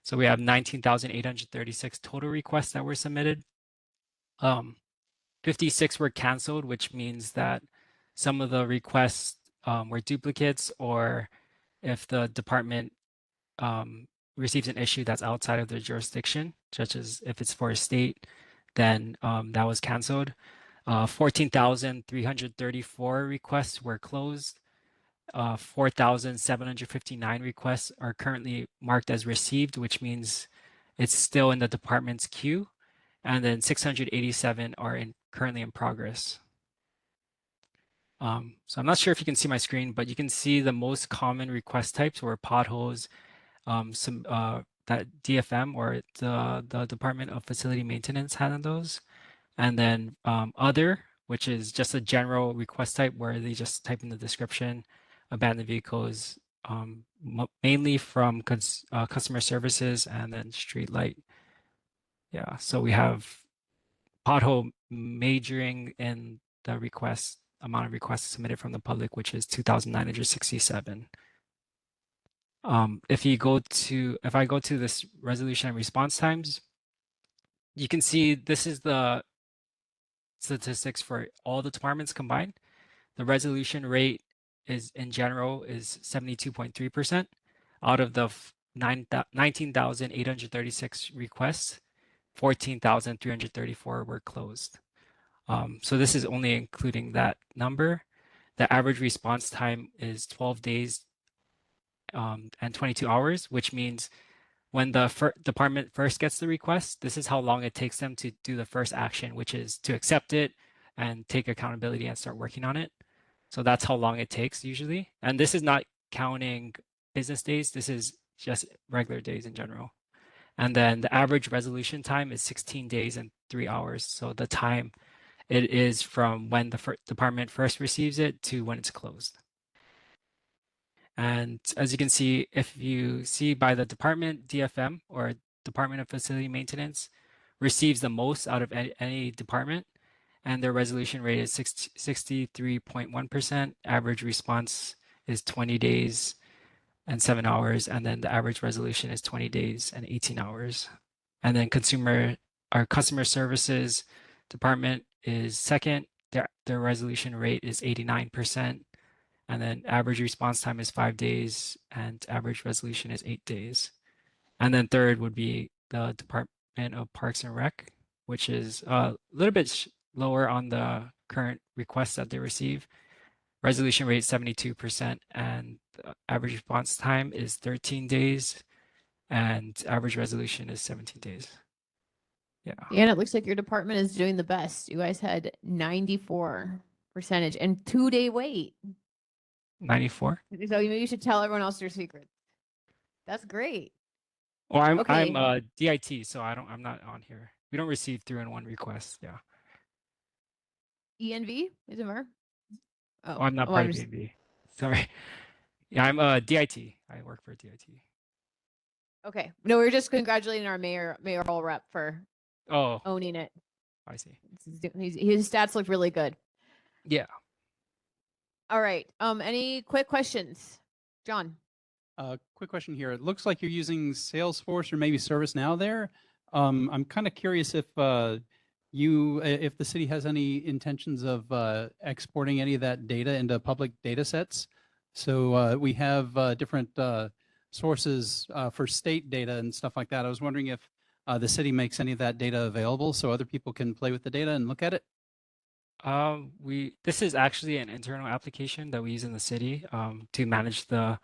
So we have 19,836 total requests that were submitted. 56 were canceled, which means that some of the requests were duplicates, or if the department receives an issue that's outside of their jurisdiction, such as if it's for a state, then that was canceled. 14,334 requests were closed. 4,759 requests are currently marked as received, which means it's still in the department's queue. And then 687 are currently in progress. So I'm not sure if you can see my screen, but you can see the most common request types were potholes, that DFM or the Department of Facility Maintenance had those. And then other, which is just a general request type where they just type in the description, abandoned vehicles, mainly from customer services, and then street light. Yeah, so we have pothole majoring in the amount of requests submitted from the public, which is 2,967. If I go to this resolution and response times, you can see this is the statistics for all the departments combined. The resolution rate is in general is 72.3%. Out of the 19,836 requests, 14,334 were closed. So this is only including that number. The average response time is 12 days and 22 hours, which means when the department first gets the request, this is how long it takes them to do the first action, which is to accept it and take accountability and start working on it. So that's how long it takes usually. And this is not counting business days. This is just regular days in general. And then the average resolution time is 16 days and 3 hours. So the time it is from when the department first receives it to when it's closed. And as you can see, if you see by the department, DFM or Department of Facility Maintenance receives the most out of any department, and their resolution rate is 63.1%. Average response is 20 days and 7 hours, and then the average resolution is 20 days and 18 hours. And then customer services department is second. Their resolution rate is 89%. And then average response time is 5 days, and average resolution is 8 days. And then third would be the Department of Parks and Rec, which is a little bit lower on the current requests that they receive. resolution rate 72%, and average response time is 13 days, and average resolution is 17 days. Yeah. And it looks like your department is doing the best. You guys had 94% and 2-day wait. 94. So maybe you should tell everyone else your secrets. That's great. Well, I'm Okay. DIT, so I'm not on here. We don't receive 3-in-1 requests. Yeah. ENV is it more? Oh, I'm not oh, part I'm of just, DNB. Sorry. Yeah, I'm DIT. I work for DIT. okay. No, we're just congratulating our mayoral rep for Oh, owning it. I see. His stats look really good. Yeah. All right. Any quick questions, John? Quick question here. It looks like you're using Salesforce or maybe ServiceNow there. I'm kind of curious if if the city has any intentions of exporting any of that data into public data sets. So we have different sources for state data and stuff like that. I was wondering if the city makes any of that data available so other people can play with the data and look at it. This is actually an internal application that we use in the city to manage the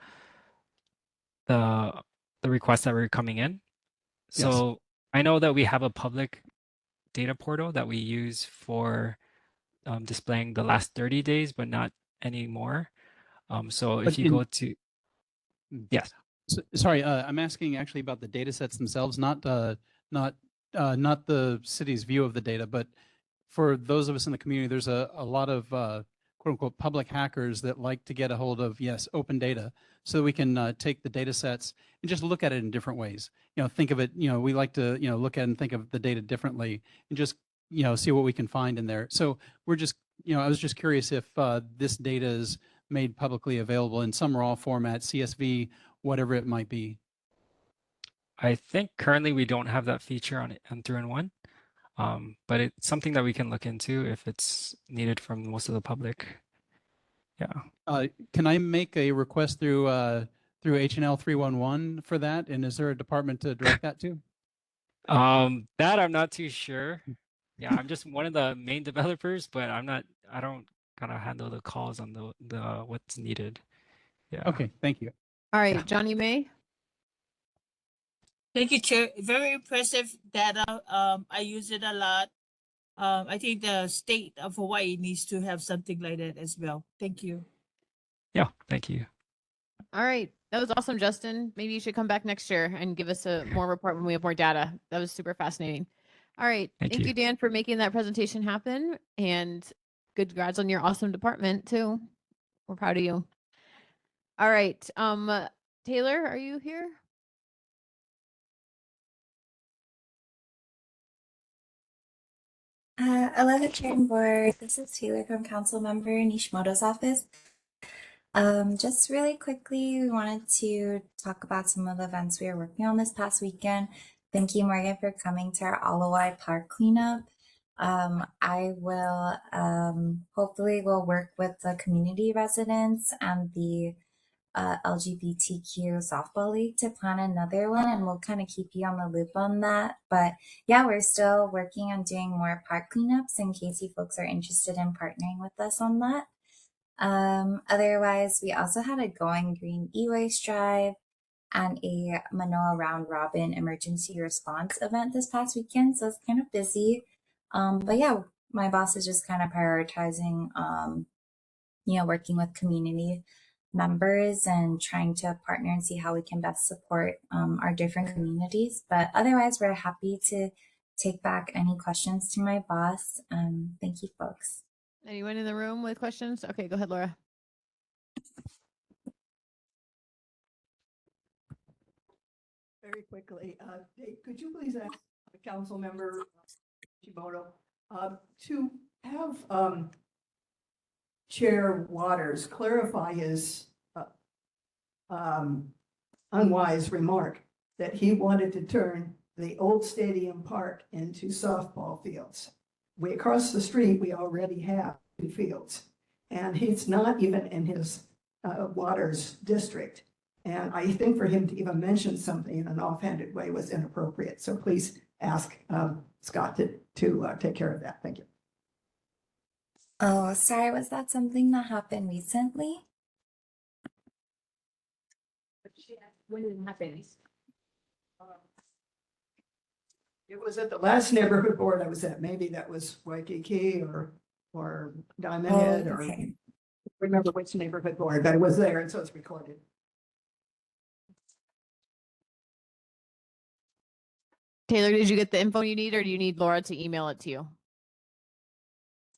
requests that were coming in. So I know that we have a public data portal that we use for displaying the last 30 days, but not anymore. So if you go to, yes. Sorry, I'm asking actually about the data sets themselves, not the city's view of the data, but for those of us in the community, there's a lot of quote unquote public hackers that like to get a hold of, yes, open data, so we can take the data sets and just look at it in different ways. Think of it, we like to, look at and think of the data differently and just, see what we can find in there. So we're just, I was just curious if this data is made publicly available in some raw format, CSV, whatever it might be. I think currently we don't have that feature on 3-in-1. But it's something that we can look into if it's needed from most of the public. Yeah. Can I make a request through HNL 311 for that? And is there a department to direct that to? That I'm not too sure. Yeah, I'm just one of the main developers, but I don't kind of handle the calls on the what's needed. Yeah. Okay, thank you. All right, Johnny May. Thank you, Chair. Very impressive data. I use it a lot. I think the state of Hawaii needs to have something like that as well. Thank you. Yeah, thank you. All right. That was awesome, Justin. Maybe you should come back next year and give us a more report when we have more data. That was super fascinating. All right. Thank you, Dan, for making that presentation happen. And good congrats on your awesome department too. We're proud of you. All right. Taylor, are you here? Hello, Chair and Board. This is Taylor from Council Member Nishimoto's office. Just really quickly, we wanted to talk about some of the events we are working on this past weekend. Thank you, Morgan, for coming to our Alawai Park cleanup. I will hopefully will work with the community residents and the LGBTQ softball league to plan another one, and we'll kind of keep you on the loop on that. But yeah, we're still working on doing more park cleanups in case you folks are interested in partnering with us on that. Otherwise, we also had a Going Green e-waste drive and a Manoa Round Robin emergency response event this past weekend, so it's kind of busy. But yeah, my boss is just kind of prioritizing, working with community members and trying to partner and see how we can best support our different communities. But otherwise, we're happy to take back any questions to my boss. Thank you, folks. Anyone in the room with questions? Okay, go ahead, Laura. Very quickly, Dave, could you please ask the council member Nishimoto to have Chair Waters clarify his unwise remark that he wanted to turn the old stadium park into softball fields. We across the street, we already have 2 fields, and he's not even in his Waters district. And I think for him to even mention something in an offhanded way was inappropriate. So please ask Scott to take care of that. Thank you. Oh, sorry, was that something that happened recently? When did it happen? It was at the last neighborhood board I was at. Maybe that was Waikiki or Diamond Head or okay. remember which neighborhood board, but it was there and so it's recorded. Taylor, did you get the info you need, or do you need Laura to email it to you?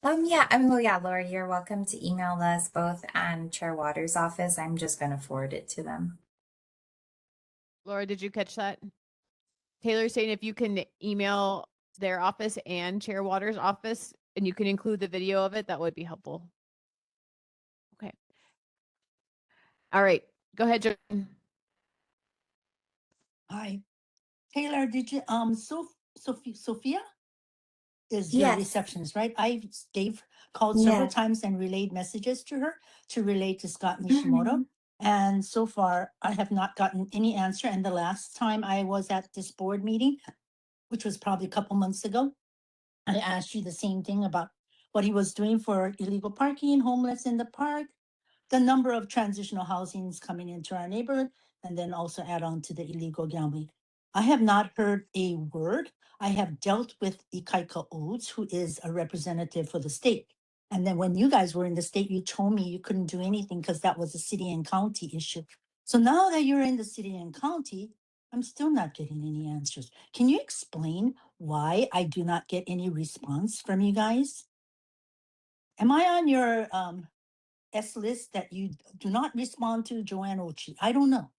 Yeah, I mean, well, yeah, Laura, you're welcome to email us both and Chair Waters' office. I'm just gonna forward it to them. Laura, did you catch that? Taylor's saying if you can email their office and Chair Waters' office, and you can include the video of it, that would be helpful. Okay. All right. Go ahead, Joanne. Hi, Taylor, did you, Sophia is your Yes. receptionist, right? Called several Yes. times and relayed messages to her to relay to Scott Nishimoto. And so far, I have not gotten any answer. And the last time I was at this board meeting, which was probably a couple months ago, I asked you the same thing about what he was doing for illegal parking, homeless in the park, the number of transitional housings coming into our neighborhood, and then also add on to the illegal gambling. I have not heard a word. I have dealt with Ikaika Oates, who is a representative for the state. And then when you guys were in the state, you told me you couldn't do anything because that was a city and county issue. So now that you're in the city and county, I'm still not getting any answers. Can you explain why I do not get any response from you guys? Am I on your S list that you do not respond to, Joanne Ochi? I don't know.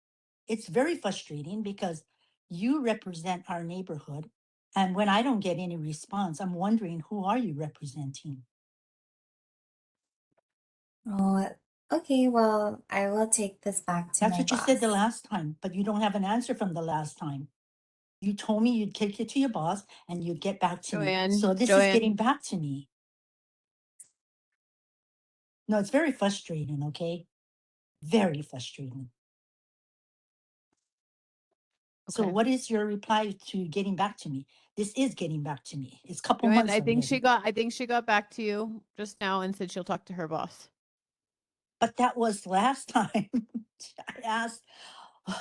It's very frustrating because you represent our neighborhood. And when I don't get any response, I'm wondering, who are you representing? Oh, okay. Well, I will take this back to That's my what you boss. said the last time, but you don't have an answer from the last time. You told me you'd take it to your boss and you'd get back to me. Joanne, So this is getting back to me. No, it's very frustrating, okay? Very frustrating. So Okay. what is your reply to getting back to me? This is getting back to me. It's a couple Joanne, months I think already. she got back to you just now and said she'll talk to her boss. But that was last time. I asked. Well,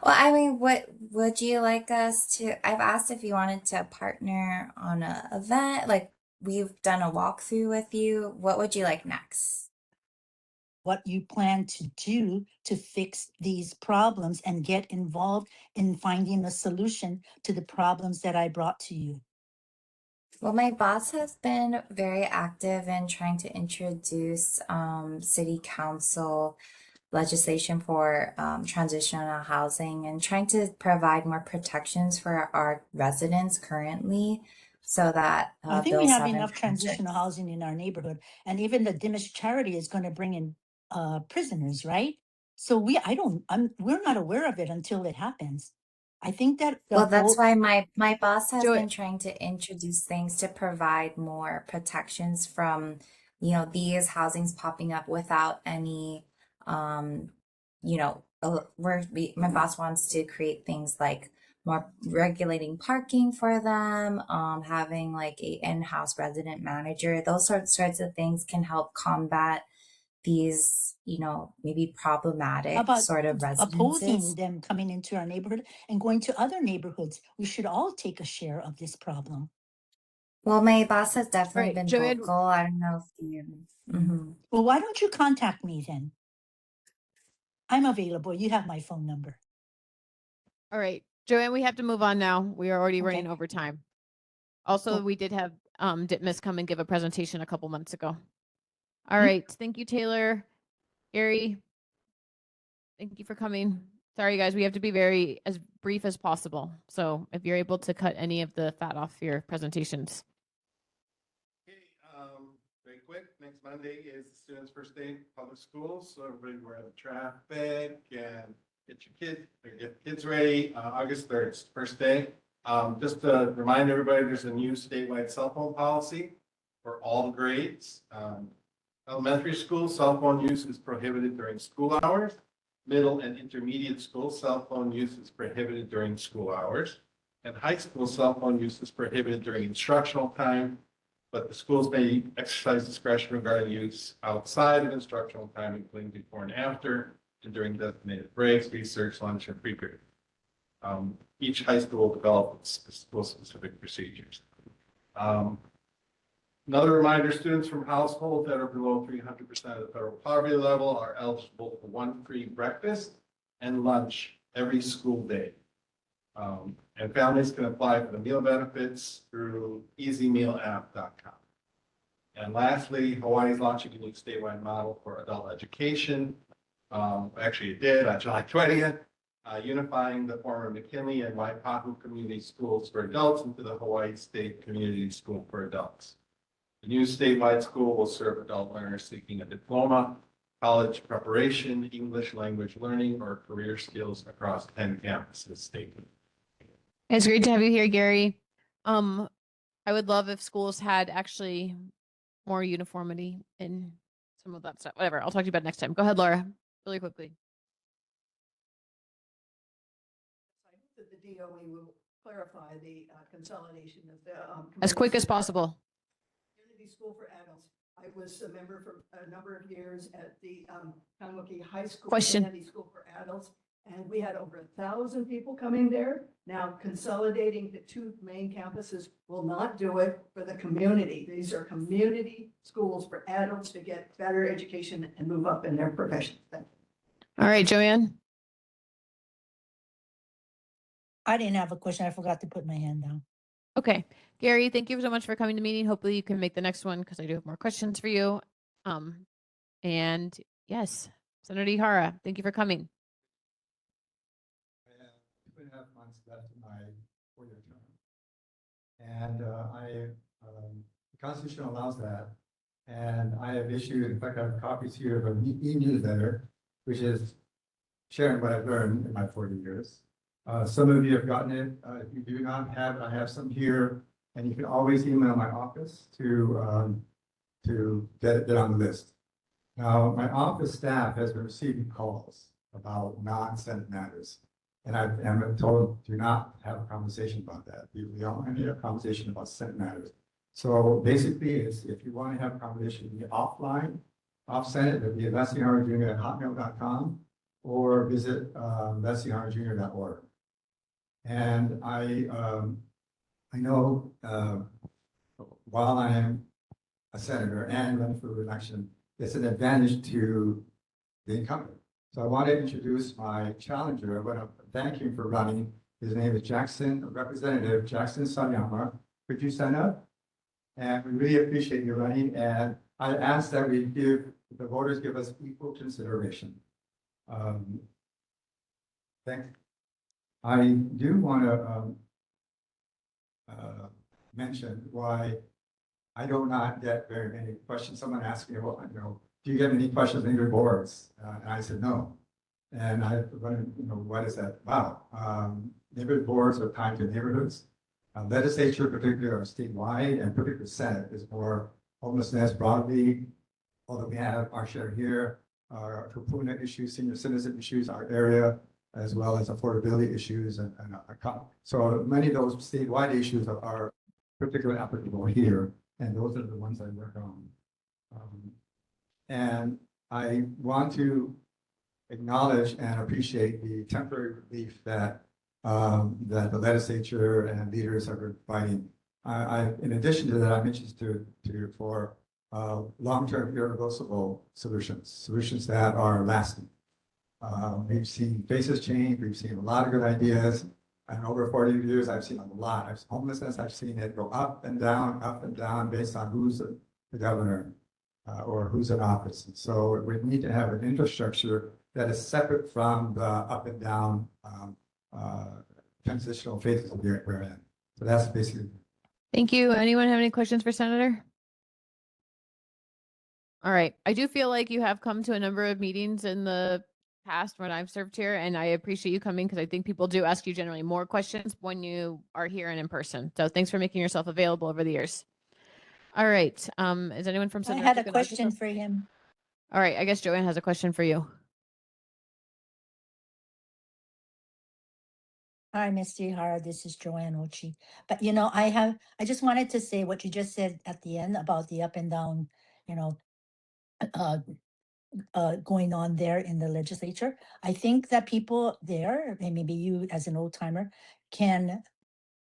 I mean, what would you like us to? I've asked if you wanted to partner on a event. Like we've done a walkthrough with you. What would you like next? What you plan to do to fix these problems and get involved in finding a solution to the problems that I brought to you. Well, my boss has been very active in trying to introduce city council legislation for transitional housing and trying to provide more protections for our residents currently so that I think Bill we have 7 enough transitional housing in our neighborhood, and even the Dimish charity is going to bring in prisoners, right? So we're not aware of it until it happens. I think that Well, that's why my boss has been trying to introduce things to provide more protections from, these housings popping up without any, my boss wants to create things like more regulating parking for them, having like a in-house resident manager. Those sorts of things can help combat these, maybe problematic about sort of residences. opposing them coming into our neighborhood and going to other neighborhoods. We should all take a share of this problem. Well, my boss has definitely Right, been Joanne- vocal. I don't know if you. Well, why don't you contact me then? I'm available. You have my phone number. All right, Joanne, we have to move on now. We are already Okay. running over time. Also, we did have Ditmas come and give a presentation a couple months ago. All right, thank you, Taylor. Gary, thank you for coming. Sorry, guys, we have to be as brief as possible. So if you're able to cut any of the fat off your presentations. Very quick, next Monday is the students' first day in public schools, so everybody wear the traffic and get kids ready. August 3rd, it's the first day. Just to remind everybody, there's a new statewide cell phone policy for all grades. Elementary school cell phone use is prohibited during school hours. Middle and intermediate school cell phone use is prohibited during school hours. And high school cell phone use is prohibited during instructional time. but the schools may exercise discretion regarding use outside of instructional time, including before and after, and during designated breaks, research, lunch, and free period. Each high school will develop school-specific procedures. Another reminder, students from households that are below 300% of the federal poverty level are eligible for one free breakfast and lunch every school day. And families can apply for the meal benefits through easymealapp.com. And lastly, Hawaii is launching a new statewide model for adult education. Actually, it did on July 20th, unifying the former McKinley and Waipahu community schools for adults into the Hawaii State Community School for Adults. The new statewide school will serve adult learners seeking a diploma, college preparation, English language learning, or career skills across 10 campuses statewide. It's great to have you here, Gary. I would love if schools had actually more uniformity in some of that stuff. Whatever, I'll talk to you about it next time. Go ahead, Laura, really quickly. I hope that the DOE will clarify the consolidation of the. As quick as committees. possible. Community School for Adults. I was a member for a number of years at the Kanamuki High School. Question. Community School for Adults, and we had over 1,000 people coming there. Now consolidating the two main campuses will not do it for the community. These are community schools for adults to get better education and move up in their profession. Thank you. All right, Joanne. I didn't have a question. I forgot to put my hand down. Okay, Gary, thank you so much for coming to the meeting. Hopefully you can make the next one because I do have more questions for you. And yes, Senator Ihara, thank you for coming. I have 2.5 months left in my 4-year term. And the Constitution allows that. And I have issued, in fact, I have copies here of an e-newsletter, which is sharing what I've learned in my 40 years. Some of you have gotten it. If you do not have it, I have some here. And you can always email my office to get it on the list. Now, my office staff has been receiving calls about non-Senate matters. And I'm told, do not have a conversation about that. We don't need a conversation about Senate matters. So basically, it's, if you want to have a conversation, be offline, off Senate, it'll be leslieharjr@hotmail.com or visit leslieharjr.org. And I know while I am a senator and running for re-election, it's an advantage to the incumbent. So I want to introduce my challenger. I want to thank him for running. His name is Representative Jackson Sayama. Could you stand up? And we really appreciate you running. And I ask that the voters give us equal consideration. I do want to mention why I do not get very many questions. Someone asked me, well, do you get any questions in your boards? And I said, no. And I wanted to know, what is that about? Neighborhood boards are tied to neighborhoods. Legislature, particularly our statewide and particularly Senate, is more homelessness broadly, although we have our share here, our Kapuna issues, senior citizen issues, our area, as well as affordability issues. So many of those statewide issues are particularly applicable here, and those are the ones I work on. And I want to acknowledge and appreciate the temporary relief that that the legislature and leaders are providing. In addition to that, I'm interested for long-term irreversible solutions that are lasting. We've seen faces change. We've seen a lot of good ideas. And over 40 years, I've seen a lot. Homelessness, I've seen it go up and down based on who's the governor or who's in office. And so we need to have an infrastructure that is separate from the up and down transitional phases we're in. So that's basically. Thank you. Anyone have any questions for Senator? All right. I do feel like you have come to a number of meetings in the past when I've served here, and I appreciate you coming because I think people do ask you generally more questions when you are here and in person. So thanks for making yourself available over the years. All right. Is anyone from I Senator had a Tucunarco? question for him. All right. I guess Joanne has a question for you. Hi, Mr. Ihara. This is Joanne Ochi. But I just wanted to say what you just said at the end about the up and down, you know, uh, going on there in the legislature. I think that people there, and maybe you as an old timer, can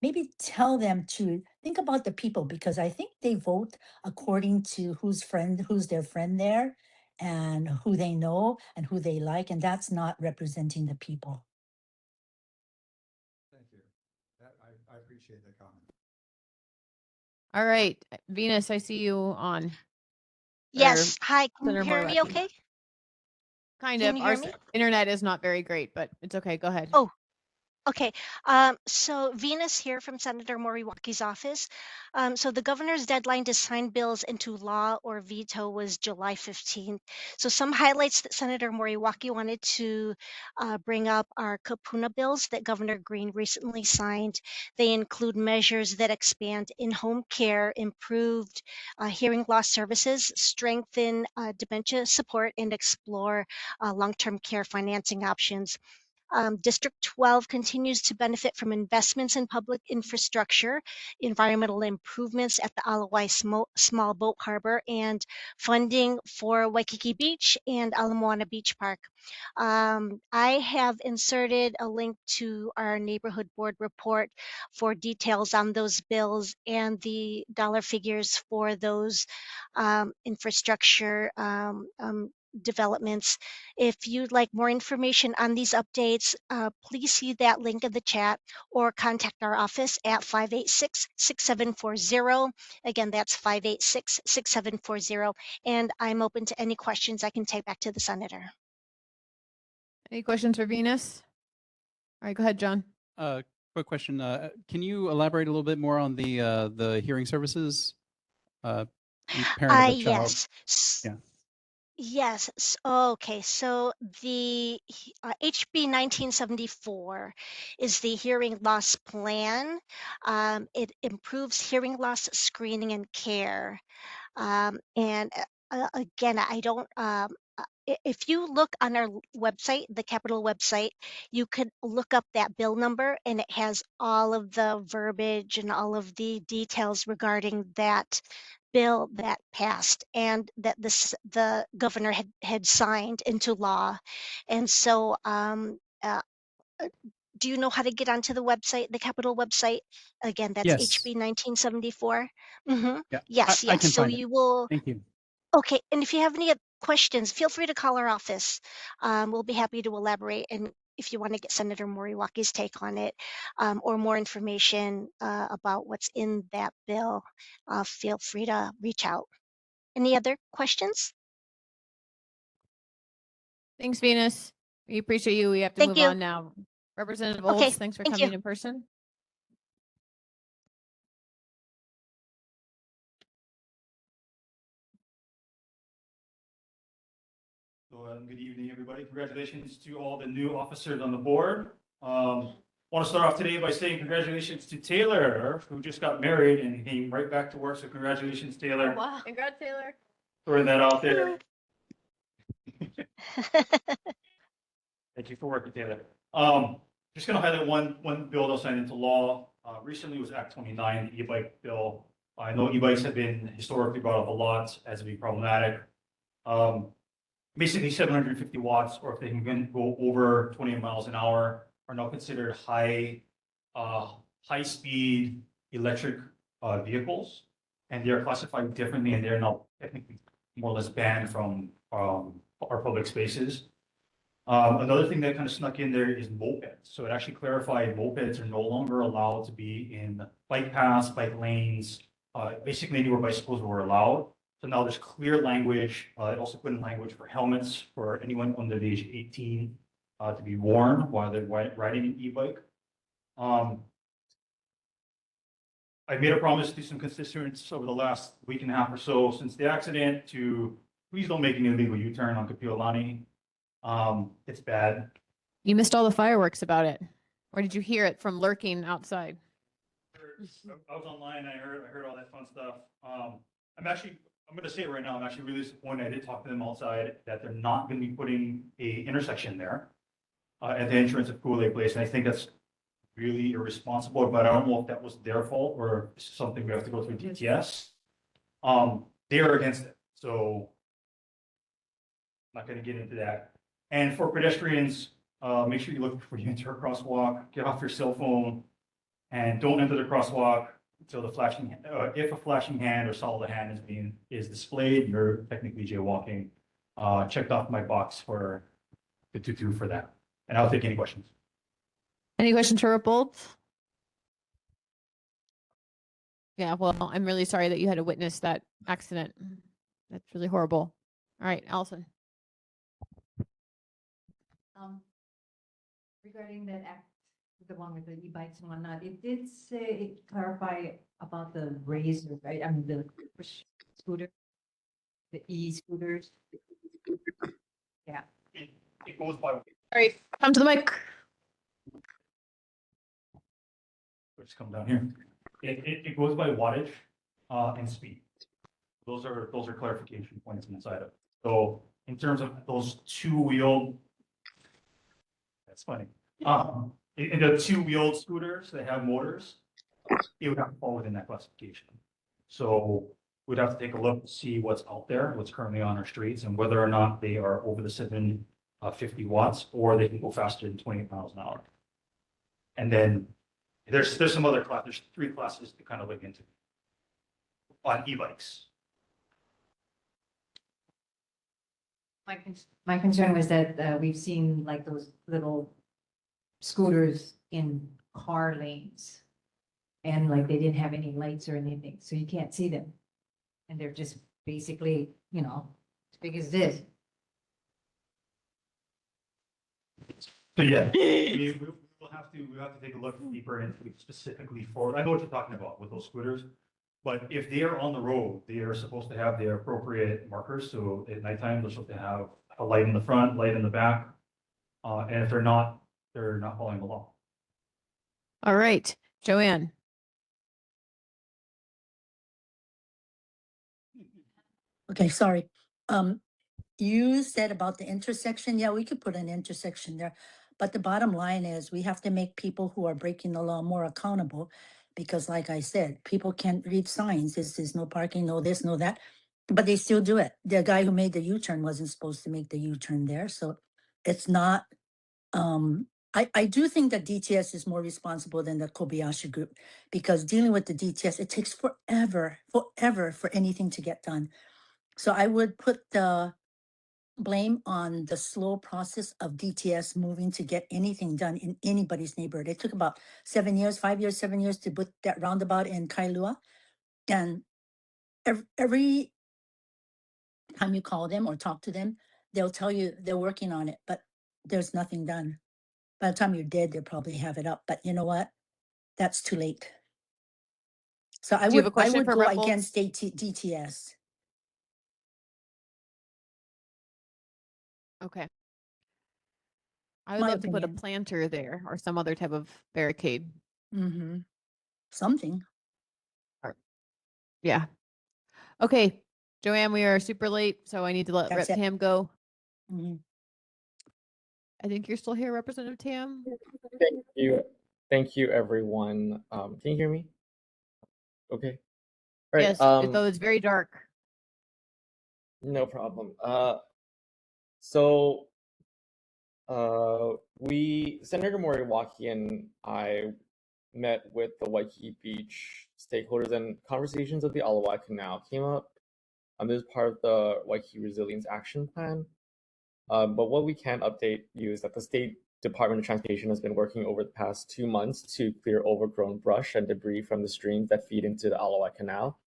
maybe tell them to think about the people, because I think they vote according to who's their friend there, and who they know and who they like, and that's not representing the people. Thank you. I appreciate that comment. All right, Venus, I see you on. Yes. Hi. Can you Senator hear me Moriwaki. okay? Kind Can of. you Our hear me? internet is not very great, but it's okay. Go ahead. Oh, okay. So Venus here from Senator Moriwaki's office. So the governor's deadline to sign bills into law or veto was July 15th. So some highlights that Senator Moriwaki wanted to bring up are Kapuna bills that Governor Green recently signed. They include measures that expand in-home care, improved hearing loss services, strengthen dementia support, and explore long-term care financing options. District 12 continues to benefit from investments in public infrastructure, environmental improvements at the Alawai Small Boat Harbor, and funding for Waikiki Beach and Ala Moana Beach Park. I have inserted a link to our neighborhood board report for details on those bills and the dollar figures for those infrastructure developments. If you'd like more information on these updates, please see that link in the chat or contact our office at 586-6740. Again, that's 586-6740. And I'm open to any questions I can take back to the senator. Any questions for Venus? All right, go ahead, John. Quick question. Can you elaborate a little bit more on the hearing services? Parent of a child. Yes. Yeah. Yes. Okay. So the HB 1974 is the hearing loss plan. It improves hearing loss screening and care. And again, I don't. If you look on our website, the Capitol website, you could look up that bill number, and it has all of the verbiage and all of the details regarding that bill that passed and that the governor had signed into law. And so do you know how to get onto the website, the Capitol website? Again, that's Yes. HB 1974. Mm-hmm. Yeah. Yes, I yes. can So find it. you will. Thank you. Okay, and if you have any questions, feel free to call our office. We'll be happy to elaborate. And if you want to get Senator Moriwaki's take on it, or more information about what's in that bill, feel free to reach out. Any other questions? Thanks, Venus. We appreciate you. We have to Thank move you. on now. Representative Okay, Olds, thanks for thank coming you. in person. So, good evening, everybody. Congratulations to all the new officers on the board. Want to start off today by saying congratulations to Taylor, who just got married and came right back to work. So congratulations, Taylor. Wow. Congrats, Taylor. Throwing that out there. Thank you for working, Taylor. Just going to highlight one bill that was signed into law. Recently was Act 29, the e-bike bill. I know e-bikes have been historically brought up a lot as being problematic. Basically 750 watts, or if they can go over 20 miles an hour, are now considered high-speed electric vehicles, and they are classified differently, and they're now technically more or less banned from our public spaces. Another thing that kind of snuck in there is mopeds. So it actually clarified mopeds are no longer allowed to be in bike paths, bike lanes, basically anywhere bicycles were allowed. So now there's clear language. It also put in language for helmets for anyone under the age of 18 to be worn while they're riding an e-bike. I made a promise to some constituents over the last week and a half or so since the accident to please don't make an illegal U-turn on Kapiolani. It's bad. You missed all the fireworks about it. Or did you hear it from lurking outside? I was online. I heard all that fun stuff. I'm going to say it right now. I'm actually really disappointed. I did talk to them outside that they're not going to be putting a intersection there at the entrance of Kool-Aid Place, and I think that's really irresponsible, but I don't know if that was their fault or something we have to go through DTS. They're against it, so I'm not gonna get into that. And for pedestrians, make sure you look before you enter a crosswalk, get off your cell phone, and don't enter the crosswalk until the flashing, if a flashing hand or solid hand is displayed, you're technically jaywalking. Checked off my box for the 2-2 for that. And I'll take any questions. Any questions for Ripple? Yeah, well, I'm really sorry that you had to witness that accident. That's really horrible. All right, Allison. Regarding that act, the one with the e-bikes and whatnot, it did say, clarify about the razor, right? I mean, the push scooter, the e-scooters. Yeah. It goes by. All right, come to the mic. Let's come down here. It goes by wattage and speed. Those are clarification points inside of it. So in terms of those two-wheeled, that's funny. In the two-wheeled scooters that have motors, it would have to fall within that classification. So we'd have to take a look to see what's out there, what's currently on our streets, and whether or not they are over the 750 watts, or they can go faster than 28 miles an hour. And then there's some other class. There's 3 classes to kind of look into on e-bikes. My concern was that we've seen like those little scooters in car lanes. And like they didn't have any lights or anything, so you can't see them. And they're just basically, you know, as big as this. So yeah, we'll have to take a look deeper into specifically for, I know what you're talking about with those scooters. But if they are on the road, they are supposed to have their appropriate markers. So at nighttime, they're supposed to have a light in the front, light in the back. And if they're not following the law. All right, Joanne. Okay, sorry. You said about the intersection. Yeah, we could put an intersection there. But the bottom line is we have to make people who are breaking the law more accountable. Because like I said, people can't read signs. This is no parking, no this, no that. But they still do it. The guy who made the U-turn wasn't supposed to make the U-turn there. So it's not, I do think that DTS is more responsible than the Kobayashi group, because dealing with the DTS, it takes forever for anything to get done. So I would put the blame on the slow process of DTS moving to get anything done in anybody's neighborhood. It took about 7 years, 5 years, 7 years to put that roundabout in Kailua. And every time you call them or talk to them, they'll tell you they're working on it, but there's nothing done. By the time you're dead, they'll probably have it up. But you know what? That's too late. So I Do you have a would question for go Red Bull? against DTS. Okay. I would My love to put a opinion. planter there or some other type of barricade. Mm-hmm. Something. Yeah. Okay, Joanne, we are super late, so I need to let Rep That's it. Tam go. Mm-hmm. I think you're still here, Representative Tam. Thank you. Thank you, everyone. Can you hear me? Okay. All right. Yes, though it's very dark. No problem. So Senator Moriwaki and I met with the Waikiki Beach stakeholders, and conversations of the Alawai Canal came up. This is part of the Waikiki Resilience Action Plan. But what we can update you is that the State Department of Transportation has been working over the past 2 months to clear overgrown brush and debris from the streams that feed into the Alawai Canal.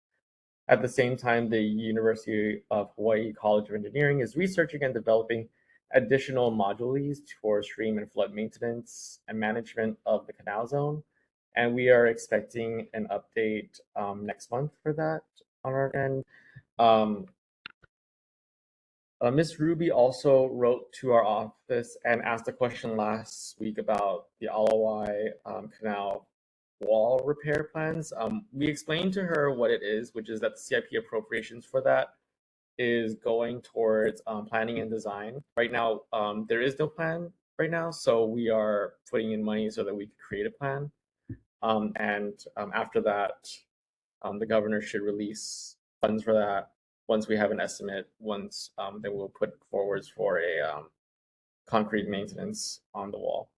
At the same time, the University of Hawaii College of Engineering is researching and developing additional modules for stream and flood maintenance and management of the canal zone. And we are expecting an update next month for that on our end. Ms. Ruby also wrote to our office and asked a question last week about the Alawai Canal wall repair plans. We explained to her what it is, which is that the CIP appropriations for that is going towards planning and design. Right now, there is no plan right now. So we are putting in money so that we can create a plan. After that, the governor should release funds for that. Once we have an estimate, then we'll put forwards for a concrete maintenance on the wall.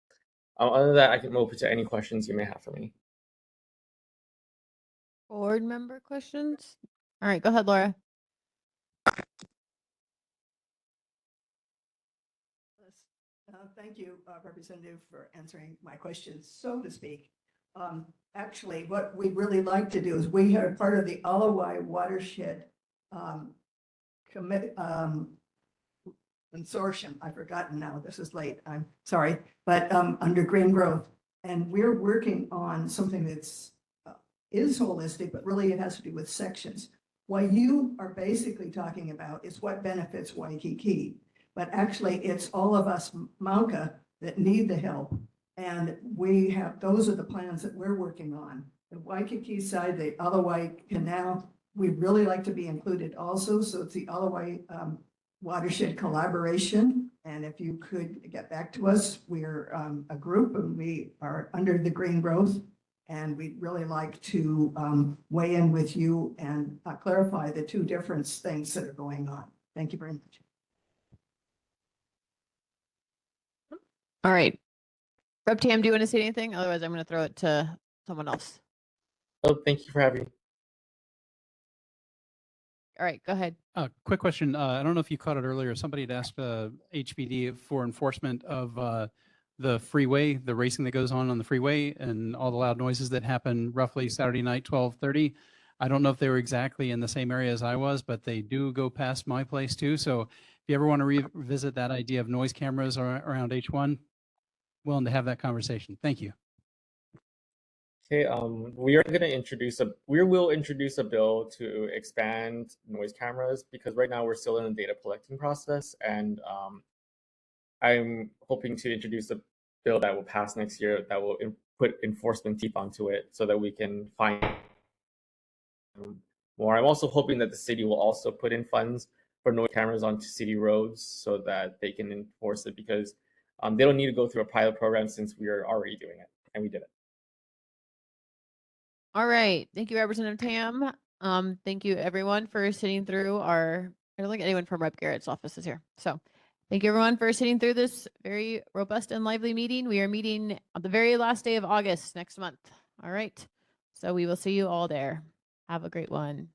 Other than that, I can move to any questions you may have for me. Board member questions? All right, go ahead, Laura. Thank you, Representative, for answering my questions, so to speak. Actually, what we'd really like to do is we are part of the Alawai Watershed Consortium. I've forgotten now. This is late. I'm sorry, but under Green Growth, and we're working on something that's is holistic, but really it has to do with sections. What you are basically talking about is what benefits Waikiki. But actually, it's all of us Mauka that need the help. And those are the plans that we're working on. The Waikiki side, the Alawai Canal, we'd really like to be included also. So it's the Alawai Watershed Collaboration. And if you could get back to us, we're a group and we are under the Green Growth. And we'd really like to weigh in with you and clarify the two different things that are going on. Thank you very much. All right. Rep Tam, do you want to say anything? Otherwise, I'm going to throw it to someone else. Oh, thank you for having me. All right, go ahead. Quick question. I don't know if you caught it earlier. Somebody had asked HPD for enforcement of the freeway, the racing that goes on the freeway and all the loud noises that happen roughly Saturday night, 12:30. I don't know if they were exactly in the same area as I was, but they do go past my place too. So if you ever want to revisit that idea of noise cameras around H1, willing to have that conversation. Thank you. Okay, we will introduce a bill to expand noise cameras because right now we're still in the data collecting process, and I'm hoping to introduce a bill that will pass next year that will put enforcement teeth onto it so that we can find more. I'm also hoping that the city will also put in funds for noise cameras onto city roads so that they can enforce it because they don't need to go through a pilot program since we are already doing it, and we did it. All right. Thank you, Representative Tam. Thank you, everyone, for sitting through I don't think anyone from Rep Garrett's office is here. So thank you, everyone, for sitting through this very robust and lively meeting. We are meeting on the very last day of August next month. All right. So we will see you all there. Have a great one.